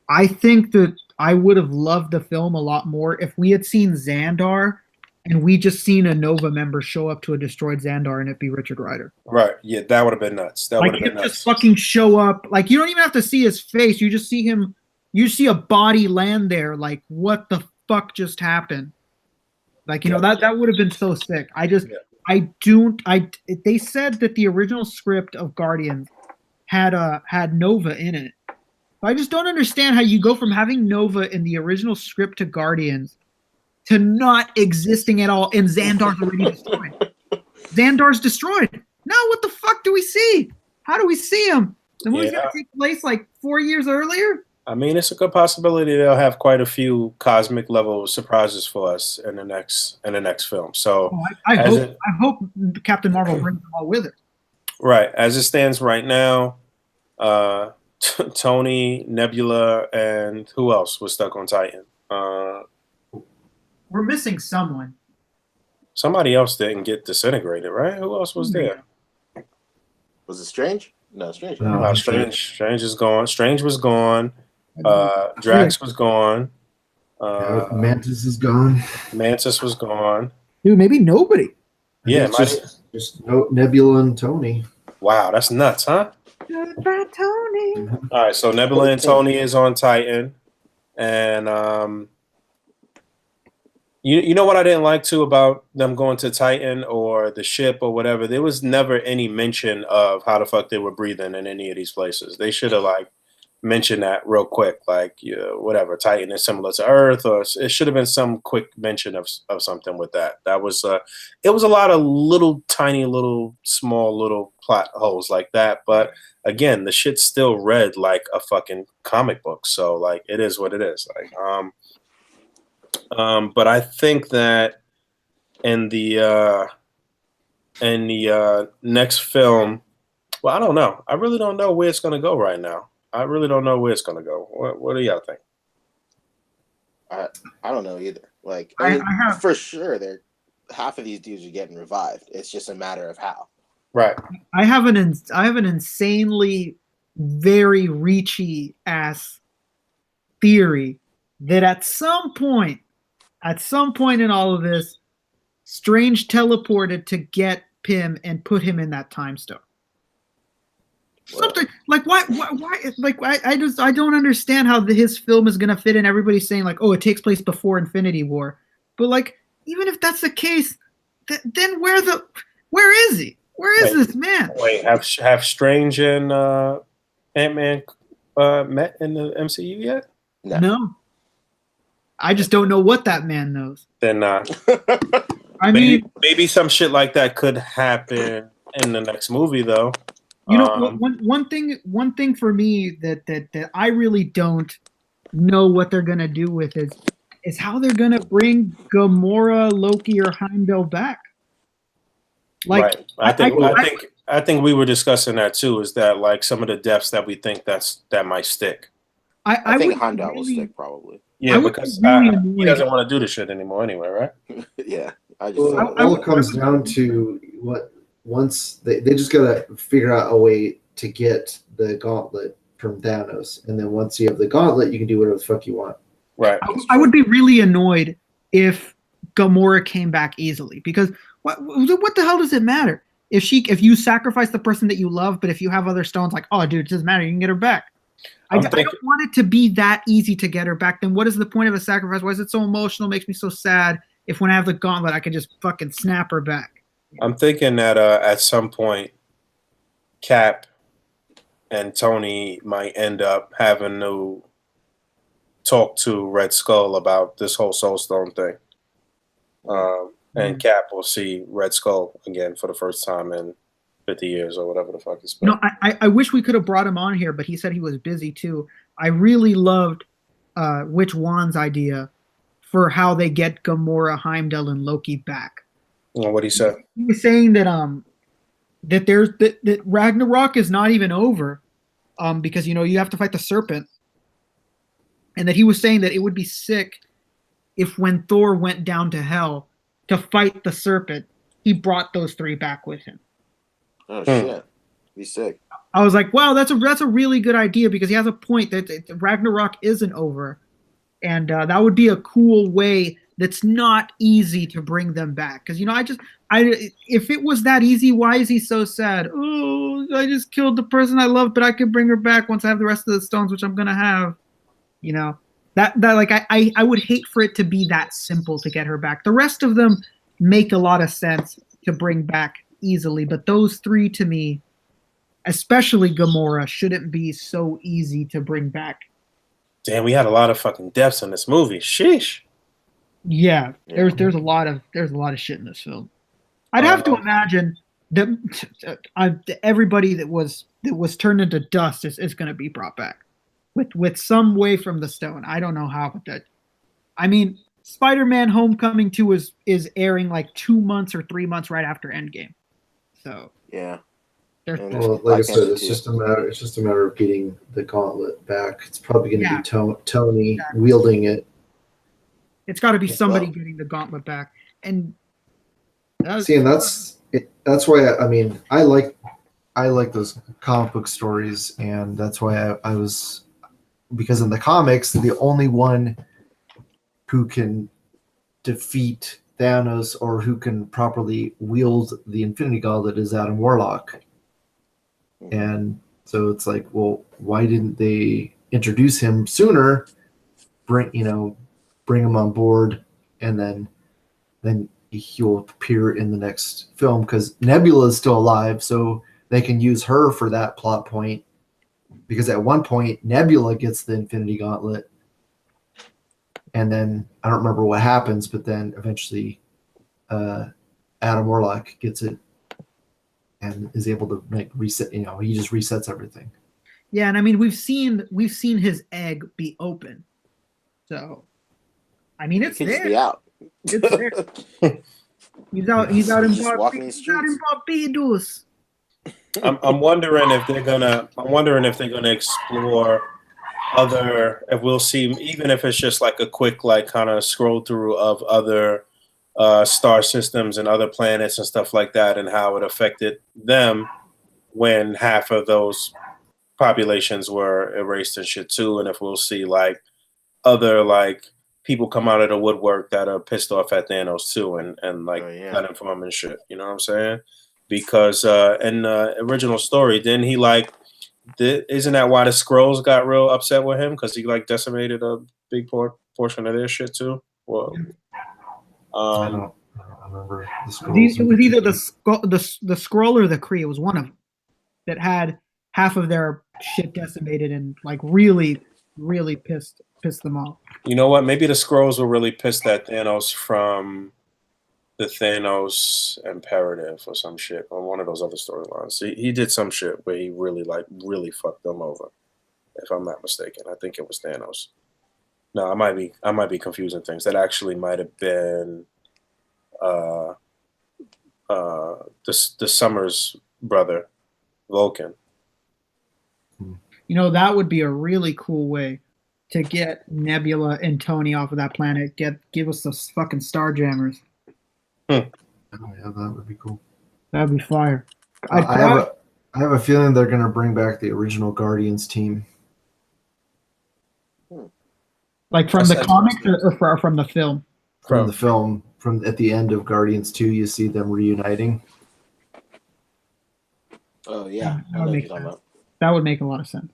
C: I think that I would have loved the film a lot more if we had seen Xandar and we just seen a Nova member show up to a destroyed Xandar and it be Richard Rider.
A: Right. Yeah, that would have been nuts. That
C: Like
A: would have
C: him
A: been
C: just
A: nuts.
C: fucking show up. Like you don't even have to see his face. You just see him. You see a body land there. Like what the fuck just happened? Like that would have been so sick. They said that the original script of Guardians had Nova in it. I just don't understand how you go from having Nova in the original script to Guardians to not existing at all, and Xandar's already destroyed. Xandar's destroyed. Now what the fuck do we see? How do we see him? The movie's gonna take place like 4 years earlier?
A: I mean, it's a good possibility they'll have quite a few cosmic level surprises for us in the next film. So
C: I hope Captain Marvel brings them all with her.
A: Right. As it stands right now, Tony, Nebula, and who else was stuck on Titan?
C: We're missing someone.
A: Somebody else didn't get disintegrated, right? Who else was there?
B: Was it Strange? No, Strange.
A: No, Strange is gone. Strange was gone. Drax was gone.
D: Mantis is gone.
A: Mantis was gone.
C: Dude, maybe nobody.
A: Yeah,
D: just Nebula and Tony.
A: Wow, that's nuts, huh?
C: Goodbye, Tony.
A: All right, so Nebula and Tony is on Titan, and you know what I didn't like too about them going to Titan or the ship or whatever. There was never any mention of how the fuck they were breathing in any of these places. They should have mentioned that real quick, whatever. Titan is similar to Earth, or it should have been some quick mention of something with that. That was it was a lot of little tiny small little plot holes like that, but again, the shit still read like a fucking comic book, so it is what it is. But I think that in the next film, well, I don't know. I really don't know where it's gonna go right now. I really don't know where it's gonna go. What do y'all think?
B: I don't know either. For sure, half of these dudes are getting revived. It's just a matter of how.
A: Right.
C: I have an insanely very reachy ass theory that at some point in all of this, Strange teleported to get Pym and put him in that time stone. Something like why I don't understand how his film is gonna fit in. Everybody's saying it takes place before Infinity War, but even if that's the case, then where is he? Where is this man?
A: Wait, have Strange and Ant-Man met in the MCU yet?
C: No. I just don't know what that man knows.
A: Then
C: I mean,
A: maybe some shit like that could happen in the next movie, though.
C: One thing for me that I really don't know what they're gonna do with is how they're gonna bring Gamora, Loki, or Heimdall back.
A: Right. I think we were discussing that too. Is that some of the deaths that we think that might stick?
B: I think Heimdall will stick probably.
A: Yeah, because he doesn't want to do this shit anymore anyway, right?
B: Yeah.
D: All it comes down to once they just gotta figure out a way to get the gauntlet from Thanos, and then once you have the gauntlet, you can do whatever the fuck you want.
A: Right.
C: I would be really annoyed if Gamora came back easily, because what the hell does it matter if you sacrifice the person that you love, but if you have other stones, dude, it doesn't matter, you can get her back. I don't want it to be that easy to get her back. Then what is the point of a sacrifice? Why is it so emotional? It makes me so sad. If when I have the gauntlet, I can just fucking snap her back.
A: I'm thinking that at some point, Cap and Tony might end up having to talk to Red Skull about this whole Soul Stone thing. And Cap will see Red Skull again for the first time in 50 years or whatever the fuck it's been.
C: I wish we could have brought him on here, but he said he was busy too. I really loved Witch Wan's idea for how they get Gamora, Heimdall, and Loki back.
A: Well, what he said?
C: He was saying that that Ragnarok is not even over, because you have to fight the serpent, and that he was saying that it would be sick if when Thor went down to hell to fight the serpent, he brought those three back with him.
B: Oh shit, be sick.
C: I was like, wow, that's a really good idea, because he has a point that Ragnarok isn't over, and that would be a cool way that's not easy to bring them back. Because if it was that easy, why is he so sad? Oh, I just killed the person I love, but I could bring her back once I have the rest of the stones, which I'm gonna have. You know, that like I would hate for it to be that simple to get her back. The rest of them make a lot of sense to bring back easily, but those three to me, especially Gamora, shouldn't be so easy to bring back.
A: Damn, we had a lot of fucking deaths in this movie. Sheesh.
C: Yeah,
B: Yeah.
C: there's a lot of shit in this film. I'd have to imagine that everybody that was turned into dust is going to be brought back with some way from the stone. I don't know how, but that. I mean, Spider-Man: Homecoming 2 is airing like 2 months or 3 months right after Endgame, so
B: Yeah.
C: there's
D: Well, like I said, it's just a matter of getting the gauntlet back. It's probably going to be Tony wielding it.
C: it's got to be somebody getting the gauntlet back, and
D: see, and that's why I like those comic book stories, and that's why I was, because in the comics the only one who can defeat Thanos or who can properly wield the Infinity Gauntlet is Adam Warlock. And so it's like, well, why didn't they introduce him sooner? Bring him on board, and then he will appear in the next film, because Nebula is still alive, so they can use her for that plot point. Because at one point, Nebula gets the Infinity Gauntlet, and then I don't remember what happens, but then eventually Adam Warlock gets it and is able to reset. He just resets everything.
C: Yeah, and I mean we've seen his egg be open, so I mean it's there.
B: Be out.
C: It's there. He's out in Barbados.
A: I'm wondering if they're gonna explore other. If we'll see, even if it's just like a quick kind of scroll through of other star systems and other planets and stuff like that, and how it affected them when half of those populations were erased and shit too, and if we'll see other people come out of the woodwork that are pissed off at Thanos too, and got him from him and shit. You know what I'm saying? Because in the original story, didn't he isn't that why the Skrulls got real upset with him? Because he decimated a big portion of their shit too. Well,
D: I don't remember the
C: Skrulls. It was either the Skrull or the Kree. It was one of them that had half of their shit decimated and really, really pissed them off.
A: You know what? Maybe the Skrulls were really pissed at Thanos from the Thanos Imperative or some shit on one of those other storylines. He did some shit where he really fucked them over, if I'm not mistaken. I think it was Thanos. No, I might be confusing things. That actually might have been the Summers brother, Vulcan.
C: That would be a really cool way to get Nebula and Tony off of that planet. Give us those fucking Starjammers.
D: Oh yeah, that would be cool.
C: That'd be fire.
D: I have a feeling they're gonna bring back the original Guardians team.
C: Like from the comics or from the film?
D: From the film. From at the end of Guardians 2, you see them reuniting.
B: Oh yeah,
C: that would make a lot of sense.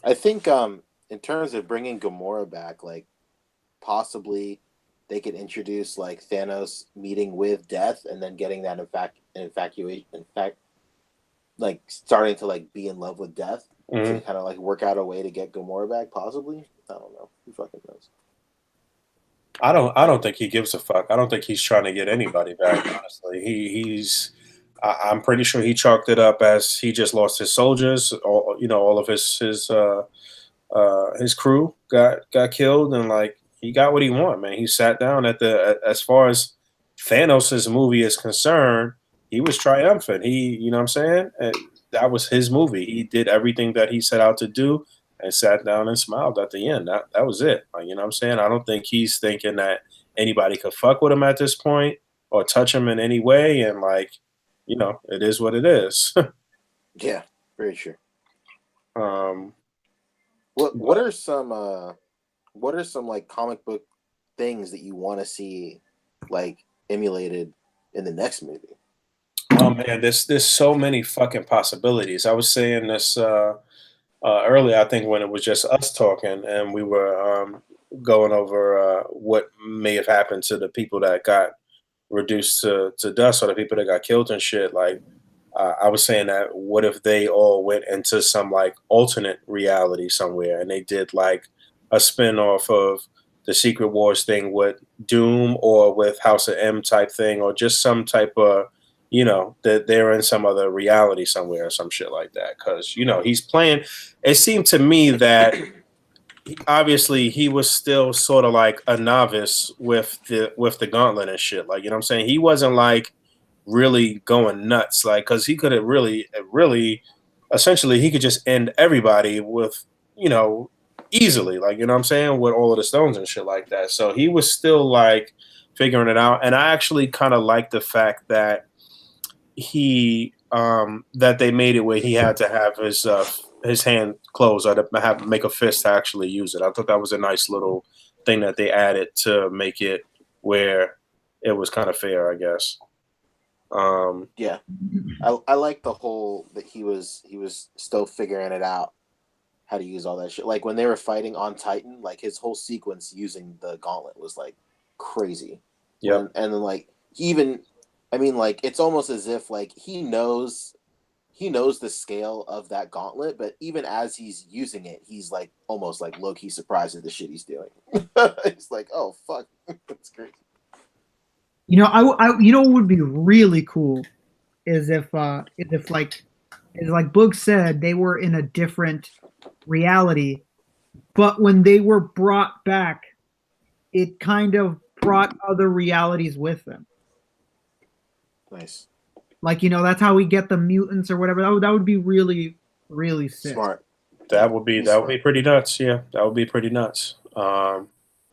B: I think in terms of bringing Gamora back, possibly they could introduce Thanos meeting with Death and then getting that starting to be in love with Death to kind of work out a way to get Gamora back. Possibly, I don't know. Who fucking knows?
A: I don't think he gives a fuck. I don't think he's trying to get anybody back. Honestly, I'm pretty sure he chalked it up as he just lost his soldiers. All of his crew got killed, and he got what he wanted, man. He sat down as far as Thanos' movie is concerned, he was triumphant. You know what I'm saying? That was his movie. He did everything that he set out to do and sat down and smiled at the end. That was it. You know what I'm saying? I don't think he's thinking that anybody could fuck with him at this point or touch him in any way. And it is what it is.
B: Yeah, very true. What are some comic book things that you want to see like emulated in the next movie?
A: Oh man, there's so many fucking possibilities. I was saying this earlier. I think when it was just us talking, and we were going over what may have happened to the people that got reduced to dust, or the people that got killed and shit. Like I was saying that what if they all went into some like alternate reality somewhere, and they did like a spin off of the Secret Wars thing with Doom, or with House of M type thing, or just some type of, that they're in some other reality somewhere or some shit like that. Because he's playing. It seemed to me that obviously he was still sort of like a novice with the gauntlet and shit. Like, you know what I'm saying? He wasn't like really going nuts, like, because he could have really essentially he could just end everybody with, easily, like, you know what I'm saying, with all of the stones and shit like that. So he was still like figuring it out. And I actually kind of like the fact that he that they made it where he had to have his hand closed, or to have make a fist to actually use it. I thought that was a nice little thing that they added to make it where it was kind of fair, I guess.
B: Yeah, I like the whole that he was still figuring it out how to use all that shit. Like when they were fighting on Titan, like his whole sequence using the gauntlet was like crazy.
A: Yeah,
B: and then like he even, I mean, like it's almost as if like he knows the scale of that gauntlet, but even as he's using it, he's like almost like low key surprised at the shit he's doing. It's like, oh fuck, that's crazy.
C: What would be really cool is if like Boog said, they were in a different reality, but when they were brought back, it kind of brought other realities with them.
B: Nice.
C: Like, that's how we get the mutants or whatever. That would be really, really sick.
B: Smart.
A: That would be pretty nuts. Yeah, that would be pretty nuts. Yeah,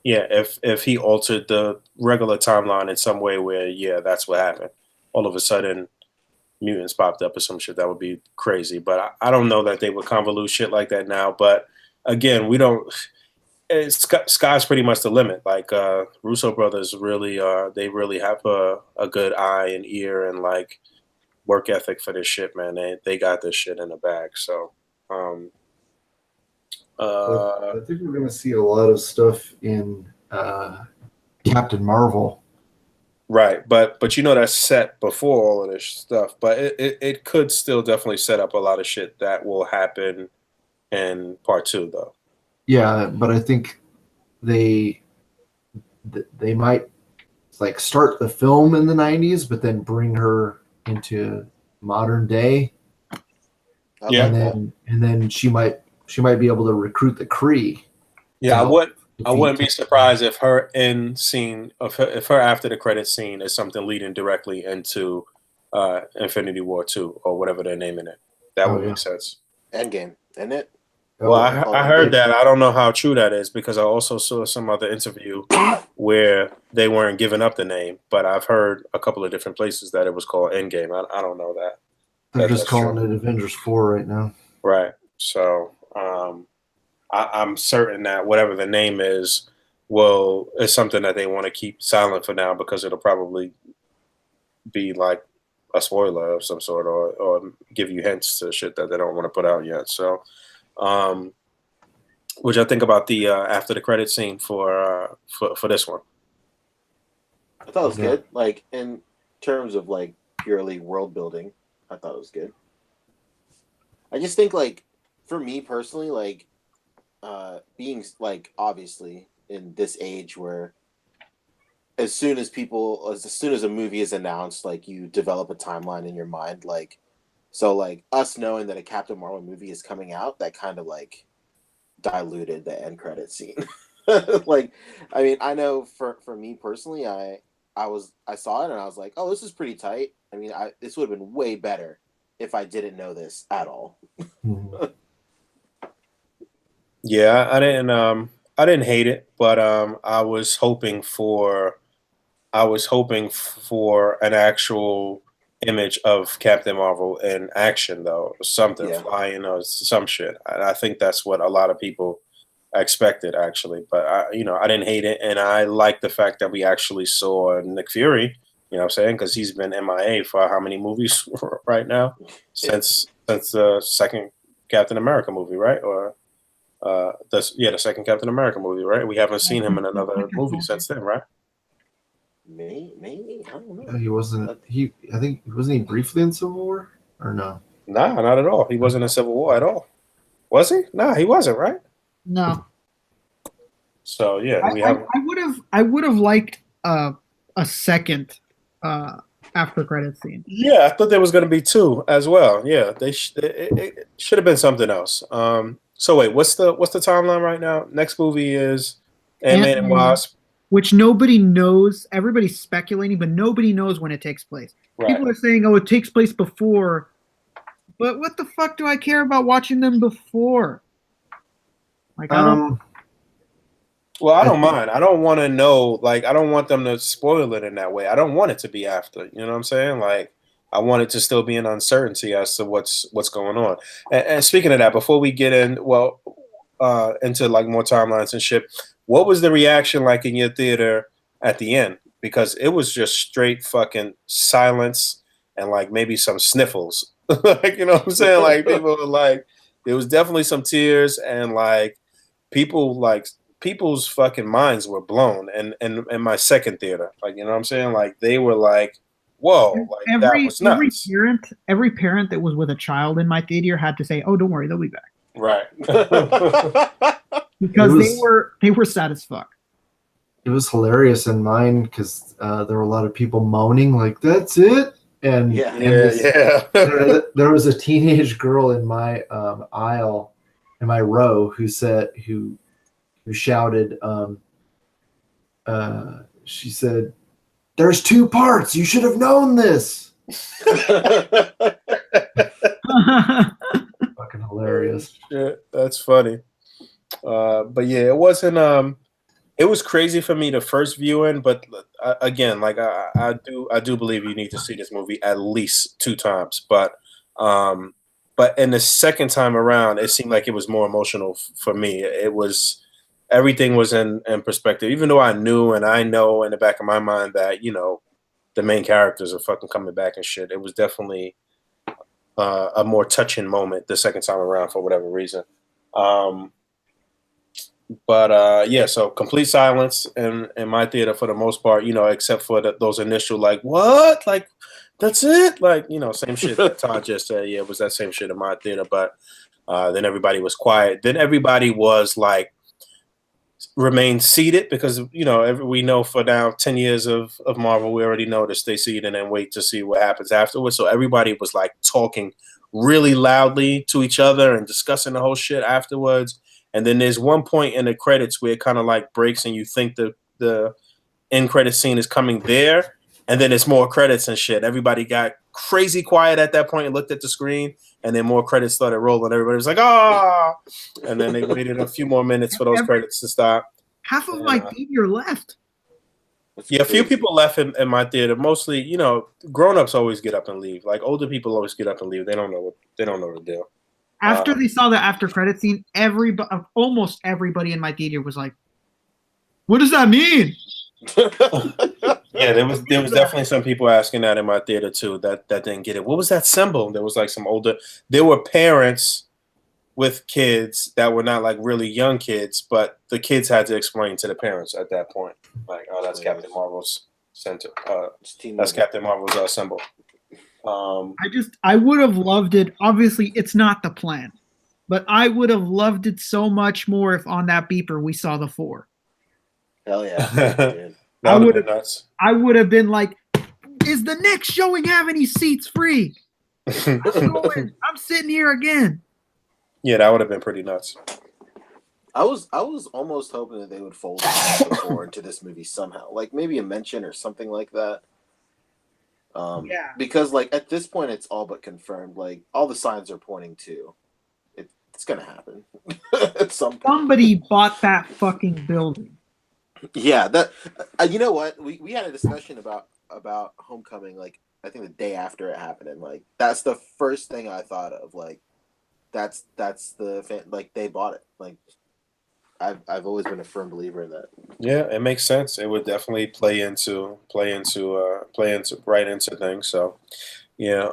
A: if he altered the regular timeline in some way where, yeah, that's what happened. All of a sudden, mutants popped up or some shit. That would be crazy. But I don't know that they would convolute shit like that now. But again, we don't. Sky's pretty much the limit. Like Russo brothers really they really have a good eye and ear and like work ethic for this shit, man. They got this shit in the bag. So
D: I think we're gonna see a lot of stuff in Captain Marvel.
A: Right, but that's set before all of this stuff. But it could still definitely set up a lot of shit that will happen in part 2, though.
D: Yeah, but I think they might like start the film in the 90s, but then bring her into modern day.
A: Yeah,
D: and then she might be able to recruit the Kree.
A: Yeah, I wouldn't be surprised if her end scene, if her after the credits scene is something leading directly into Infinity War 2 or whatever they're naming it. That would make sense.
B: Endgame, isn't it?
A: Well, I heard that. I don't know how true that is because I also saw some other interview where they weren't giving up the name, but I've heard a couple of different places that it was called Endgame. I don't know that.
D: They're just calling it Avengers 4 right now.
A: Right. So I'm certain that whatever the name is something that they want to keep silent for now because it'll probably be like a spoiler of some sort or give you hints to shit that they don't want to put out yet. So, what y'all think about the after the credit scene for this one?
B: I thought it was good. Like in terms of like purely world building, I thought it was good. I just think like for me personally, like being like obviously in this age where as soon as a movie is announced, like you develop a timeline in your mind, like so like us knowing that a Captain Marvel movie is coming out, that kind of like diluted the end credit scene. Like, I mean, I know for me personally, I saw it and I was like, oh, this is pretty tight. I mean, this would have been way better if I didn't know this at all.
A: Yeah, I didn't hate it, but I was hoping for an actual image of Captain Marvel in action, though, something flying or some shit. And I think that's what a lot of people I expected actually, but I didn't hate it, and I like the fact that we actually saw Nick Fury. You know what I'm saying? Because he's been MIA for how many movies right now since the second Captain America movie, right? Or the second Captain America movie, right? We haven't seen him in another movie since then, right?
B: Maybe I don't know.
D: He wasn't. I think wasn't he briefly in Civil War or no?
A: Nah, not at all. He wasn't in Civil War at all. Was he? Nah, he wasn't, right?
C: No.
A: So yeah,
C: I would have liked a second after credit scene.
A: Yeah, I thought there was going to be two as well. Yeah, it should have been something else. So wait, what's the timeline right now? Next movie is Ant-Man and Wasp,
C: which nobody knows. Everybody's speculating, but nobody knows when it takes place.
A: Right.
C: People are saying, "Oh, it takes place before," but what the fuck do I care about watching them before? Like I don't.
A: Well, I don't mind. I don't want to know. Like, I don't want them to spoil it in that way. I don't want it to be after. You know what I'm saying? Like, I want it to still be an uncertainty as to what's going on. And speaking of that, before we get into like more timelines and shit, what was the reaction like in your theater at the end? Because it was just straight fucking silence and like maybe some sniffles. Like, you know what I'm saying? Like, people were like, there was definitely some tears and like people's fucking minds were blown. And in my second theater, like, you know what I'm saying? Like, they were like, whoa, like that was nuts.
C: Every parent that was with a child in my theater had to say, "Oh, don't worry, they'll be back."
A: Right.
C: Because they were sad as fuck.
D: It was hilarious in mine because there were a lot of people moaning like, "That's it." And there was a teenage girl in my aisle, in my row, who shouted, she said, "There's two parts. You should have known this." Fucking hilarious.
A: Yeah, that's funny. But yeah, it wasn't. It was crazy for me the first viewing, but again, like I do believe you need to see this movie at least 2 times. But in the second time around, it seemed like it was more emotional for me. It was everything was in perspective, even though I know in the back of my mind that the main characters are fucking coming back and shit. It was definitely a more touching moment the second time around for whatever reason. So complete silence in my theater for the most part, except for those initial like, what? Like, that's it? Like, same shit that Todd just said. Yeah, it was that same shit in my theater. But then everybody was quiet. Then everybody was like, remain seated because, we know for now 10 years of Marvel, we already know to stay seated and then wait to see what happens afterwards. So everybody was like talking really loudly to each other and discussing the whole shit afterwards. And then there's one point in the credits where it kind of like breaks and you think the end credit scene is coming there. And then it's more credits and shit. Everybody got crazy quiet at that point and looked at the screen. And then more credits started rolling. Everybody was like, "Ah!" And then they waited a few more minutes for those credits to stop.
C: Half of my theater left.
A: Yeah, a few people left in my theater. Mostly, grown-ups always get up and leave. Like older people always get up and leave. They don't know the deal.
C: After they saw the after credit scene, almost everybody in my theater was like, "What does that mean?"
A: Yeah, there was definitely some people asking that in my theater too that didn't get it. What was that symbol? There was like there were parents with kids that were not like really young kids, but the kids had to explain to the parents at that point, like, "Oh, that's Captain Marvel's center. That's Captain Marvel's symbol."
C: I would have loved it. Obviously, it's not the plan, but I would have loved it so much more if on that beeper we saw the 4.
B: Hell yeah.
A: That would have been nuts.
C: I would have been like, "Is the next showing have any seats free? I'm sitting here again."
A: Yeah, that would have been pretty nuts.
B: I was almost hoping that they would fold the 4 into this movie somehow, like maybe a mention or something like that. Because like at this point it's all but confirmed. Like all the signs are pointing to it's gonna happen at some point.
C: Somebody bought that fucking building.
B: Yeah, that you know what? We had a discussion about Homecoming, like I think the day after it happened, and like that's the first thing I thought of. Like that's the fan, like they bought it. Like I've always been a firm believer in that.
A: Yeah, it makes sense. It would definitely play right into things. So yeah.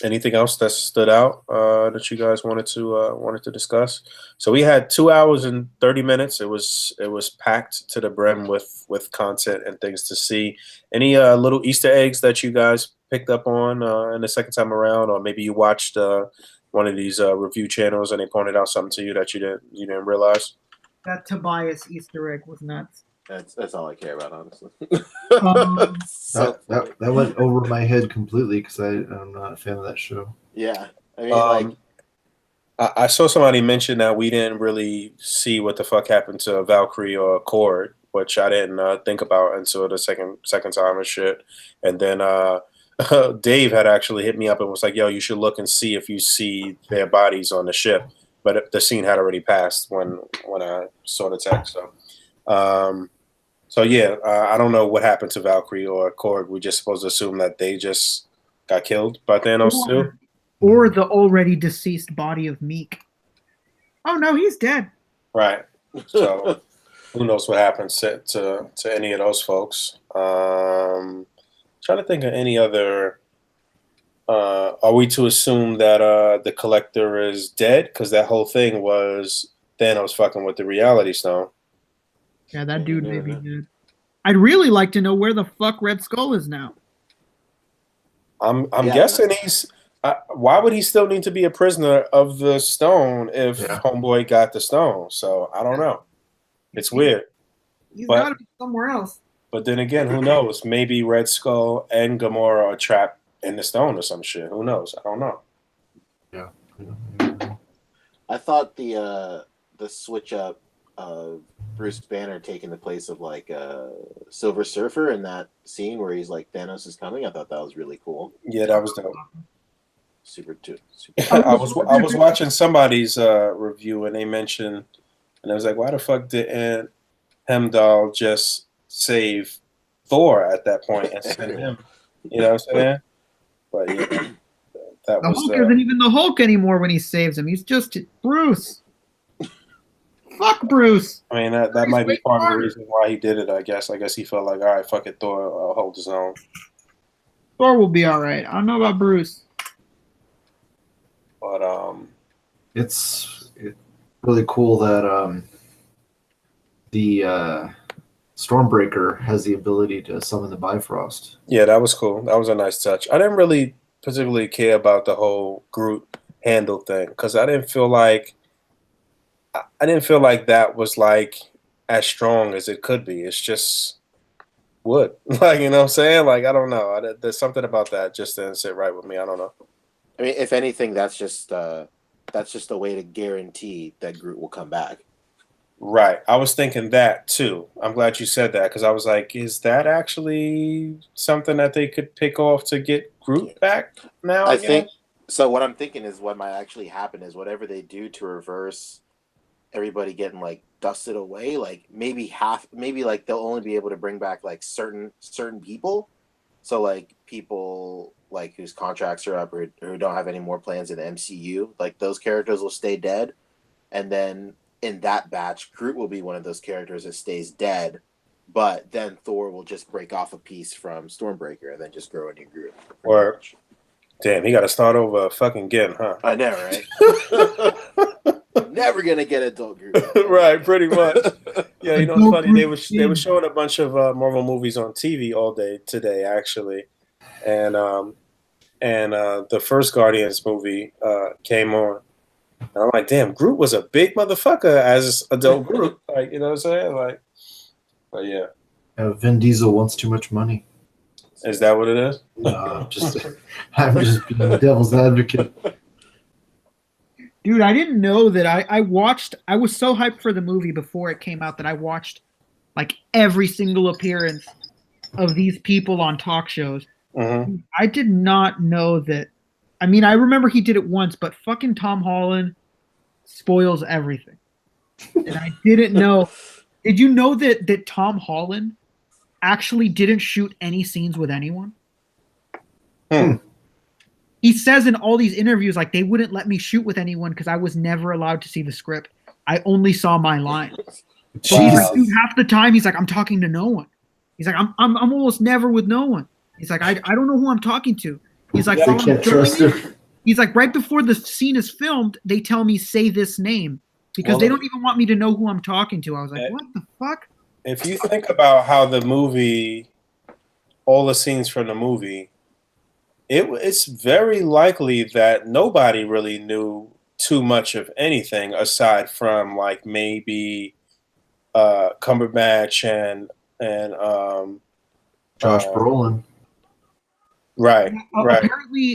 A: Anything else that stood out that you guys wanted to discuss? So we had 2 hours and 30 minutes. It was packed to the brim with content and things to see. Any little Easter eggs that you guys picked up on in the second time around, or maybe you watched one of these review channels and they pointed out something to you that you didn't realize?
C: That Tobias Easter egg was nuts.
B: That's all I care about, honestly.
D: That went over my head completely because I'm not a fan of that show.
B: Yeah, I mean,
A: I saw somebody mention that we didn't really see what the fuck happened to Valkyrie or Cord, which I didn't think about until the second time and shit. And then Dave had actually hit me up and was like, "Yo, you should look and see if you see their bodies on the ship." But the scene had already passed when I saw the text. So yeah, I don't know what happened to Valkyrie or Korg. We're just supposed to assume that they just got killed by Thanos too,
C: or the already deceased body of Meek. Oh no, he's dead.
A: Right. So who knows what happens to any of those folks? Trying to think of any other. Are we to assume that the Collector is dead? Because that whole thing was Thanos fucking with the Reality Stone.
C: Yeah, that dude may be dead. I'd really like to know where the fuck Red Skull is now.
A: I'm guessing he's. Why would he still need to be a prisoner of the stone if Homeboy got the stone? So I don't know. It's weird.
C: He's got to be somewhere else.
A: But then again, who knows? Maybe Red Skull and Gamora are trapped in the stone or some shit. Who knows? I don't know.
D: Yeah.
B: I thought the switch up of Bruce Banner taking the place of like Silver Surfer in that scene where he's like, Thanos is coming. I thought that was really cool.
A: Yeah, that was dope.
B: Super.
A: I was watching somebody's review and they mentioned, and I was like, why the fuck didn't Hemdall just save Thor at that point and send him? You know what I'm saying? But yeah, that
C: the
A: was.
C: Hulk isn't even the Hulk anymore when he saves him. He's just Bruce. Fuck Bruce.
A: I mean, that might be part of the reason why he did it. I guess he felt like, all right, fuck it, Thor, I'll hold his own.
C: Thor will be all right. I don't know about Bruce.
A: But
D: it's really cool that the Stormbreaker has the ability to summon the Bifrost.
A: Yeah, that was cool. That was a nice touch. I didn't really particularly care about the whole Groot handle thing because I didn't feel like that was like as strong as it could be. It's just wood. Like, you know what I'm saying? Like, I don't know. There's something about that just didn't sit right with me. I don't know.
B: I mean, if anything, that's just a way to guarantee that Groot will come back.
A: Right. I was thinking that too. I'm glad you said that because I was like, is that actually something that they could pick off to get Groot back now?
B: I think so. What I'm thinking is what might actually happen is whatever they do to reverse everybody getting like dusted away, like maybe like they'll only be able to bring back like certain people. So like people like whose contracts are up or who don't have any more plans in the MCU, like those characters will stay dead. And then in that batch, Groot will be one of those characters that stays dead, but then Thor will just break off a piece from Stormbreaker and then just grow a new Groot.
A: Or damn, he got to start over fucking again, huh?
B: I know, right? Never gonna get adult Groot.
A: Right, pretty much. Yeah, you know what's funny? They were showing a bunch of Marvel movies on TV all day today, actually, and the first Guardians movie came on. And I'm like, damn, Groot was a big motherfucker as adult Groot. Like, you know what I'm saying? Like, but yeah.
D: Vin Diesel wants too much money.
A: Is that what it is?
D: No, I'm just being the devil's advocate.
C: Dude, I didn't know that I was so hyped for the movie before it came out that I watched like every single appearance of these people on talk shows.
A: Mm-hmm.
C: I did not know that. I mean, I remember he did it once, but fucking Tom Holland spoils everything. And I didn't know. Did you know that Tom Holland actually didn't shoot any scenes with anyone? He says in all these interviews, like, they wouldn't let me shoot with anyone because I was never allowed to see the script. I only saw my line. So he's
D: Jesus.
C: like, dude, half the time he's like, I'm talking to no one. He's like, I'm almost never with no one. He's like, I don't know who I'm talking to. He's like,
D: They
C: while I'm
D: can't trust
C: filming
D: him.
C: he's like, right before the scene is filmed, they tell me say this name because
A: Well,
C: they don't even want me to know who I'm talking to. I was like,
A: Yeah.
C: what the fuck?
A: If you think about how the movie, all the scenes from the movie, it's very likely that nobody really knew too much of anything aside from like maybe Cumberbatch and
D: Josh
A: uh,
D: Brolin.
A: right.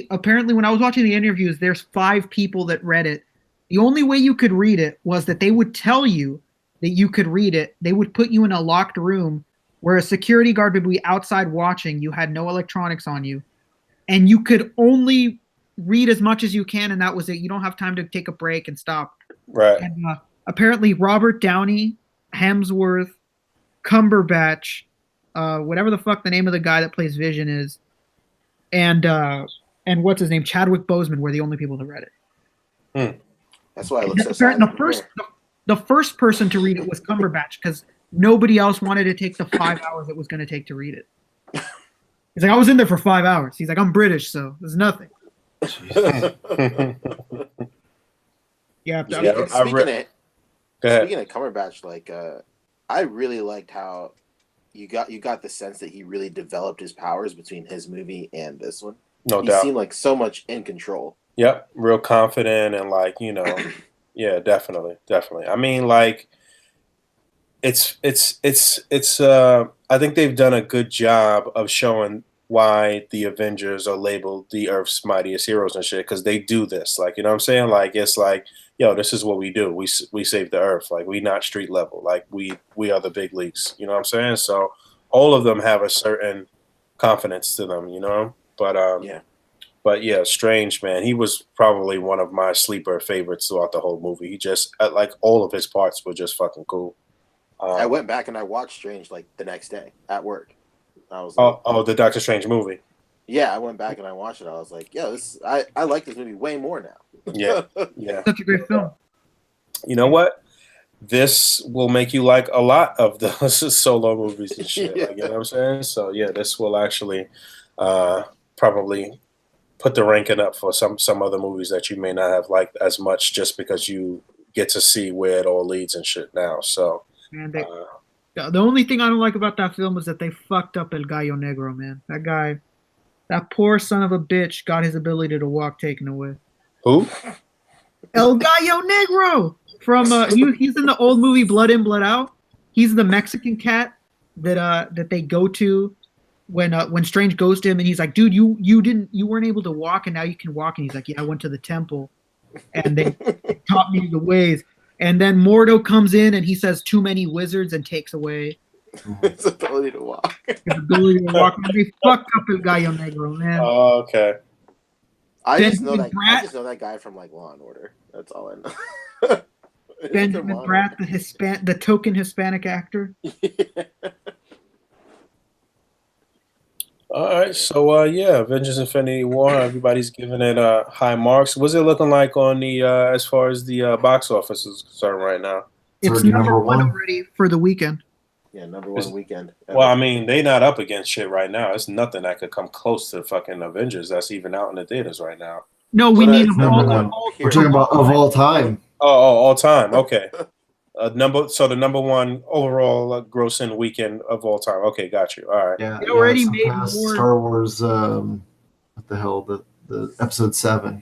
C: Apparently, when I was watching the interviews, there's 5 people that read it. The only way you could read it was that they would tell you that you could read it. They would put you in a locked room where a security guard would be outside watching. You had no electronics on you, and you could only read as much as you can, and that was it. You don't have time to take a break and stop.
A: Right.
C: And apparently, Robert Downey, Hemsworth, Cumberbatch, whatever the fuck the name of the guy that plays Vision is, and what's his name, Chadwick Boseman, were the only people that read it.
B: That's why I look so sad.
C: The first person to read it was Cumberbatch because nobody else wanted to take the 5 hours it was going to take to read it. He's like, I was in there for 5 hours. He's like, I'm British, so there's nothing. Yeah.
B: Speaking of
A: Go
B: Cumberbatch, like I really liked how you got the sense that he really developed his powers between his movie and this one.
A: No
B: he
A: doubt.
B: seemed like so much in control.
A: Yep, real confident and like, you know, yeah, definitely. I mean, like it's I think they've done a good job of showing why the Avengers are labeled the Earth's mightiest heroes and shit, because they do this. Like, you know what I'm saying? Like, it's like, yo, this is what we do. We save the Earth. Like, we not street level. Like, we are the big leagues. You know what I'm saying? So all of them have a certain confidence to them, you know? But
B: yeah.
A: But yeah, Strange, man, he was probably one of my sleeper favorites throughout the whole movie. He just, like, all of his parts were just fucking cool.
B: I went back and I watched Strange like the next day at work. I was like,
A: the Doctor Strange movie.
B: Yeah, I went back and I watched it. I was like, yo, I like this movie way more now.
A: Yeah.
C: Such a great film.
A: You know what? This will make you like a lot of the solo movies and shit.
B: Yeah.
A: Like, you know what I'm saying? So yeah, this will actually probably put the ranking up for some other movies that you may not have liked as much, just because you get to see where it all leads and shit now. So
C: Man, the only thing I don't like about that film is that they fucked up El Gallo Negro, man. That guy, that poor son of a bitch, got his ability to walk taken away.
A: who?
C: El Gallo Negro from he's in the old movie Blood In Blood Out. He's the Mexican cat that they go to when Strange goes to him, and he's like, dude, you weren't able to walk and now you can walk, and he's like, yeah, I went to the temple and they taught me the ways. And then Mordo comes in and he says too many wizards and takes away
B: His ability to walk.
C: his ability to walk. They fucked up El Gallo Negro, man.
A: Oh, okay.
B: I just know
C: Benjamin
B: that guy from like Law and Order. That's all I know.
C: Benjamin Bratt, the token Hispanic actor.
A: All right, so yeah, Avengers: Infinity War. Everybody's giving it high marks. What's it looking like on the as far as the box office is concerned right now?
C: It's number one already for the weekend.
B: Yeah, number one weekend.
A: Well, I mean, they not up against shit right now. It's nothing that could come close to fucking Avengers that's even out in the theaters right now.
C: No, we need
D: number one. We're talking about of all time.
A: Oh, all time. Okay. The number one overall grossing weekend of all time. Okay, got you. All right.
D: Yeah,
C: It already made
D: surpassed
C: more.
D: Star Wars. What the hell? The episode 7.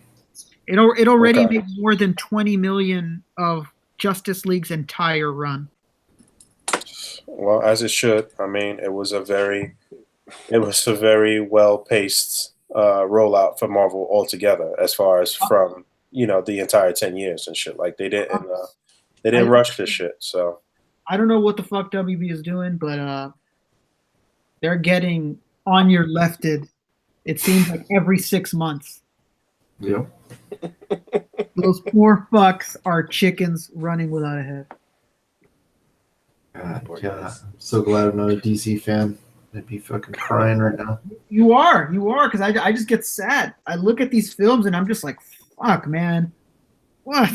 C: It already
A: Okay.
C: made more than 20 million of Justice League's entire run.
A: Well, as it should. I mean, it was a very well paced rollout for Marvel altogether, as far as from the entire 10 years and shit. Like they didn't rush this shit. So
C: I don't know what the fuck WB is doing, but they're getting on your lefted. It seems like every 6 months.
D: Yeah.
C: Those poor fucks are chickens running without a head.
D: God, yeah. I'm so glad I'm not a DC fan. I'd be fucking crying right now.
C: You are, because I just get sad. I look at these films and I'm just like, fuck, man. What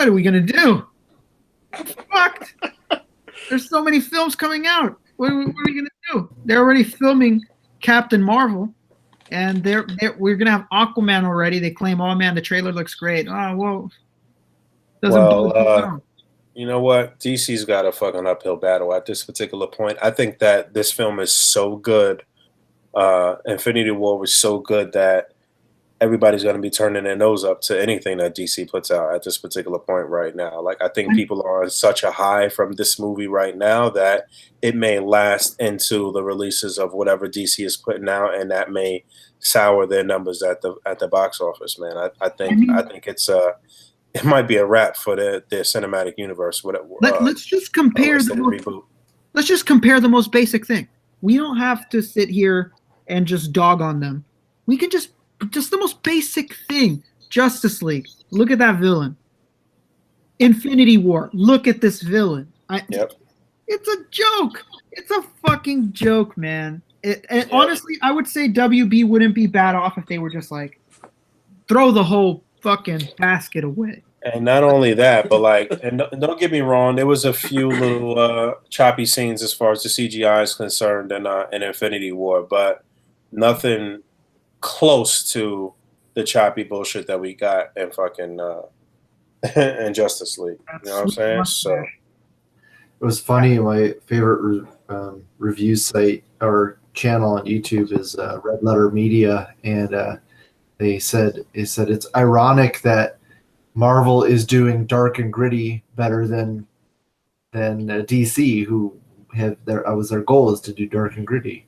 C: are we gonna do? Fucked. There's so many films coming out. What are we gonna do? They're already filming Captain Marvel, and we're gonna have Aquaman already. They claim, oh man, the trailer looks great. Oh well, doesn't bode too well.
A: You know what? DC's got a fucking uphill battle at this particular point. I think that this film is so good. Infinity War was so good that everybody's going to be turning their nose up to anything that DC puts out at this particular point right now. Like, I think people are on such a high from this movie right now that it may last into the releases of whatever DC is putting out, and that may sour their numbers at the box office. Man, I think it might be a wrap for their cinematic universe.
C: Let's just compare let's just compare the most basic thing. We don't have to sit here and just dog on them. We can just the most basic thing. Justice League. Look at that villain. Infinity War. Look at this villain.
A: Yep.
C: It's a joke. It's a fucking joke, man. Honestly, I would say WB wouldn't be bad off if they were just like, throw the whole fucking basket away.
A: And not only that, but like, and don't get me wrong, there was a few little choppy scenes as far as the CGI is concerned in Infinity War, but nothing close to the choppy bullshit that we got in fucking in Justice League. You know what I'm saying? So
D: it was funny. My favorite review site or channel on YouTube is Red Letter Media, and they said it's ironic that Marvel is doing dark and gritty better than DC, who have their goal is to do dark and gritty.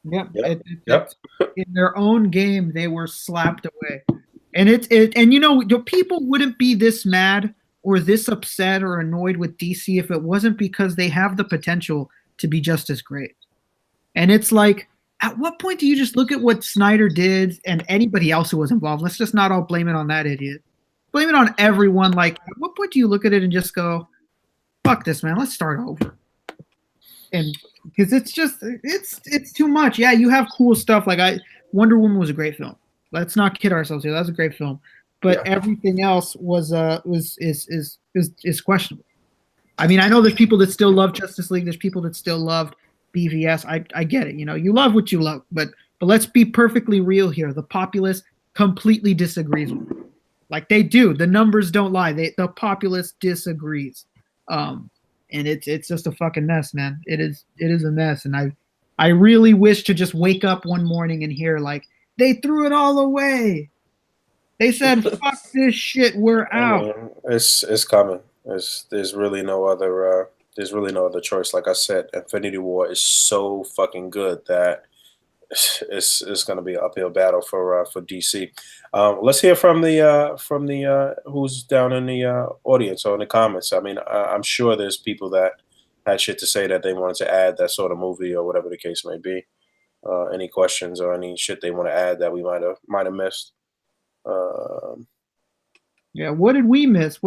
C: Yep. In their own game, they were slapped away, and people wouldn't be this mad or this upset or annoyed with DC if it wasn't because they have the potential to be just as great. And it's like, at what point do you just look at what Snyder did and anybody else who was involved? Let's just not all blame it on that idiot. Blame it on everyone. Like, at what point do you look at it and just go, fuck this, man, let's start over? And because it's just, it's too much. Yeah, you have cool stuff. Like Wonder Woman was a great film. Let's not kid ourselves here. That was a great film. But everything else is questionable. I mean, I know there's people that still love Justice League. There's people that still loved BVS. I get it. You love what you love, but let's be perfectly real here. The populace completely disagrees with it. Like they do. The numbers don't lie. The populace disagrees. And it's just a fucking mess, man. It is a mess. And I really wish to just wake up one morning and hear like they threw it all away. They said, fuck this shit, we're out.
A: I mean, it's coming. There's really no other choice. Like I said, Infinity War is so fucking good that it's going to be an uphill battle for DC. Let's hear from the who's down in the audience or in the comments. I mean, I'm sure there's people that had shit to say that they wanted to add that sort of movie or whatever the case may be. Any questions or any shit they want to add that we might have missed.
C: Yeah, what did we miss?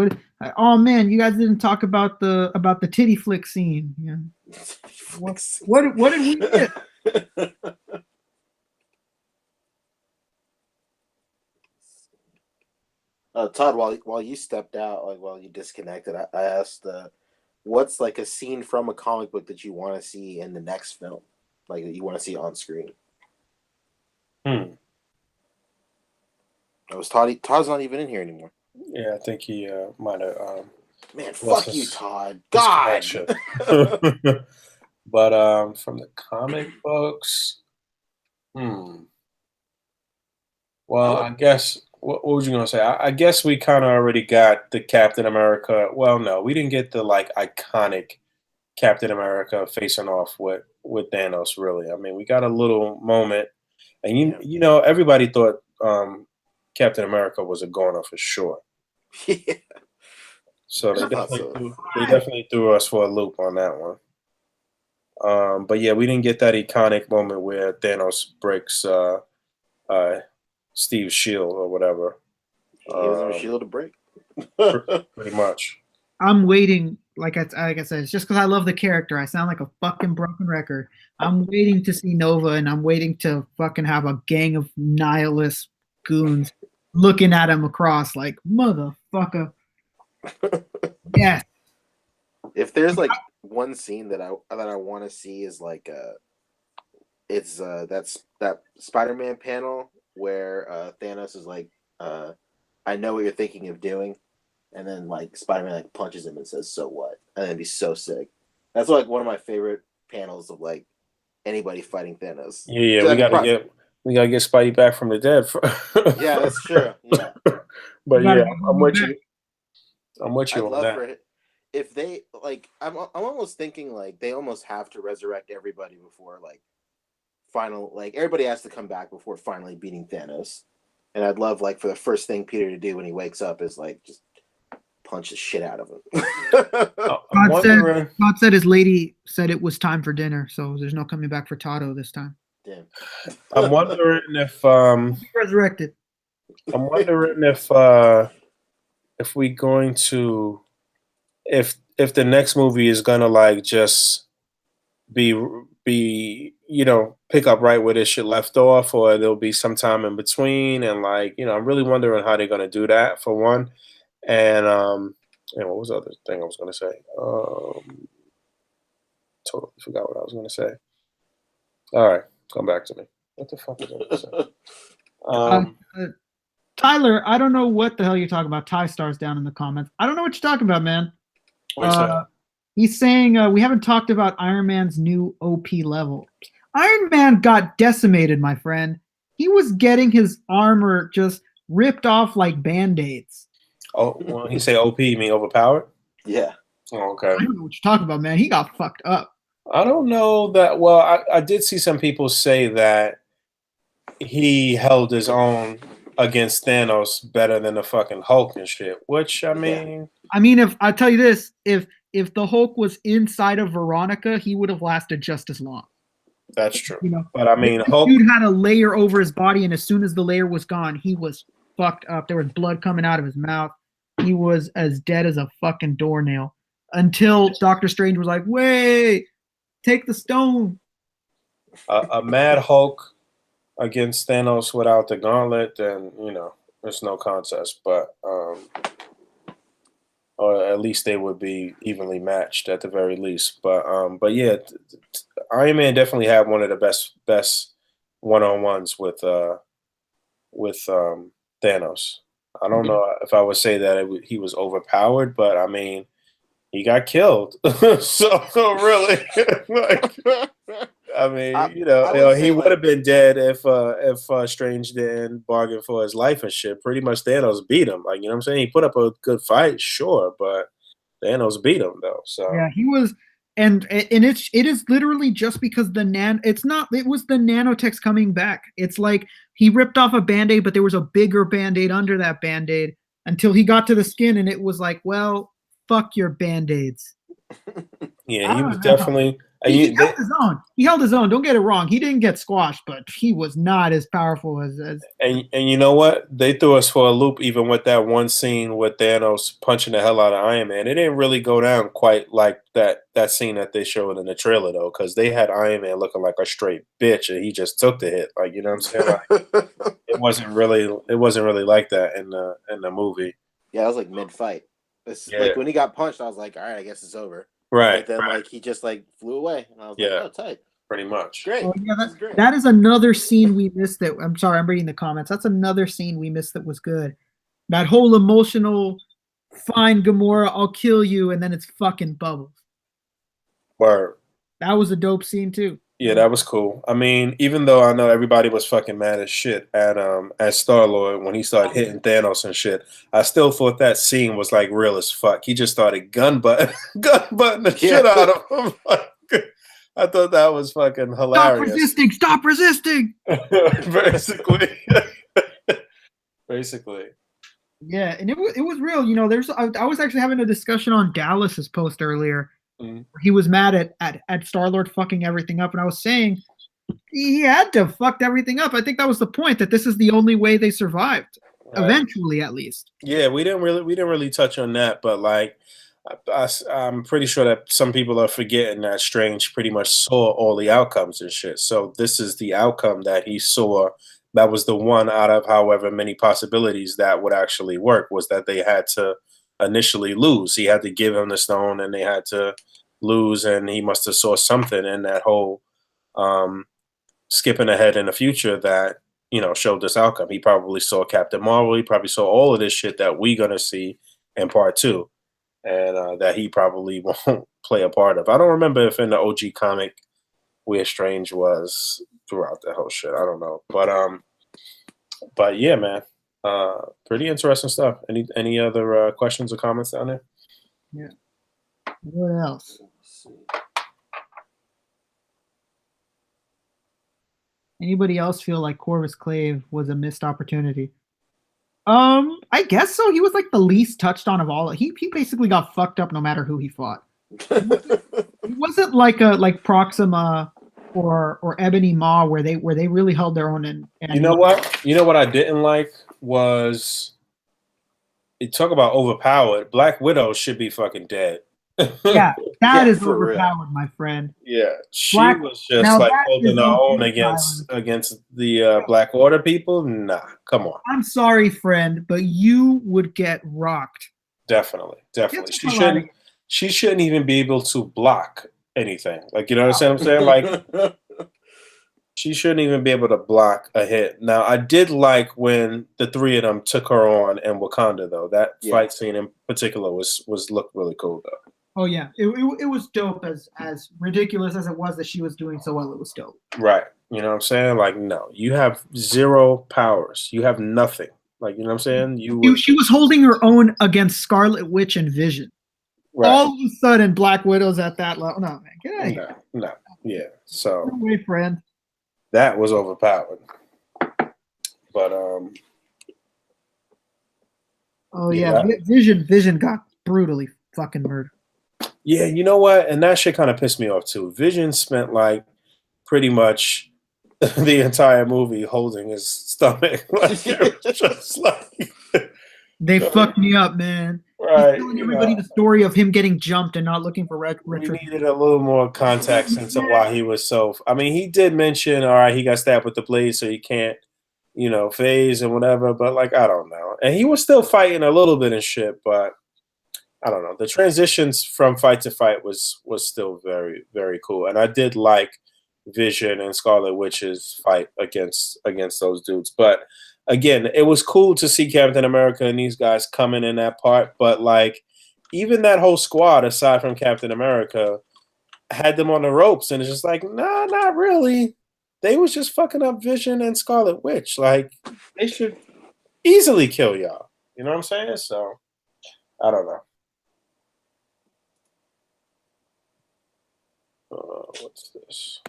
C: Oh man, you guys didn't talk about the titty flick scene. Yeah. What did we miss?
B: Todd, while you stepped out, like while you disconnected, I asked, what's like a scene from a comic book that you want to see in the next film, like that you want to see on screen? It was Todd. Todd's not even in here anymore.
A: Yeah, I think he might have.
B: Man, fuck you, Todd. God.
A: But from the comic books, well, I guess. What was you gonna say? I guess we kind of already got the Captain America. Well, no, we didn't get the like iconic Captain America facing off with Thanos. Really, I mean, we got a little moment, and you know, everybody thought Captain America was a goner for sure.
B: Yeah.
A: So they definitely threw us for a loop on that one. But yeah, we didn't get that iconic moment where Thanos breaks Steve's shield or whatever.
B: He gives him a shield to break.
A: Pretty much.
C: I'm waiting, like I said, it's just because I love the character. I sound like a fucking broken record. I'm waiting to see Nova, and I'm waiting to fucking have a gang of nihilist goons looking at him across like, motherfucker. Yes.
B: If there's like one scene that I want to see is like it's that Spider-Man panel where Thanos is like I know what you're thinking of doing, and then like Spider-Man like punches him and says, "So what?" And it'd be so sick. That's like one of my favorite panels of like anybody fighting Thanos.
A: Yeah, we gotta get Spidey back from the dead.
B: Yeah, that's true. Yeah,
A: but
C: You gotta
A: yeah,
C: get
A: I'm
C: Boog
A: with
C: back.
A: you. I'm with you
B: I'd
A: on
B: love
A: that.
B: for it if they like. I'm almost thinking like they almost have to resurrect everybody before like final. Like everybody has to come back before finally beating Thanos. And I'd love like for the first thing Peter to do when he wakes up is like just punch the shit out of him.
A: I'm wondering.
C: Todd said his lady said it was time for dinner, so there's no coming back for Tato this time.
B: Damn.
A: I'm wondering if
C: Resurrected.
A: I'm wondering if we going to if the next movie is gonna like just be pick up right where this shit left off, or there'll be some time in between, and like I'm really wondering how they're gonna do that for one, and what was the other thing I was gonna say? Totally forgot what I was gonna say. All right, come back to me. What the fuck was I gonna say?
C: Tyler, I don't know what the hell you're talking about. Ty Star's down in the comments. I don't know what you're talking about, man. He's saying we haven't talked about Iron Man's new OP level. Iron Man got decimated, my friend. He was getting his armor just ripped off like Band-Aids.
A: Oh, when he say OP, you mean overpowered?
B: Yeah.
A: Oh, okay.
C: I don't know what you're talking about, man. He got fucked up.
A: I don't know that. Well, I did see some people say that he held his own against Thanos better than the fucking Hulk and shit. Which I mean,
C: if I tell you this, if the Hulk was inside of Veronica, he would have lasted just as long.
A: That's true. But I mean,
C: Hulk dude had a layer over his body, and as soon as the layer was gone, he was fucked up. There was blood coming out of his mouth. He was as dead as a fucking doornail until Doctor Strange was like, "Wait, take the stone."
A: A Mad Hulk against Thanos without the gauntlet, then there's no contest. But or at least they would be evenly matched at the very least. But yeah, Iron Man definitely had one of the best one-on-ones with Thanos. I don't know if I would say that he was overpowered, but I mean, he got killed. So really, like, I mean, he would have been dead if Strange didn't bargain for his life and shit. Pretty much, Thanos beat him. Like, you know what I'm saying? He put up a good fight, sure, but Thanos beat him though. So
C: yeah, he was, and it is literally just because it was the nanotechs coming back. It's like he ripped off a Band-Aid, but there was a bigger Band-Aid under that Band-Aid until he got to the skin, and it was like, well, fuck your Band-Aids.
A: Yeah, he was definitely.
C: He held his own. He held his own. Don't get it wrong. He didn't get squashed, but he was not as powerful as.
A: And you know what? They threw us for a loop even with that one scene with Thanos punching the hell out of Iron Man. It didn't really go down quite like that scene that they showed in the trailer though, because they had Iron Man looking like a straight bitch, and he just took the hit. Like, you know what I'm saying? Like, it wasn't really like that in the movie.
B: Yeah, it was like mid-fight. Like when he got punched, I was like, all right, I guess it's over.
A: Right.
B: But then like he just like flew away, and I was like, oh, tight.
A: Pretty much.
B: Great.
C: Oh, yeah,
B: great.
C: That is another scene we missed. I'm sorry, I'm reading the comments. That's another scene we missed that was good. That whole emotional, fine, Gamora, I'll kill you, and then it's fucking Bubbles.
A: Word.
C: That was a dope scene too.
A: Yeah, that was cool. I mean, even though I know everybody was fucking mad as shit at Star-Lord when he started hitting Thanos and shit, I still thought that scene was like real as fuck. He just started gun butting the shit out of him. Like, I thought that was fucking hilarious.
C: Stop resisting.
A: Basically.
C: Yeah, and it was real. I was actually having a discussion on Dallas's post earlier. He was mad at Star-Lord fucking everything up, and I was saying he had to have fucked everything up. I think that was the point, that this is the only way they survived, eventually at least.
A: Yeah, we didn't really touch on that, but like I'm pretty sure that some people are forgetting that Strange pretty much saw all the outcomes and shit. So this is the outcome that he saw. That was the one out of however many possibilities that would actually work, was that they had to initially lose. He had to give him the stone, and they had to lose, and he must have saw something in that whole skipping ahead in the future that showed this outcome. He probably saw Captain Marvel. He probably saw all of this shit that we gonna see in part 2, and that he probably won't play a part of. I don't remember if in the OG comic where Strange was throughout that whole shit. I don't know, but yeah, man, pretty interesting stuff. Any other questions or comments down there?
C: Yeah. What else? Anybody else feel like Corvus Clave was a missed opportunity? I guess so. He was like the least touched on of all. He basically got fucked up no matter who he fought. It wasn't like Proxima or Ebony Maw where they really held their own. And
A: you know what I didn't like was, you talk about overpowered. Black Widow should be fucking dead.
C: Yeah, that is
B: for real.
C: overpowered, my friend.
A: Yeah, she was just like holding her own against the Black Order people. Nah, come on.
C: I'm sorry, friend, but you would get rocked.
A: Definitely. She shouldn't even be able to block anything. Like, you know what I'm saying? Like, she shouldn't even be able to block a hit. Now, I did like when the three of them took her on in Wakanda, though. That fight scene in particular was looked really cool, though.
C: Oh yeah, it was dope. As ridiculous as it was that she was doing so well, it was dope.
A: Right. You know what I'm saying? Like, no, you have zero powers. You have nothing. Like, you know what I'm saying?
C: She was holding her own against Scarlet Witch and Vision. Right. All of a sudden, Black Widow's at that level. No, man, get out of here.
A: No. Yeah. So.
C: No way, friend.
A: That was overpowered. But
C: oh yeah, Vision got brutally fucking murdered.
A: Yeah, you know what? And that shit kind of pissed me off too. Vision spent like pretty much the entire movie holding his stomach.
C: They fucked me up, man.
A: Right.
C: He's telling everybody the story of him getting jumped and not looking for retro.
A: We needed a little more context into why he was so. I mean, he did mention, all right, he got stabbed with the blade, so he can't, phase and whatever. But like, I don't know. And he was still fighting a little bit and shit, but I don't know. The transitions from fight to fight was still very, very cool. And I did like Vision and Scarlet Witch's fight against those dudes. But again, it was cool to see Captain America and these guys coming in that part. But like, even that whole squad, aside from Captain America, had them on the ropes. And it's just like, nah, not really. They was just fucking up Vision and Scarlet Witch. Like, they should easily kill y'all. You know what I'm saying? So, I don't know. What's this?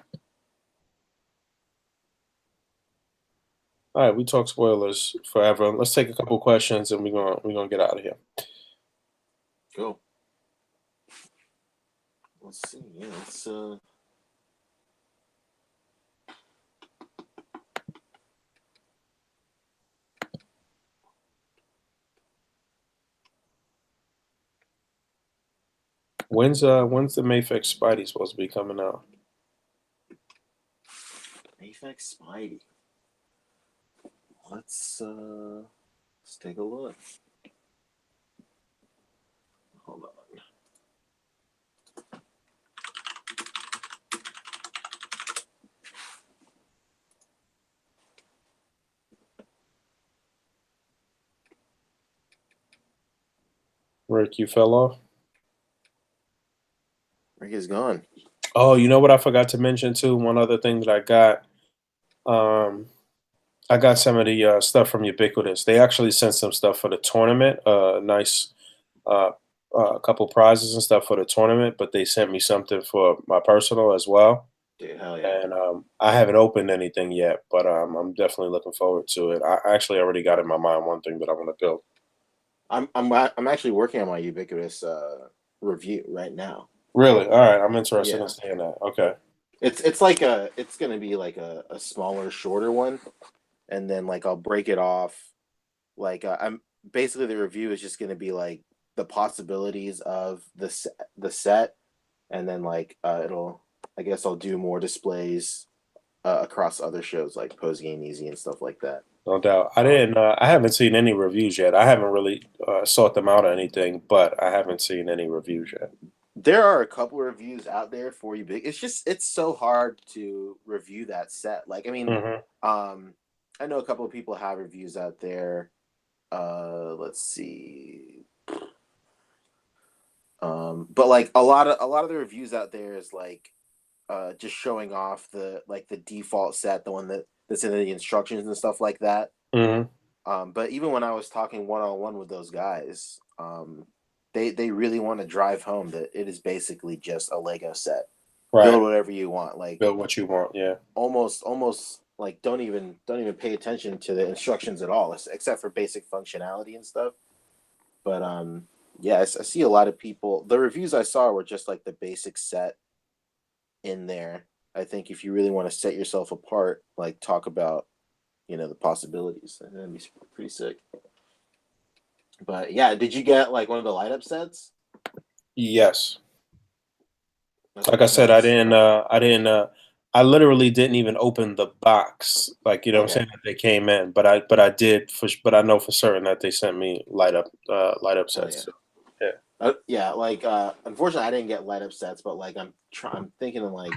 A: All right, we talk spoilers forever. Let's take a couple questions and we're gonna get out of here.
B: Cool. Let's see. Yeah, let's
A: When's the Mafex Spidey supposed to be coming out?
B: Mafex Spidey. Let's take a look. Hold on.
A: Rick, you fell off?
B: Rick is gone.
A: Oh, you know what I forgot to mention too? One other thing that I got. I got some of the stuff from Ubiquitous. They actually sent some stuff for the tournament. Nice couple prizes and stuff for the tournament, but they sent me something for my personal as well.
B: Dude, hell yeah.
A: And I haven't opened anything yet, but I'm definitely looking forward to it. I actually already got in my mind one thing that I want to build.
B: I'm actually working on my Ubiquitous review right now.
A: Really? All right. I'm interested in seeing that. Okay.
B: It's like it's gonna be like a smaller, shorter one, and then like I'll break it off. Like I'm basically the review is just gonna be like the possibilities of the set, and then like I guess I'll do more displays across other shows like Post Game Easy and stuff like that.
A: No doubt. I didn't. I haven't seen any reviews yet. I haven't really sought them out or anything, but I haven't seen any reviews yet.
B: There are a couple of reviews out there for you, big. It's so hard to review that set. Like, I mean, I know a couple of people have reviews out there. Let's see. But like a lot of the reviews out there is like just showing off the default set, the one that's in the instructions and stuff like that. But even when I was talking one-on-one with those guys, they really want to drive home that it is basically just a Lego set. Right. Build whatever you want. Like
A: build what you want. Yeah.
B: Almost like don't even pay attention to the instructions at all, except for basic functionality and stuff. But yeah, I see a lot of people. The reviews I saw were just like the basic set in there. I think if you really want to set yourself apart, like talk about, the possibilities, that'd be pretty sick. But yeah, did you get like one of the light up sets?
A: Yes. Like I said, I didn't. I literally didn't even open the box. Like, what I'm saying, that they came in, but I did. But I know for certain that they sent me light up sets.
B: Yeah, like unfortunately, I didn't get light up sets, but like I'm thinking of like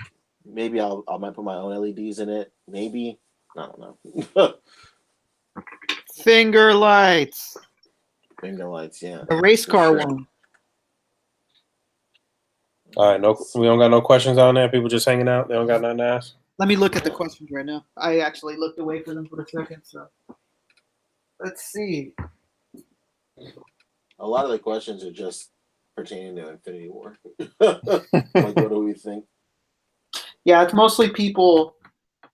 B: maybe I might put my own LEDs in it. Maybe, I don't know.
C: Finger lights.
B: Finger lights, yeah.
C: The race car one.
A: All right, we don't got no questions on there. People just hanging out. They don't got nothing to ask.
C: Let me look at the questions right now. I actually looked away for them for a second. So let's see.
B: A lot of the questions are just pertaining to Infinity War. Like, what do we think?
C: Yeah, it's mostly people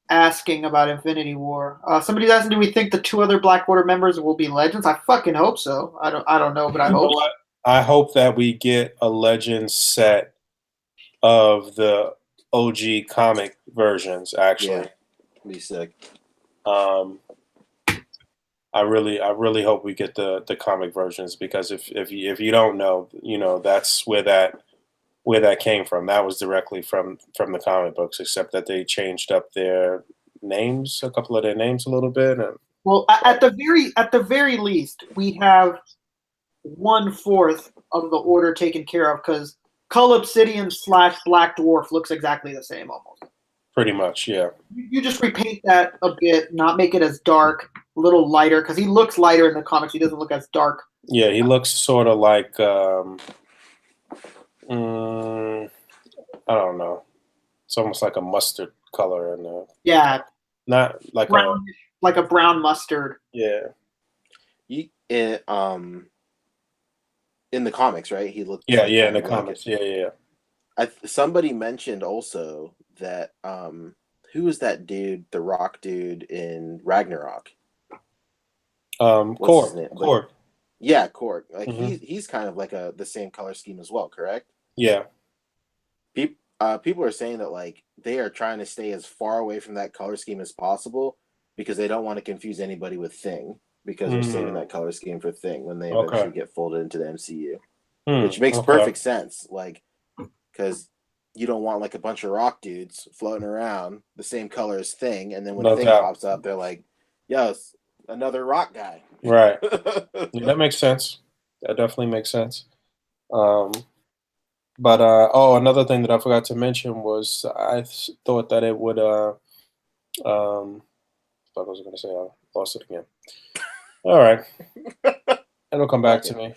C: asking about Infinity War. Somebody's asking, do we think the 2 other Blackwater members will be Legends? I fucking hope so. I don't know, but I hope so.
A: I hope that we get a Legends set of the OG comic versions, actually.
B: Yeah, be sick.
A: I really hope we get the comic versions, because if you don't know, that's where that came from. That was directly from the comic books, except that they changed up their names, a couple of their names a little bit.
C: Well, at the very least, we have 1/4 of the order taken care of, because Cull Obsidian / Black Dwarf looks exactly the same almost.
A: Pretty much, yeah.
C: You just repaint that a bit, not make it as dark, a little lighter, because he looks lighter in the comics. He doesn't look as dark.
A: Yeah, he looks sort of like I don't know. It's almost like a mustard color, and not like
C: like a brown mustard.
A: Yeah.
B: In the comics, right? He looked.
A: Yeah, in the comics. Yeah.
B: Somebody mentioned also that who was that dude, the rock dude in Ragnarok?
A: Korg.
B: Yeah, Korg. Like he's kind of like the same color scheme as well, correct?
A: Yeah.
B: People are saying that like they are trying to stay as far away from that color scheme as possible, because they don't want to confuse anybody with Thing, because they're saving that color scheme for Thing when they eventually get folded into the MCU, which makes perfect sense. Like, because you don't want like a bunch of rock dudes floating around the same color as Thing, and then when Thing pops up, they're like, "Yes, another rock guy."
A: Right. Yeah, that makes sense. That definitely makes sense. But another thing that I forgot to mention was I thought that it would I was going to say, I lost it again. All right. It'll come back to me.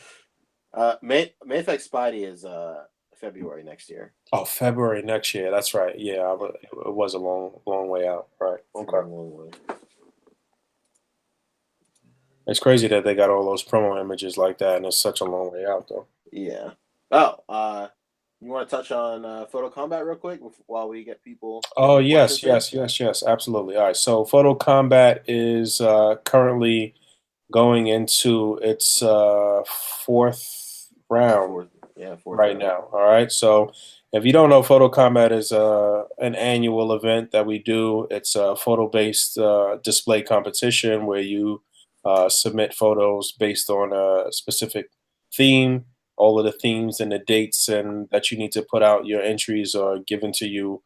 B: Mafex Spidey is February next year.
A: Oh, February next year. That's right. Yeah, it was a long way out. Right. Okay.
B: Long way.
A: It's crazy that they got all those promo images like that, and it's such a long way out, though.
B: Yeah. Oh, you want to touch on Photo Combat real quick while we get people?
A: Oh, yes, absolutely. All right, so Photo Combat is currently going into its 4th round.
B: Fourth
A: round. Now. All right, so if you don't know, Photo Combat is an annual event that we do. It's a photo-based display competition where you submit photos based on a specific theme. All of the themes and the dates and that you need to put out your entries are given to you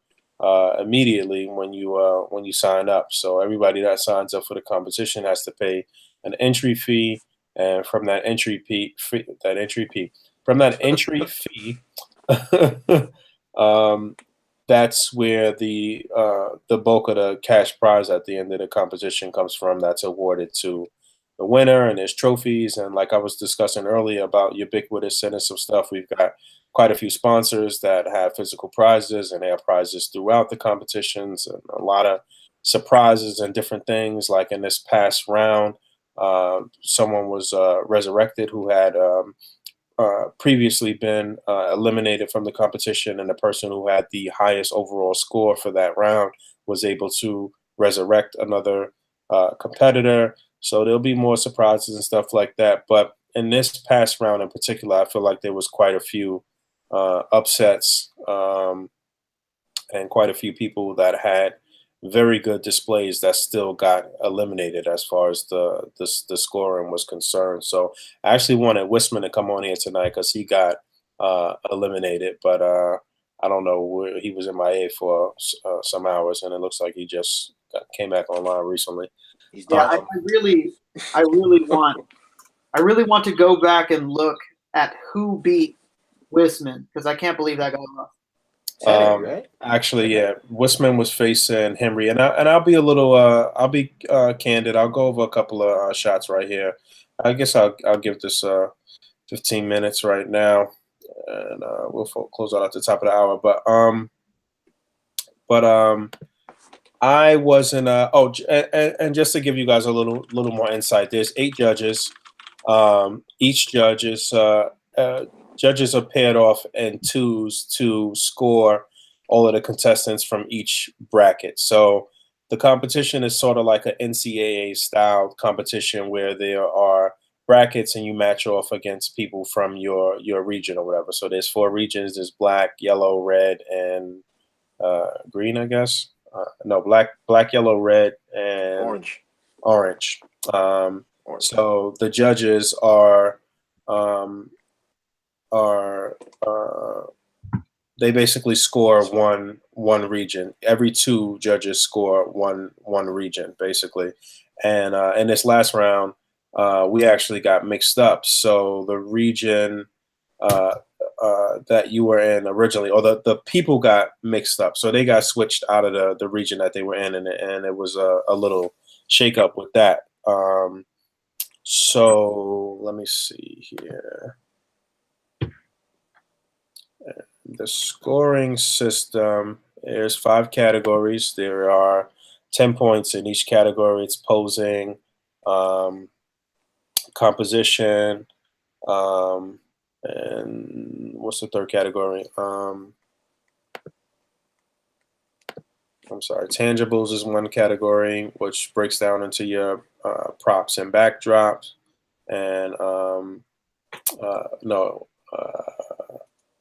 A: immediately when you sign up. So everybody that signs up for the competition has to pay an entry fee, and from that entry fee, that's where the bulk of the cash prize at the end of the competition comes from. That's awarded to the winner, and there's trophies. And like I was discussing earlier about ubiquitous and some stuff, we've got quite a few sponsors that have physical prizes, and they have prizes throughout the competitions, and a lot of surprises and different things. Like in this past round, someone was resurrected who had previously been eliminated from the competition, and the person who had the highest overall score for that round was able to resurrect another competitor. So there'll be more surprises and stuff like that. But in this past round in particular, I feel like there was quite a few upsets, and quite a few people that had very good displays that still got eliminated as far as the scoring was concerned. So I actually wanted Whisman to come on here tonight because he got eliminated, but I don't know, he was MIA for some hours, and it looks like he just came back online recently.
C: Yeah, I really want to go back and look at who beat Whisman, because I can't believe that guy lost.
B: Right?
A: Actually, yeah, Whisman was facing Henry, and I'll be a little I'll be candid. I'll go over a couple of shots right here. I guess I'll give this 15 minutes right now, and we'll close out at the top of the hour. But I wasn't. And just to give you guys a little more insight, there's 8 judges. Each judge is judges are paired off in twos to score all of the contestants from each bracket. So the competition is sort of like an NCAA style competition where there are brackets and you match off against people from your region or whatever. So there's 4 regions. There's black, yellow, red, and green, I guess. No, black, yellow, red, and orange. So the judges are they basically score one region. Every 2 judges score one region basically. And in this last round, we actually got mixed up. So the region that you were in originally, or the people got mixed up. So they got switched out of the region that they were in, and it was a little shakeup with that. So let me see here. The scoring system, there's 5 categories. There are 10 points in each category. It's posing, composition, and what's the third category? I'm sorry, tangibles is one category, which breaks down into your props and backdrops. And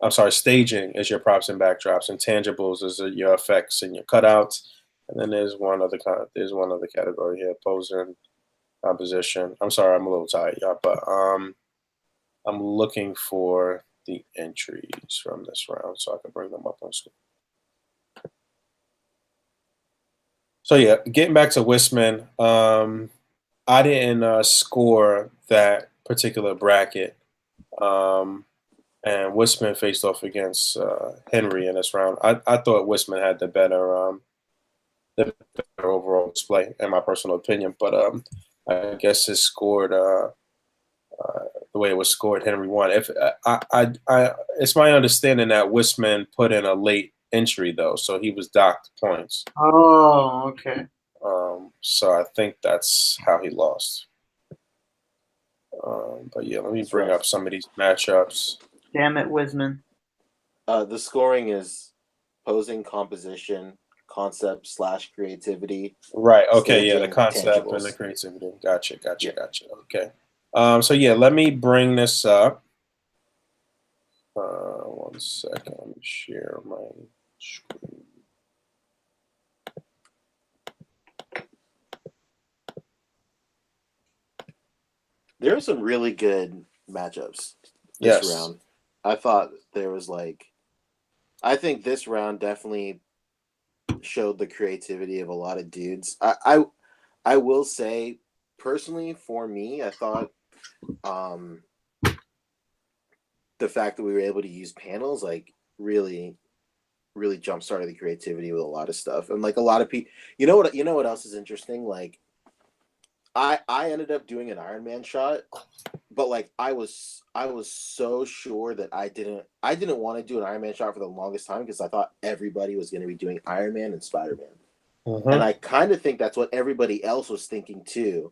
A: I'm sorry, staging is your props and backdrops, and tangibles is your effects and your cutouts. And then there's one other category here, posing, composition. I'm sorry, I'm a little tired, y'all, but I'm looking for the entries from this round so I can bring them up on screen. So yeah, getting back to Whisman, I didn't score that particular bracket. And Whisman faced off against Henry in this round. I thought Whisman had the better overall display, in my personal opinion. But I guess it scored the way it was scored. Henry won. If it's my understanding that Whisman put in a late entry though, so he was docked points.
C: Oh, okay.
A: So I think that's how he lost. But yeah, let me bring up some of these matchups.
C: Damn it, Whisman.
B: The scoring is posing, composition, concept / creativity.
A: Right. Okay.
B: Staging,
A: yeah, the concept
B: tangibles.
A: and the creativity. Gotcha. Okay. So yeah, let me bring this up. 1 second. Let me share my screen.
B: There are some really good matchups this round. I thought there was I think this round definitely showed the creativity of a lot of dudes. I will say, personally, for me, I thought the fact that we were able to use panels like really jump started the creativity with a lot of stuff. And like a lot of people, you know what else is interesting? Like I ended up doing an Iron Man shot, but like I was so sure that I didn't want to do an Iron Man shot for the longest time because I thought everybody was going to be doing Iron Man and Spider-Man. And I kind of think that's what everybody else was thinking too.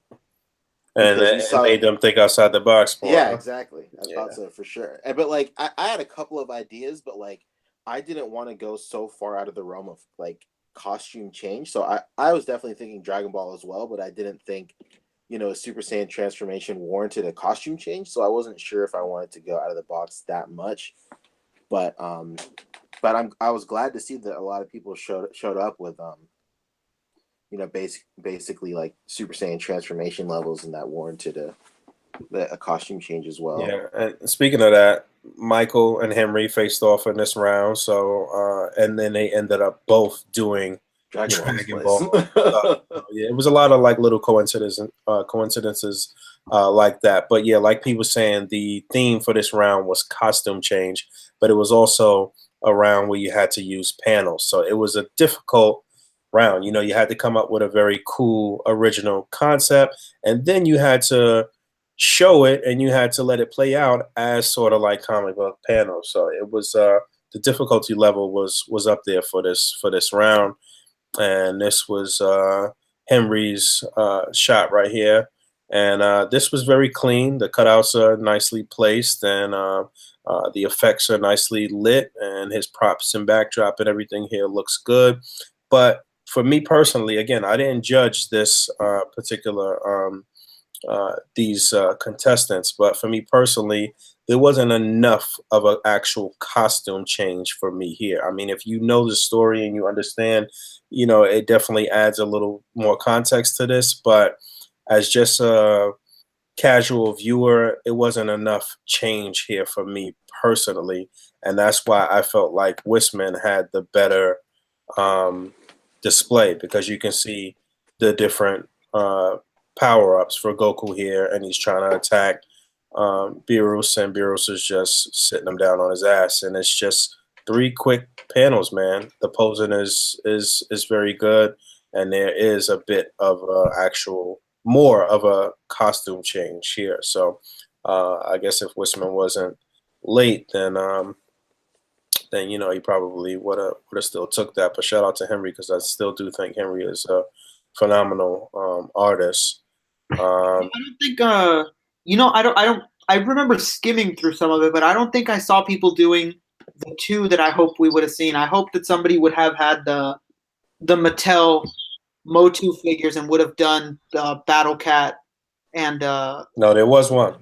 A: And it made them think outside the box more.
B: Yeah, exactly. I thought so for sure. But like I had a couple of ideas, but like I didn't want to go so far out of the realm of like costume change. So I was definitely thinking Dragon Ball as well, but I didn't think, a Super Saiyan transformation warranted a costume change. So I wasn't sure if I wanted to go out of the box that much. But I was glad to see that a lot of people showed up with basically like Super Saiyan transformation levels, and that warranted a costume change as well.
A: Yeah, and speaking of that, Michael and Henry faced off in this round, so and then they ended up both doing Dragon Ball. Yeah, it was a lot of like little coincidences like that. But yeah, like people saying, the theme for this round was costume change, but it was also a round where you had to use panels, so it was a difficult round. You had to come up with a very cool original concept, and then you had to show it, and you had to let it play out as sort of like comic book panels. So it was the difficulty level was up there for this round, and this was Henry's shot right here, and this was very clean. The cutouts are nicely placed, and the effects are nicely lit, and his props and backdrop and everything here looks good. But for me personally, again, I didn't judge this particular these contestants, but for me personally, there wasn't enough of an actual costume change for me here. I mean, if you know the story and you understand, it definitely adds a little more context to this, but as just a casual viewer, it wasn't enough change here for me personally, and that's why I felt like Whisman had the better display, because you can see the different power-ups for Goku here, and he's trying to attack Beerus, and Beerus is just sitting him down on his ass, and it's just 3 quick panels, man. The posing is very good, and there is a bit of more of a costume change here. So I guess if Whisman wasn't late, then he probably would have still took that. But shout out to Henry, because I still do think Henry is a phenomenal artist.
C: I don't think I remember skimming through some of it, but I don't think I saw people doing the 2 that I hoped we would have seen. I hope that somebody would have had the Mattel Motu figures and would have done Battle Cat and
A: no, there was one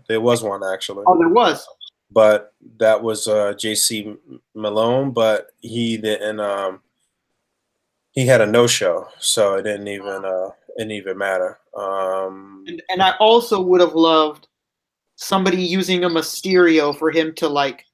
A: actually.
C: Oh, there was.
A: But that was J.C. Malone, but he didn't. He had a no-show, so it didn't even matter.
C: And I also would have loved somebody using a Mysterio for him to like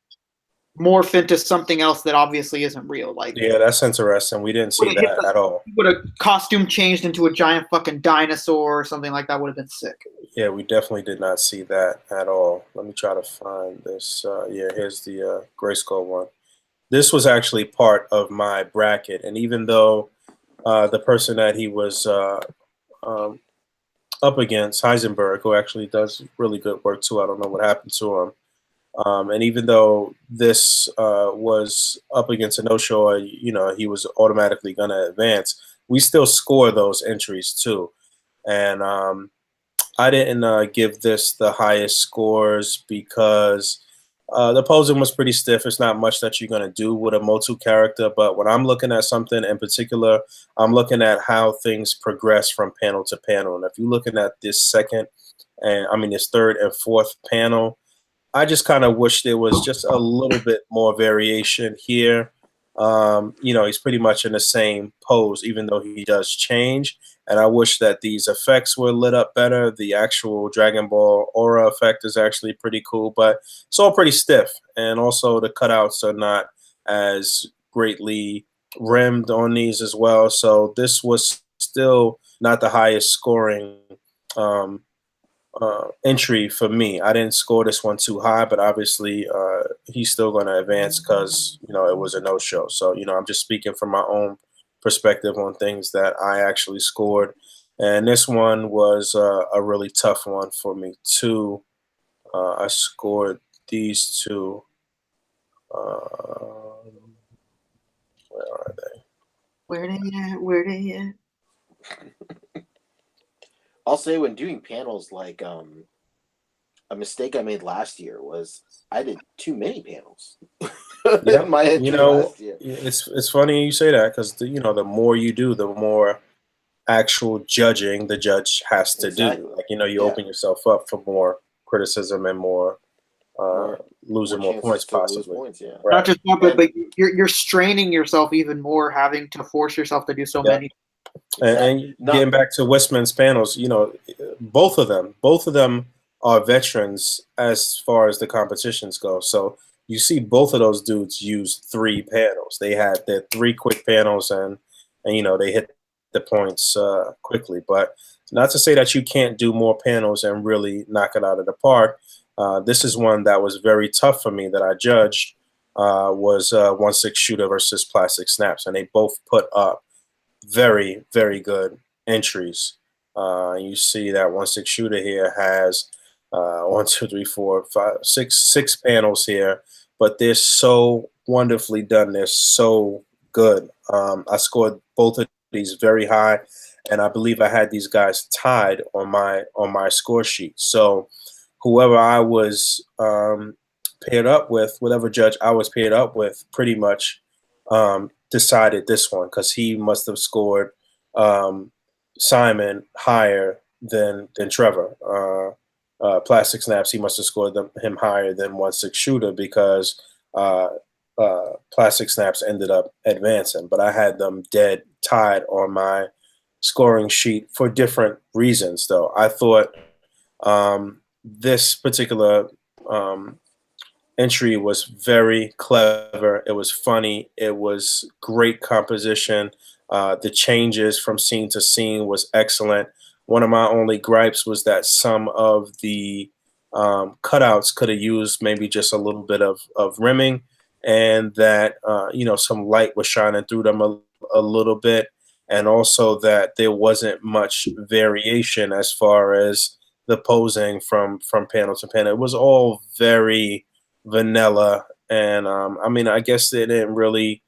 C: morph into something else that obviously isn't real. Like,
A: yeah, that's interesting. We didn't see that at all.
C: Would have costume changed into a giant fucking dinosaur or something like that. Would have been sick.
A: Yeah, we definitely did not see that at all. Let me try to find this. Yeah, here's the Grayskull one. This was actually part of my bracket, and even though the person that he was up against, Heisenberg, who actually does really good work too, I don't know what happened to him. And even though this was up against a no-show, he was automatically going to advance, we still score those entries too. And I didn't give this the highest scores because the posing was pretty stiff. It's not much that you're going to do with a Motu character, but when I'm looking at something in particular, I'm looking at how things progress from panel to panel. And if you're looking at this this third and fourth panel, I just kind of wish there was just a little bit more variation here. He's pretty much in the same pose, even though he does change. And I wish that these effects were lit up better. The actual Dragon Ball aura effect is actually pretty cool, but it's all pretty stiff. And also the cutouts are not as greatly rimmed on these as well. So this was still not the highest scoring um, entry for me. I didn't score this one too high, but obviously he's still going to advance because it was a no-show. So I'm just speaking from my own perspective on things that I actually scored, and this one was a really tough one for me too. I scored these two. Where are they?
C: Where they at? Where they at?
B: I'll say when doing panels, like a mistake I made last year was I did too many panels.
A: Yeah,
B: in my entry last year.
A: it's funny you say that because the more you do, the more actual judging the judge has to
B: Exactly.
A: do. Like you open yourself up for more criticism and more losing more points
B: chances to lose
A: possibly.
B: points, yeah.
C: Not just that, but
B: And-
C: you're straining yourself even more, having to force yourself to do so
A: Yeah.
C: many.
A: And getting back to Whisman's panels, both of them are veterans as far as the competitions go. So you see both of those dudes use 3 panels. They had their 3 quick panels, and they hit the points quickly. But not to say that you can't do more panels and really knock it out of the park. This is one that was very tough for me that I judged. Was 1/6 shooter versus plastic snaps, and they both put up very, very good entries. You see that 1/6 shooter here has 1, 2, 3, 4, 5, 6 panels here, but they're so wonderfully done. They're so good. I scored both of these very high, and I believe I had these guys tied on my score sheet. So whoever I was paired up with, whatever judge I was paired up with, pretty much decided this one because he must have scored Simon higher than Trevor. Plastic snaps, he must have scored him higher than 1/6 shooter because plastic snaps ended up advancing. But I had them dead tied on my scoring sheet for different reasons, though. I thought this particular entry was very clever. It was funny. It was great composition. The changes from scene to scene was excellent. One of my only gripes was that some of the cutouts could have used maybe just a little bit of rimming, and that some light was shining through them a little bit, and also that there wasn't much variation as far as the posing from panel to panel. It was all very vanilla, and I guess they didn't really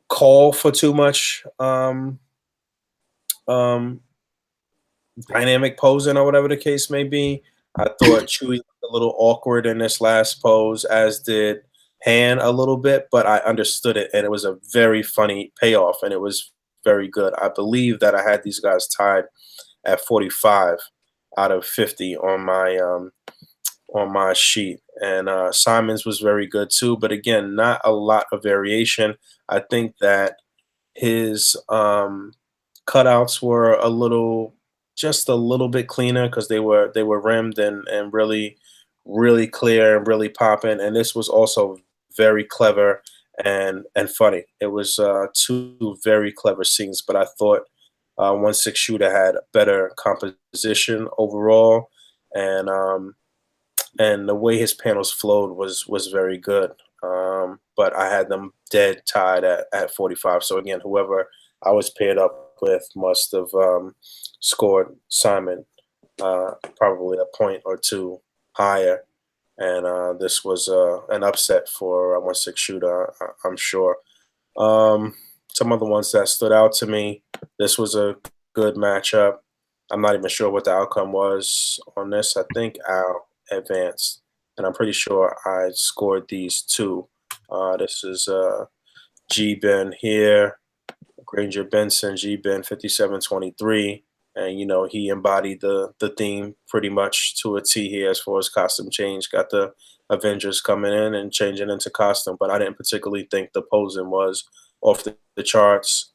A: call for too much dynamic posing or whatever the case may be. I thought Chewy looked a little awkward in this last pose, as did Han a little bit, but I understood it, and it was a very funny payoff, and it was very good. I believe that I had these guys tied at 45 out of 50 on my sheet, and Simon's was very good too, but again, not a lot of variation. I think that his cutouts were just a little bit cleaner because they were rimmed and really clear and really popping, and this was also very clever and funny. It was 2 very clever scenes, but I thought 1/6 shooter had better composition overall, and the way his panels flowed was very good. But I had them dead tied at 45. So again, whoever I was paired up with must have scored Simon probably a point or 2 higher. And this was an upset for a 1/6 shooter, I'm sure. Some other ones that stood out to me, this was a good matchup. I'm not even sure what the outcome was on this. I think Al advanced, and I'm pretty sure I scored these 2. This is G-Ben here, Granger Benson, G-Ben 5723. And, he embodied the theme pretty much to a T here as far as costume change. Got the Avengers coming in and changing into costume, but I didn't particularly think the posing was off the charts.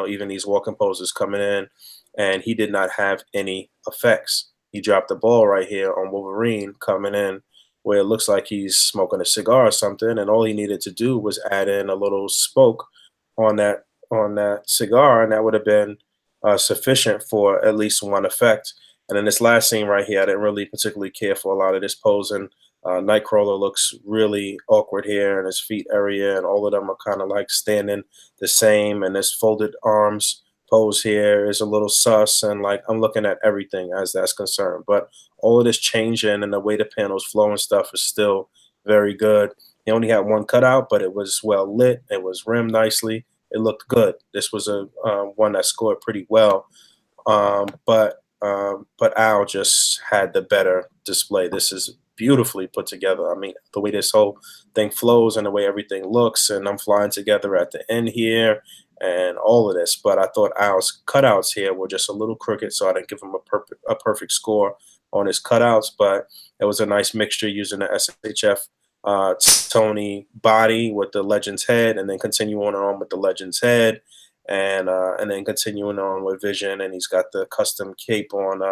A: Even these walking poses coming in, and he did not have any effects. He dropped the ball right here on Wolverine coming in where it looks like he's smoking a cigar or something, and all he needed to do was add in a little smoke on that cigar, and that would have been sufficient for at least one effect. And in this last scene right here, I didn't really particularly care for a lot of this posing. Nightcrawler looks really awkward here in his feet area, and all of them are kind of like standing the same. And this folded arms pose here is a little sus, and like I'm looking at everything as that's concerned. But all of this changing and the way the panels flow and stuff is still very good. He only had one cutout, but it was well lit. It was rimmed nicely. It looked good. This was a one that scored pretty well. But Al just had the better display. This is beautifully put together. I mean, the way this whole thing flows and the way everything looks, and I'm flying together at the end here and all of this. But I thought Al's cutouts here were just a little crooked, so I didn't give him a perfect score on his cutouts. But it was a nice mixture using the SHF Tony body with the Legends head, and then continuing on with the Legends head, and then continuing on with Vision, and he's got the custom cape on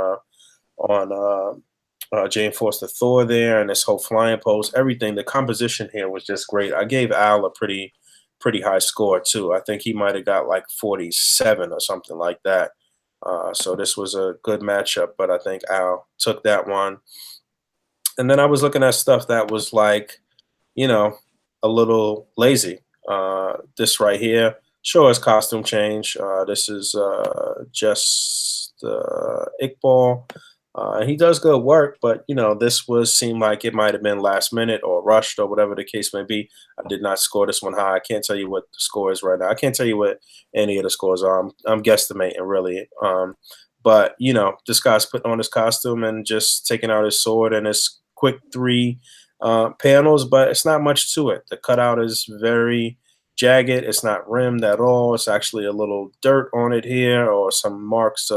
A: Jane Foster Thor there, and this whole flying pose. Everything, the composition here was just great. I gave Al a pretty high score too. I think he might have got like 47 or something like that. So this was a good matchup, but I think Al took that one. And then I was looking at stuff that was like, you know, a little lazy. This right here, sure, it's costume change. This is just Iqbal. He does good work, but you know, this seemed like it might have been last minute or rushed or whatever the case may be. I did not score this one high. I can't tell you what the score is right now. I can't tell you what any of the scores are. I'm guesstimating really. But you know, this guy's putting on his costume and just taking out his sword and his quick 3 panels, but it's not much to it. The cutout is very jagged. It's not rimmed at all. It's actually a little dirt on it here, or some marks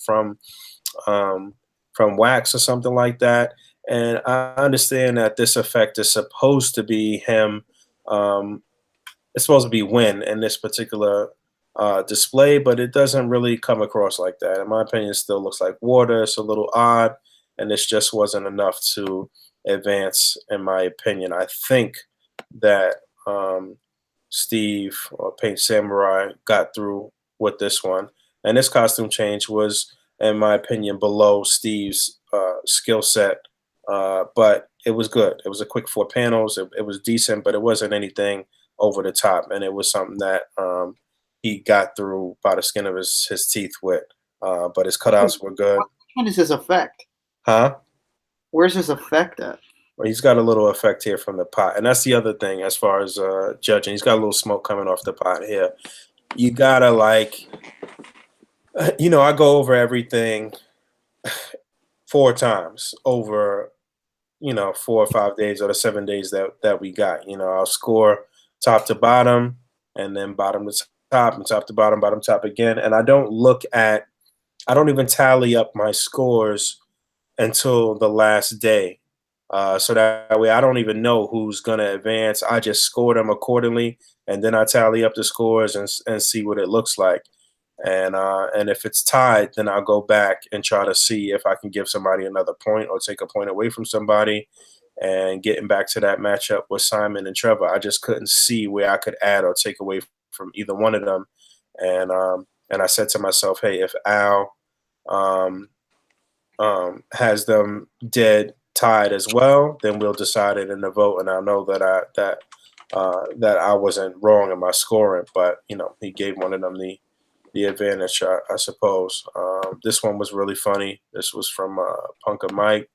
A: from wax or something like that. And I understand that this effect is supposed to be him. It's supposed to be Win in this particular display, but it doesn't really come across like that. In my opinion, it still looks like water. It's a little odd, and this just wasn't enough to advance, in my opinion. I think that Steve or Paint Samurai got through with this one, and this costume change was, in my opinion, below Steve's skill set, but it was good. It was a quick 4 panels. It was decent, but it wasn't anything over the top, and it was something that he got through by the skin of his teeth with. But his cutouts were good.
C: What is his effect?
A: Huh?
C: Where's his effect at?
A: Well, he's got a little effect here from the pot, and that's the other thing as far as judging. He's got a little smoke coming off the pot here. You gotta like, I go over everything 4 times over, 4 or 5 days or the 7 days that we got. I'll score top to bottom, and then bottom to top, and top to bottom, bottom top again. And I don't even tally up my scores until the last day. So that way I don't even know who's going to advance. I just score them accordingly, and then I tally up the scores and see what it looks like. And if it's tied, then I'll go back and try to see if I can give somebody another point or take a point away from somebody. And getting back to that matchup with Simon and Trevor, I just couldn't see where I could add or take away from either one of them. And I said to myself, hey, if Al has them dead tied as well, then we'll decide it in the vote. And I know that I wasn't wrong in my scoring, but he gave one of them the advantage, I suppose. This one was really funny. This was from Punka Mike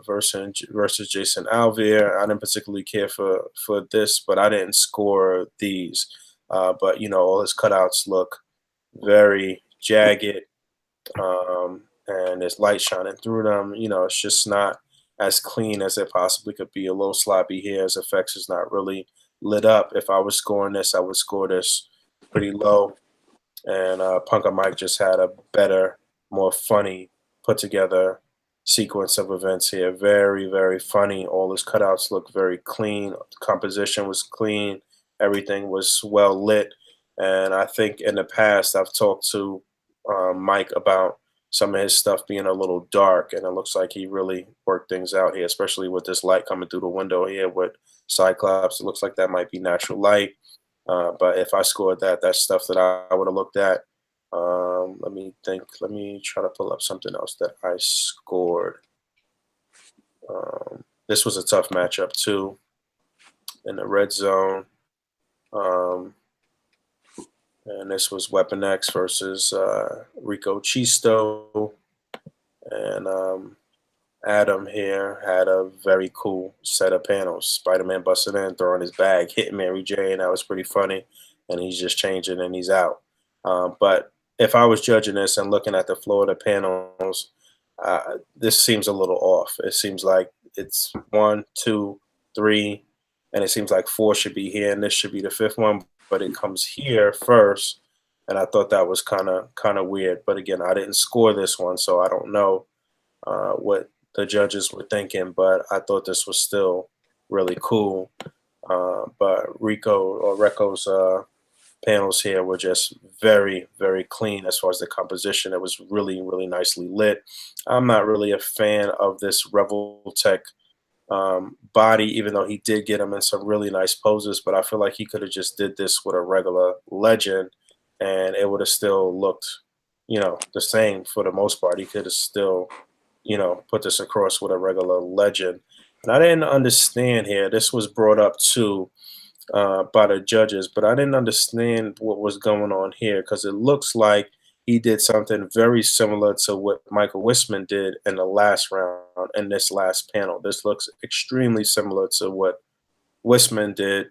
A: versus Jason Alvear. I didn't particularly care for this, but I didn't score these. But all his cutouts look very jagged, and there's light shining through them. It's just not as clean as it possibly could be. A little sloppy here. His effects is not really lit up. If I was scoring this, I would score this pretty low. And Punka Mike just had a better, more funny, put together sequence of events here. Very, very funny. All his cutouts look very clean. The composition was clean. Everything was well lit. And I think in the past I've talked to Mike about some of his stuff being a little dark, and it looks like he really worked things out here, especially with this light coming through the window here with Cyclops. It looks like that might be natural light. But if I scored that, that's stuff that I would have looked at. Let me think. Let me try to pull up something else that I scored. This was a tough matchup too in the red zone. And this was Weapon X versus Rico Chisto. And Adam here had a very cool set of panels. Spider-Man busted in, throwing his bag, hitting Mary Jane. That was pretty funny. And he's just changing and he's out. But if I was judging this and looking at the floor of the panels, this seems a little off. It seems like it's 1, 2, 3, and it seems like 4 should be here, and this should be the 5th one, but it comes here first, and I thought that was kind of weird. But again, I didn't score this one, so I don't know what the judges were thinking, but I thought this was still really cool. But Reco's panels here were just very, very clean as far as the composition. It was really, really nicely lit. I'm not really a fan of this Revel Tech body, even though he did get him in some really nice poses, but I feel like he could have just did this with a regular Legend and it would have still looked, the same for the most part. He could have still, put this across with a regular Legend. And I didn't understand here, this was brought up too by the judges, but I didn't understand what was going on here because it looks like he did something very similar to what Michael Whisman did in the last round in this last panel. This looks extremely similar to what Whisman did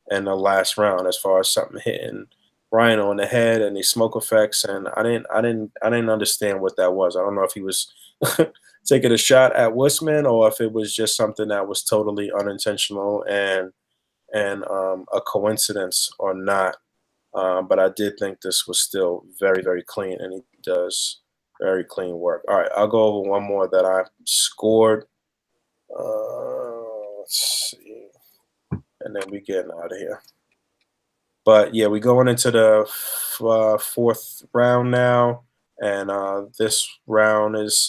A: in the last round as far as something hitting Ryan on the head and these smoke effects. And I didn't understand what that was. I don't know if he was taking a shot at Whisman or if it was just something that was totally unintentional and a coincidence or not. But I did think this was still very, very clean, and he does very clean work. All right, I'll go over one more that I scored. Let's see. And then we getting out of here. But, yeah, we're going into the 4th round now, and this round is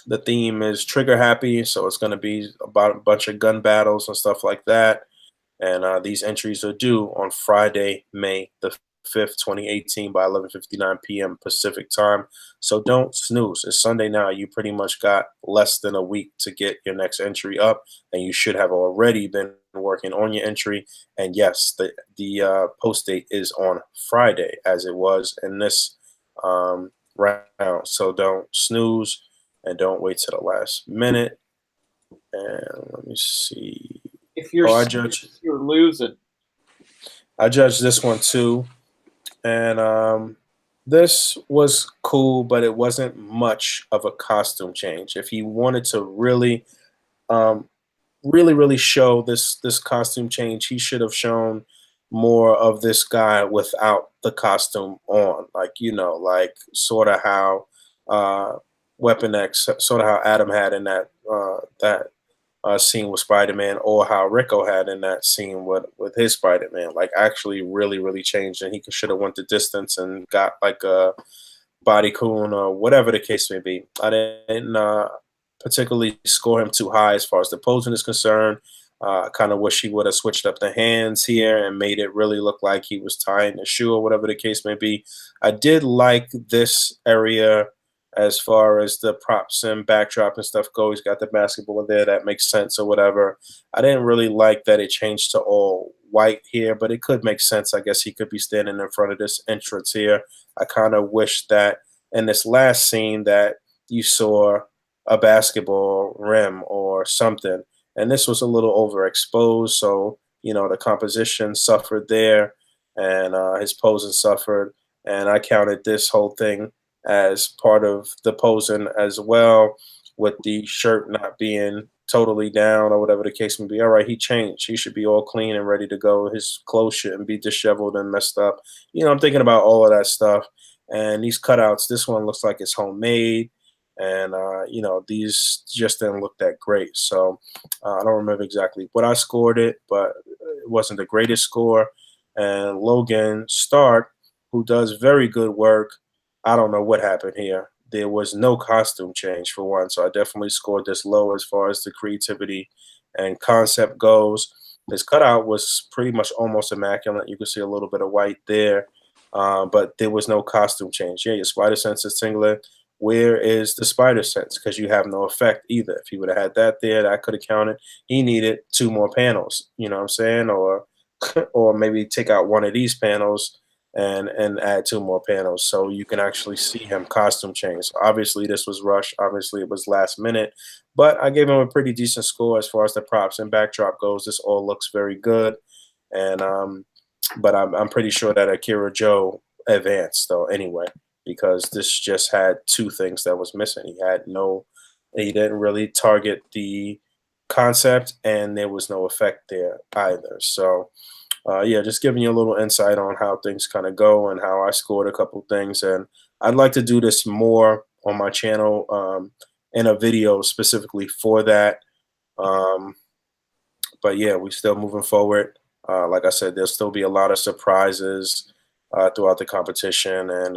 A: the theme is trigger happy, so it's going to be about a bunch of gun battles and stuff like that. And these entries are due on Friday, May the 5th, 2018 by 11:59 p.m. Pacific time. So don't snooze. It's Sunday now. You pretty much got less than a week to get your next entry up, and you should have already been working on your entry. And yes, the post date is on Friday, as it was in this round. So don't snooze and don't wait to the last minute. And let me see.
E: If you're you're losing.
A: I judged this one too, and this was cool, but it wasn't much of a costume change. If he wanted to really, really show this costume change, he should have shown more of this guy without the costume on, like sort of how Weapon X, sort of how Adam had in that scene with Spider-Man, or how Rico had in that scene with his Spider-Man, like actually really changed, and he should have went the distance and got like a body coon or whatever the case may be. I didn't particularly score him too high as far as the posing is concerned. I kind of wish he would have switched up the hands here and made it really look like he was tying a shoe or whatever the case may be. I did like this area as far as the props and backdrop and stuff go. He's got the basketball there. That makes sense or whatever. I didn't really like that it changed to all white here, but it could make sense. I guess he could be standing in front of this entrance here. I kind of wish that in this last scene that you saw a basketball rim or something. And this was a little overexposed, so, the composition suffered there, and his posing suffered. And I counted this whole thing as part of the posing as well, with the shirt not being totally down or whatever the case may be. All right, he changed. He should be all clean and ready to go. His clothes shouldn't be disheveled and messed up. I'm thinking about all of that stuff. And these cutouts, this one looks like it's homemade. And, these just didn't look that great. So I don't remember exactly what I scored it, but it wasn't the greatest score. And Logan Stark, who does very good work, I don't know what happened here. There was no costume change for one, so I definitely scored this low as far as the creativity and concept goes. His cutout was pretty much almost immaculate. You can see a little bit of white there, but there was no costume change. Yeah, your spider sense is singlet. Where is the spider sense? Because you have no effect either. If he would have had that there, that could have counted. He needed 2 more panels. You know what I'm saying? Or or maybe take out one of these panels and add 2 more panels so you can actually see him costume change. So obviously this was rushed. Obviously it was last minute, but I gave him a pretty decent score as far as the props and backdrop goes. This all looks very good, and but I'm pretty sure that Akira Joe advanced though anyway, because this just had 2 things that was missing. He didn't really target the concept, and there was no effect there either. So yeah, just giving you a little insight on how things kind of go and how I scored a couple things. And I'd like to do this more on my channel in a video specifically for that. But yeah, we're still moving forward. Like I said, there'll still be a lot of surprises throughout the competition, and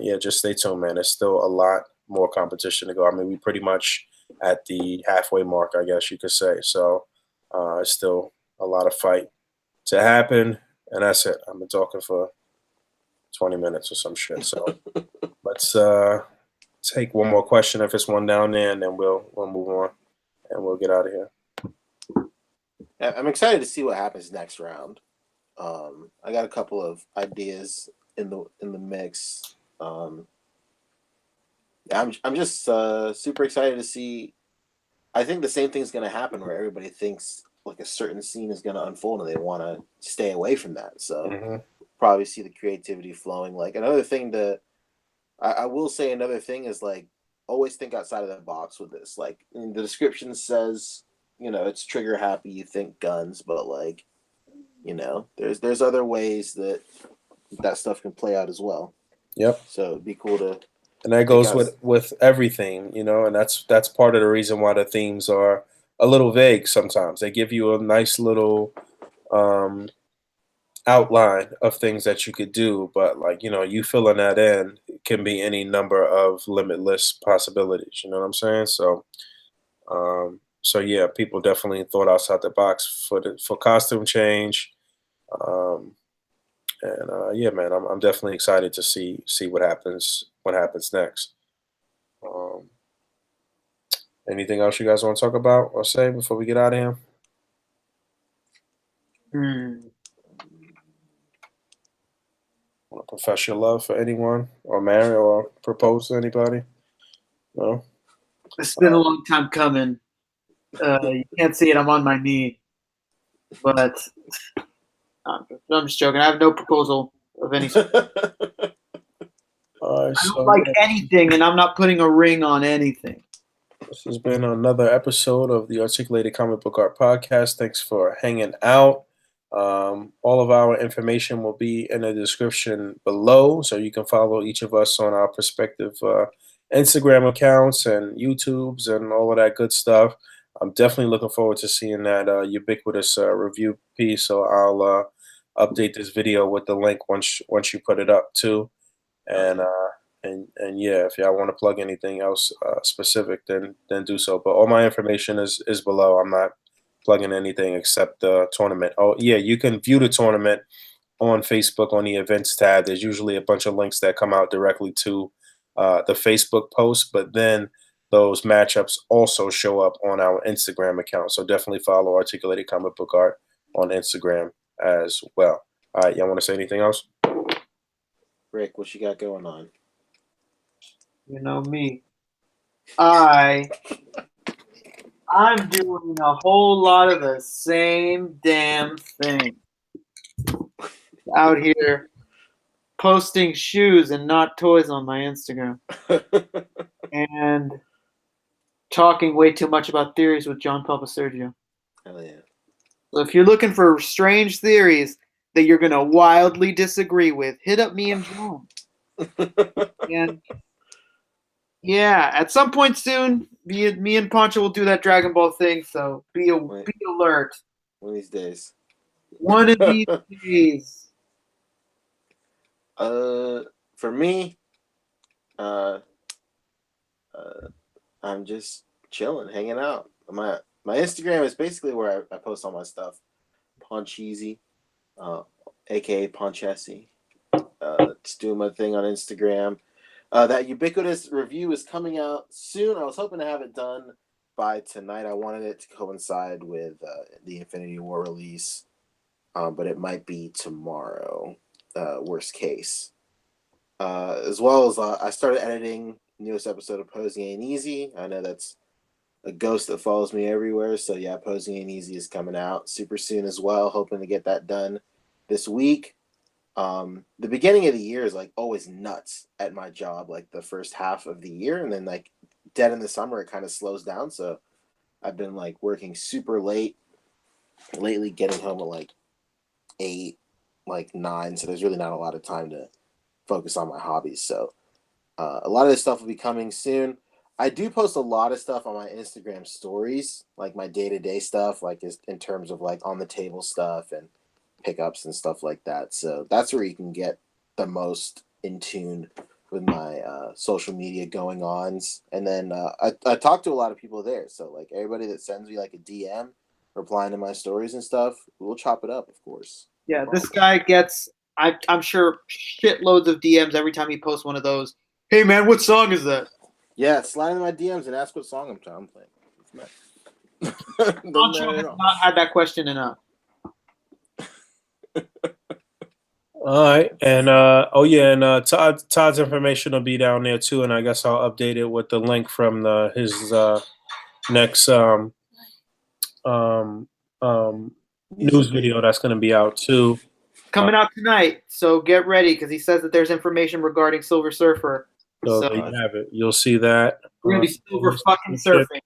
A: yeah, just stay tuned, man. There's still a lot more competition to go. I mean, we pretty much at the halfway mark, I guess you could say. So it's still a lot of fight to happen, and that's it. I've been talking for 20 minutes or some shit. So let's take one more question if it's one down there, and then we'll move on and we'll get out of here.
B: I'm excited to see what happens next round. I got a couple of ideas in the mix. I'm just super excited to see. I think the same thing's going to happen where everybody thinks like a certain scene is going to unfold and they want to stay away from that. So probably see the creativity flowing. Like another thing I will say another thing is like always think outside of the box with this. Like the description says, you know, it's trigger happy. You think guns, but like, you know, there's other ways that stuff can play out as well.
A: Yep.
B: So it'd be cool to.
A: And that goes with everything, you know, and that's part of the reason why the themes are a little vague sometimes. They give you a nice little outline of things that you could do, but like, you know, you filling that in can be any number of limitless possibilities. You know what I'm saying? So, so yeah, people definitely thought outside the box for costume change. And yeah, man, I'm definitely excited to see what happens next. Anything else you guys want to talk about or say before we get out of here? Want to profess your love for anyone, or marry, or propose to anybody? No.
E: It's been a long time coming. You can't see it. I'm on my knee, but I'm just joking. I have no proposal of any sort. I don't like anything, and I'm not putting a ring on anything.
A: This has been another episode of the Articulated Comic Book Art Podcast. Thanks for hanging out. All of our information will be in the description below, so you can follow each of us on our respective Instagram accounts and YouTubes and all of that good stuff. I'm definitely looking forward to seeing that ubiquitous review piece, so I'll update this video with the link once you put it up too. And yeah, if y'all want to plug anything else specific, then do so. But all my information is below. I'm not plugging anything except the tournament. Oh yeah, you can view the tournament on Facebook on the events tab. There's usually a bunch of links that come out directly to the Facebook post, but then those matchups also show up on our Instagram account. So definitely follow Articulated Comic Book Art on Instagram as well. All right, y'all want to say anything else?
B: Rick, what you got going on?
E: You know me. I'm doing a whole lot of the same damn thing. Out here posting shoes and not toys on my Instagram. And talking way too much about theories with John Sergio.
B: Hell yeah.
E: So if you're looking for strange theories that you're going to wildly disagree with, hit up me and John. And yeah, at some point soon, me and Pancho will do that Dragon Ball thing, so be alert.
B: One of these days.
E: One of these days.
B: for me, I'm just chilling, hanging out. My Instagram is basically where I post all my stuff. Poncheezy, aka Ponchesi. Just doing my thing on Instagram. That ubiquitous review is coming out soon. I was hoping to have it done by tonight. I wanted it to coincide with the Infinity War release, but it might be tomorrow. Worst case. As well as I started editing newest episode of Posing Ain't Easy. I know that's a ghost that follows me everywhere. So yeah, Posing Ain't Easy is coming out super soon as well. Hoping to get that done this week. The beginning of the year is like always nuts at my job, like the first half of the year, and then like dead in the summer it kind of slows down. So I've been like working super late lately, getting home at like 8, like 9. So there's really not a lot of time to focus on my hobbies. So a lot of this stuff will be coming soon. I do post a lot of stuff on my Instagram stories, like my day-to-day stuff, like in terms of like on the table stuff and pickups and stuff like that. So that's where you can get the most in tune with my social media going ons. And then I talk to a lot of people there. So like everybody that sends me like a DM replying to my stories and stuff, we'll chop it up, of course.
E: Yeah, this guy gets, I'm sure, shitloads of DMs every time he posts one of those. Hey man, what song is that?
B: Yeah, slide in my DMs and ask what song I'm playing.
E: Pancho has not had that question enough.
A: All right, and Todd's information will be down there too, and I guess I'll update it with the link from his next news video that's going to be out too.
E: Coming out tonight, so get ready because he says that there's information regarding Silver Surfer.
A: So there you have it. You'll see that.
E: We're gonna be silver fucking surfing.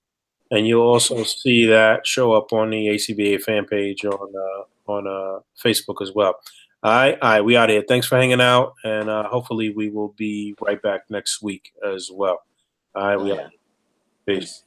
A: And you'll also see that show up on the A.C.B.A. fan page on Facebook as well. All right, we out here. Thanks for hanging out, and hopefully we will be right back next week as well. All right, we out here. Peace.